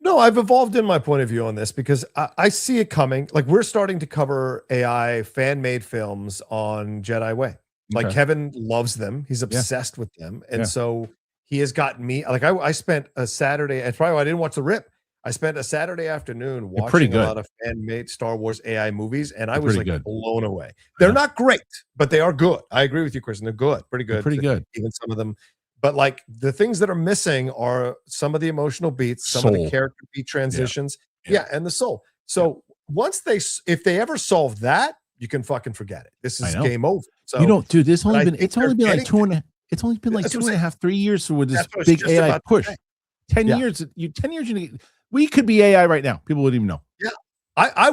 No, I've evolved in my point of view on this because I see it coming. Like we're starting to cover AI fan-made films on Jedi Way. Like Kevin loves them. He's obsessed with them. And so he has gotten me, like I spent a Saturday, and probably why I didn't watch the rip. I spent a Saturday afternoon watching a lot of fan-made Star Wars AI movies, and I was like blown away. They're not great, but they are good. I agree with you, Kristian. They're good. Pretty good. Pretty good. Even some of them. But like the things that are missing are some of the emotional beats, some of the character beat transitions. And the soul. So once if they ever solve that, you can fucking forget it. This is game over. So dude, it's only been like 2.5, 3 years with this big AI push. 10 years, 10 years, we could be AI right now. People wouldn't even know. Yeah. I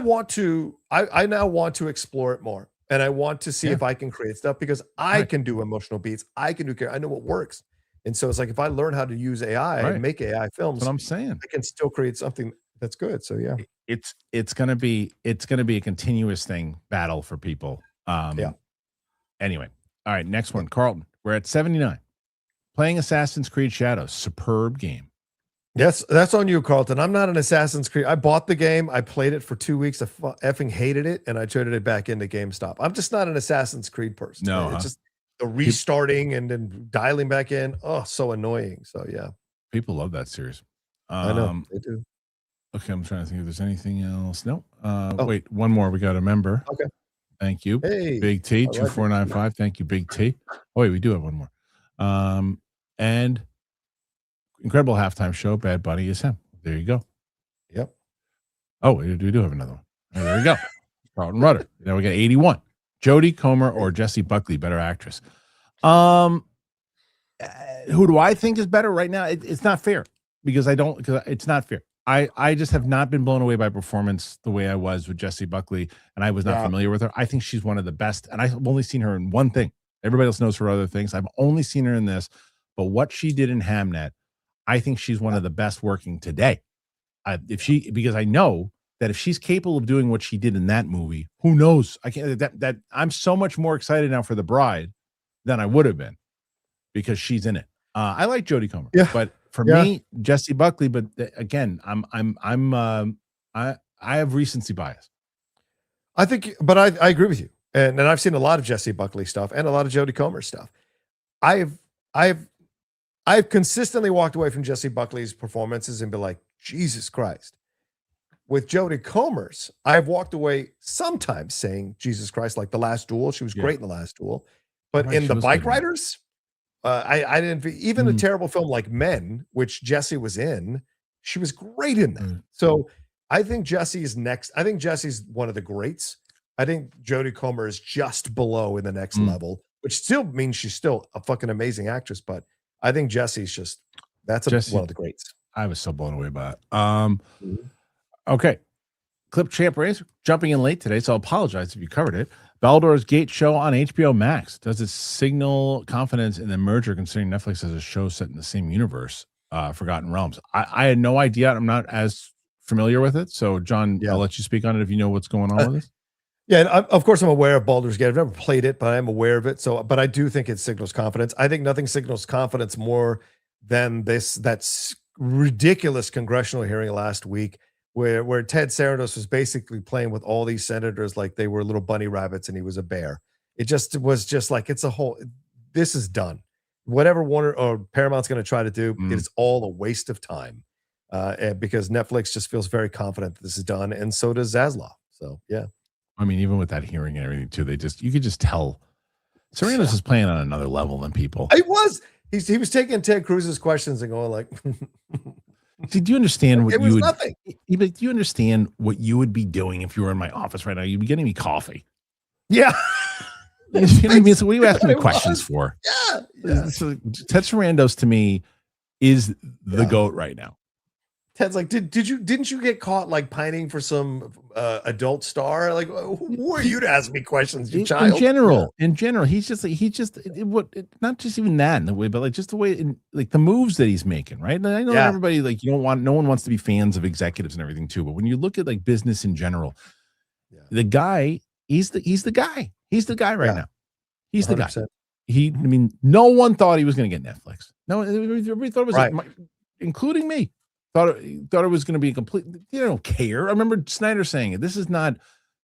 now want to explore it more. And I want to see if I can create stuff because I can do emotional beats. I can do I know what works. And so it's like if I learn how to use AI and make AI films, that's what I'm saying. I can still create something that's good. So it's gonna be a continuous battle for people. Anyway, all right, next one, Carlton. We're at 79. Playing Assassin's Creed Shadows, superb game. Yes, that's on you, Carlton. I'm not an Assassin's Creed. I bought the game. I played it for 2 weeks. I effing hated it, and I traded it back into GameStop. I'm just not an Assassin's Creed person. No, it's just the restarting and then dialing back in. Oh, so annoying. So people love that series. I know they do. Okay, I'm trying to think if there's anything else. No. Wait, one more. We got a member. Okay. Thank you. Hey, Big T 2495. Thank you, Big T. Oh wait, we do have one more. And incredible halftime show. Bad Bunny is him. There you go. Yep. Oh, we do have another one. Oh, there we go. Carlton Rudder. Now we got 81. Jodie Comer or Jessie Buckley, better actress. Who do I think is better right now? It's not fair because it's not fair. I just have not been blown away by performance the way I was with Jessie Buckley, and I was not familiar with her. I think she's one of the best, and I've only seen her in one thing. Everybody else knows her other things. I've only seen her in this, but what she did in Hamnet, I think she's one of the best working today. Because I know that if she's capable of doing what she did in that movie, who knows? I can't. That I'm so much more excited now for The Bride than I would have been because she's in it. I like Jodie Comer, but for me, Jessie Buckley. But again, I have recency bias. I think, but I agree with you, and I've seen a lot of Jessie Buckley stuff and a lot of Jodie Comer stuff. I've consistently walked away from Jessie Buckley's performances and been like, Jesus Christ. With Jodie Comer's, I've walked away sometimes saying, Jesus Christ, like The Last Duel. She was great in The Last Duel. But in The Bike Riders, I didn't, even a terrible film like Men, which Jessie was in, she was great in that. So I think Jessie's next. I think Jessie's one of the greats. I think Jodie Comer is just below in the next level, which still means she's still a fucking amazing actress. But I think Jessie's just, one of the greats. I was so blown away by it. Okay. Clip Champ Racer jumping in late today, so I'll apologize if you covered it. Baldur's Gate show on HBO Max. Does it signal confidence in the merger considering Netflix has a show set in the same universe, Forgotten Realms? I had no idea. I'm not as familiar with it. So, John, Yeah. I'll let you speak on it if you know what's going on with this. Yeah, and of course I'm aware of Baldur's Gate. I've never played it, but I am aware of it. So, but I do think it signals confidence. I think nothing signals confidence more than that's ridiculous congressional hearing last week where Ted Sarandos was basically playing with all these senators like they were little bunny rabbits and he was a bear. It just was just like this is done. Whatever Warner or Paramount's going to try to do, it is all a waste of time because Netflix just feels very confident that this is done, and so does Zaslav. So yeah. I mean, even with that hearing and everything too, you could just tell Sarandos is playing on another level than people. He was taking Ted Cruz's questions and going like, See, do you understand what it was nothing. Do you understand what you would be doing if you were in my office right now? You'd be getting me coffee. Yeah. You know what I mean? So what are you asking me questions for? Yeah. So Ted Sarandos to me is the GOAT right now. Ted's like, didn't you get caught like pining for some adult star? Like, who are you to ask me questions, you child? In general, he's just not just even that in the way, but like just the way like the moves that he's making, right? And I know everybody like no one wants to be fans of executives and everything too, but when you look at like business in general, the guy, he's the guy. He's the guy right now. He's 100%. The guy. I mean, no one thought he was going to get Netflix. No, everybody thought it was including me. Thought it was going to be a complete. You don't care. I remember Snyder saying it. This is not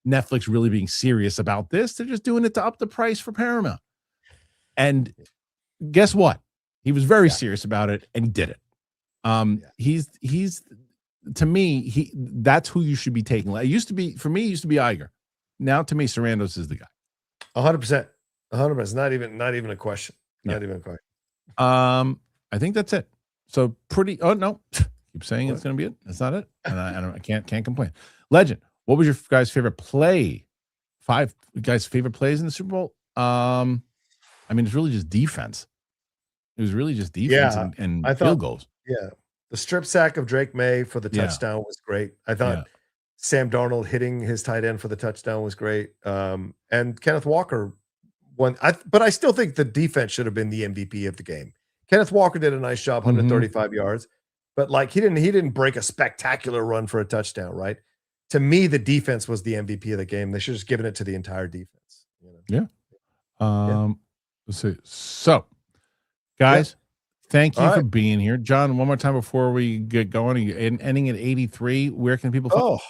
Netflix really being serious about this. They're just doing it to up the price for Paramount. And guess what? He was very serious about it, and he did it. He's to me. That's who you should be taking. It used to be for me. It used to be Iger. Now to me, Sarandos is the guy. 100%. 100%. Not even a question. Not even a question. I think that's it. So pretty. Oh no. Keep saying it's going to be it. That's not it, and I can't complain. Legend, what was your guys' favorite play? 5 guys' favorite plays in the Super Bowl. I mean, it's really just defense. It was really just defense and field goals. Yeah, the strip sack of Drake May for the touchdown was great. I thought Sam Darnold hitting his tight end for the touchdown was great. And Kenneth Walker won. But I still think the defense should have been the MVP of the game. Kenneth Walker did a nice job, 135 yards. But like he didn't break a spectacular run for a touchdown, right? To me, the defense was the MVP of the game. They should have just given it to the entire defense. You know? Let's see. So, guys, thank you for being here, John. One more time before we get going, ending at 83. Where can people find?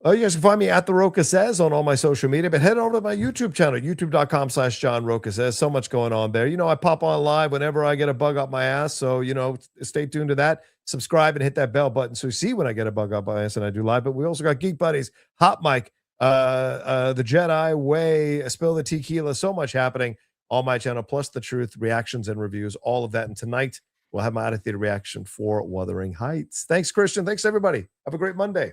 You guys can find me at The Rocha Says on all my social media, but head over to my YouTube channel, youtube.com/John Rocha Says. So much going on there. You know, I pop on live whenever I get a bug up my ass. So, stay tuned to that. Subscribe and hit that bell button so you see when I get a bug up my ass and I do live. But we also got Geek Buddies, Hot Mic, the Jedi Way, Spill the Tequila. So much happening on my channel, plus the truth, reactions and reviews, all of that. And tonight we'll have my out of theater reaction for Wuthering Heights. Thanks, Kristian. Thanks, everybody. Have a great Monday.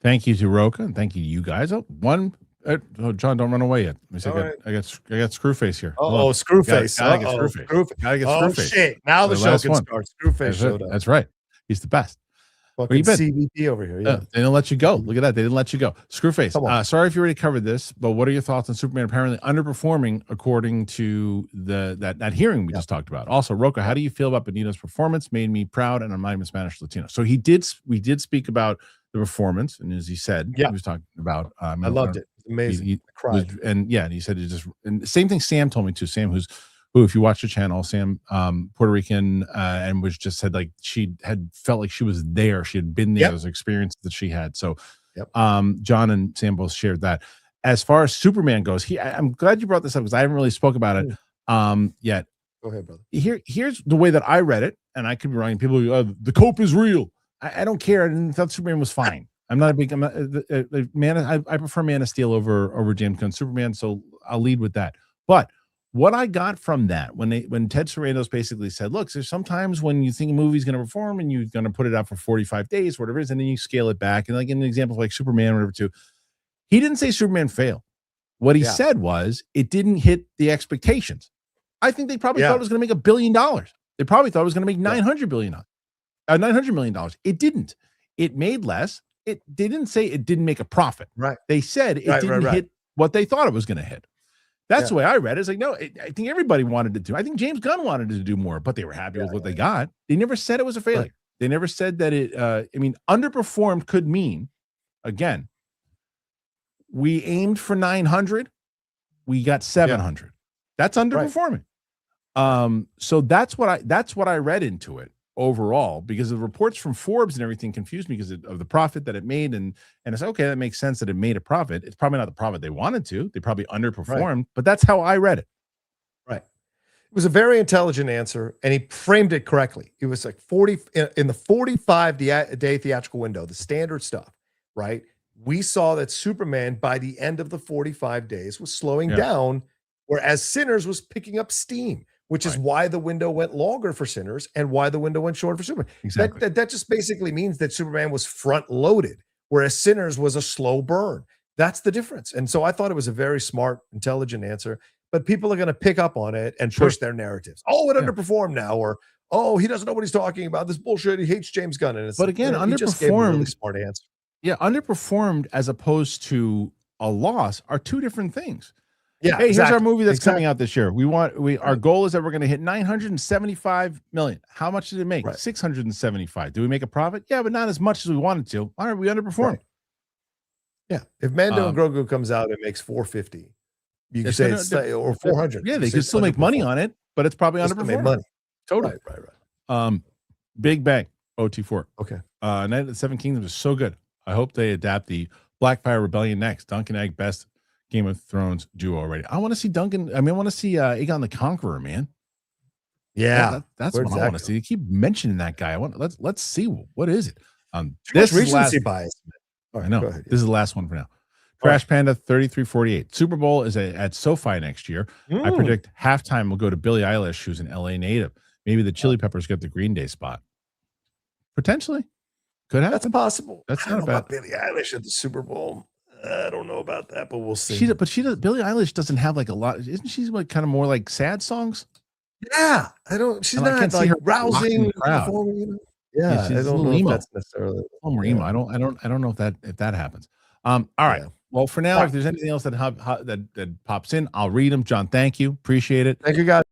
Thank you to Rocha, and thank you to you guys. John, don't run away yet. I got Screwface here. Screwface. Gotta get Screwface. Gotta get Screwface. Shit. Now the show can start. Screwface showed up. That's right. He's the best. Fucking CVP over here. Yeah. They didn't let you go. Look at that. They didn't let you go. Screwface. Sorry if you already covered this, but what are your thoughts on Superman apparently underperforming according to that hearing we just talked about? Also, Rocha, how do you feel about Benito's performance? Made me proud, and I'm not even Spanish Latino. So we did speak about the performance, and as he said, he was talking about. I loved it. Amazing. He cried. And he said it just. And the same thing Sam told me too. Sam, who, if you watch the channel, Sam, Puerto Rican, and was just said like she had felt like she was there. She had been there. Those experiences that she had. So, John and Sam both shared that. As far as Superman goes, I'm glad you brought this up because I haven't really spoke about it yet. Go ahead, brother. Here's the way that I read it, and I could be wrong. People, the cope is real. I don't care. I thought Superman was fine. I'm not I prefer Man of Steel over James Gunn Superman, so I'll lead with that. But what I got from that when Ted Sarandos basically said, look, there's sometimes when you think a movie's going to perform and you're going to put it out for 45 days, whatever it is, and then you scale it back. And like in an example of like Superman, whatever too, he didn't say Superman failed. What he said was it didn't hit the expectations. I think they probably thought it was going to make $1 billion. They probably thought it was going to make $900 million. It didn't. It made less. They didn't say it didn't make a profit. Right. They said it didn't hit what they thought it was going to hit. That's the way I read it. It's like, no, I think everybody wanted to do. I think James Gunn wanted to do more, but they were happy with what they got. They never said it was a failure. They never said that it. I mean, underperformed could mean, again, we aimed for 900, we got 700. That's underperforming. So that's what I read into it overall, because the reports from Forbes and everything confused me because of the profit that it made, and it's okay, that makes sense that it made a profit. It's probably not the profit they wanted to. They probably underperformed, but that's how I read it. Right. It was a very intelligent answer, and he framed it correctly. It was like 40 in the 45-day theatrical window, the standard stuff, right? We saw that Superman by the end of the 45 days was slowing down, whereas Sinners was picking up steam, which is why the window went longer for Sinners and why the window went shorter for Superman. Exactly. That just basically means that Superman was front loaded, whereas Sinners was a slow burn. That's the difference. And so I thought it was a very smart, intelligent answer, but people are going to pick up on it and push their narratives. Oh, it underperformed now, or oh, he doesn't know what he's talking about. This bullshit. He hates James Gunn. And it's but again, he just gave a really underperformed. smart answer. Yeah, underperformed as opposed to a loss are two different things. Yeah. Hey, here's our movie that's coming out this year. Our goal is that we're going to hit 975 million. How much did it make? 675. Do we make a profit? Yeah, but not as much as we wanted to. All right, we underperformed. Yeah. If Mando and Grogu comes out, it makes 450. You can say it's or 400. Yeah, they could still make money on it, but it's probably underperformed. Money. Totally. Right. Big Bang, OT4. Okay. Night of the Seven Kingdoms is so good. I hope they adapt the Blackfire Rebellion next. Duncan Egg, best Game of Thrones duo already. I want to see Duncan. I mean, I want to see Aegon the Conqueror, man. Yeah, that's what I want to see. They keep mentioning that guy. Let's see what is it. This recency bias. I know. Ahead, this is the last one for now. Crash Panda 3348. Super Bowl is at SoFi next year. I predict halftime will go to Billie Eilish, who's an LA native. Maybe the Chili Peppers get the Green Day spot. Potentially. Could happen. That's possible. That's not not bad. About Billie Eilish at the Super Bowl. I don't know about that, but we'll see. Billie Eilish doesn't have like a lot. Isn't she like kind of more like sad songs? Yeah, she's not can't like see her rousing. Yeah, she's I don't know if that's necessarily. More emo. I don't know if that happens. All right. Well, for now, if there's anything else that pops in, I'll read them. John, thank you. Appreciate it. Thank you, guys.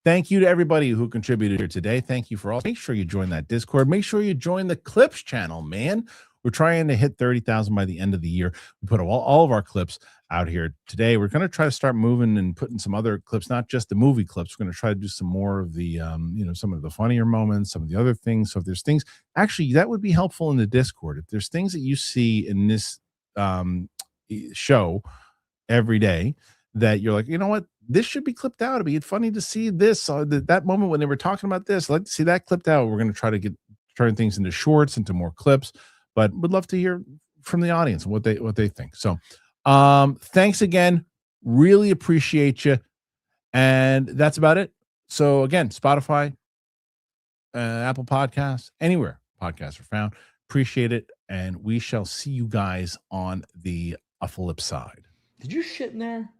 Thank you to everybody who contributed here today. Thank you for all. Make sure you join that Discord. Make sure you join the Clips channel, man. We're trying to hit 30,000 by the end of the year. We put all of our clips out here today. We're going to try to start moving and putting some other clips, not just the movie clips. We're going to try to do some more of the, some of the funnier moments, some of the other things. So if there's things, actually, that would be helpful in the Discord. If there's things that you see in this show every day that you're like, you know what, this should be clipped out. It'd be funny to see this, that moment when they were talking about this. I'd like to see that clipped out. We're going to try to turn things into shorts, into more clips. But would love to hear from the audience what they think. So thanks again. Really appreciate you. And that's about it. So again, Spotify, Apple Podcasts, anywhere podcasts are found. Appreciate it. And we shall see you guys on the flip side. Did you shit in there?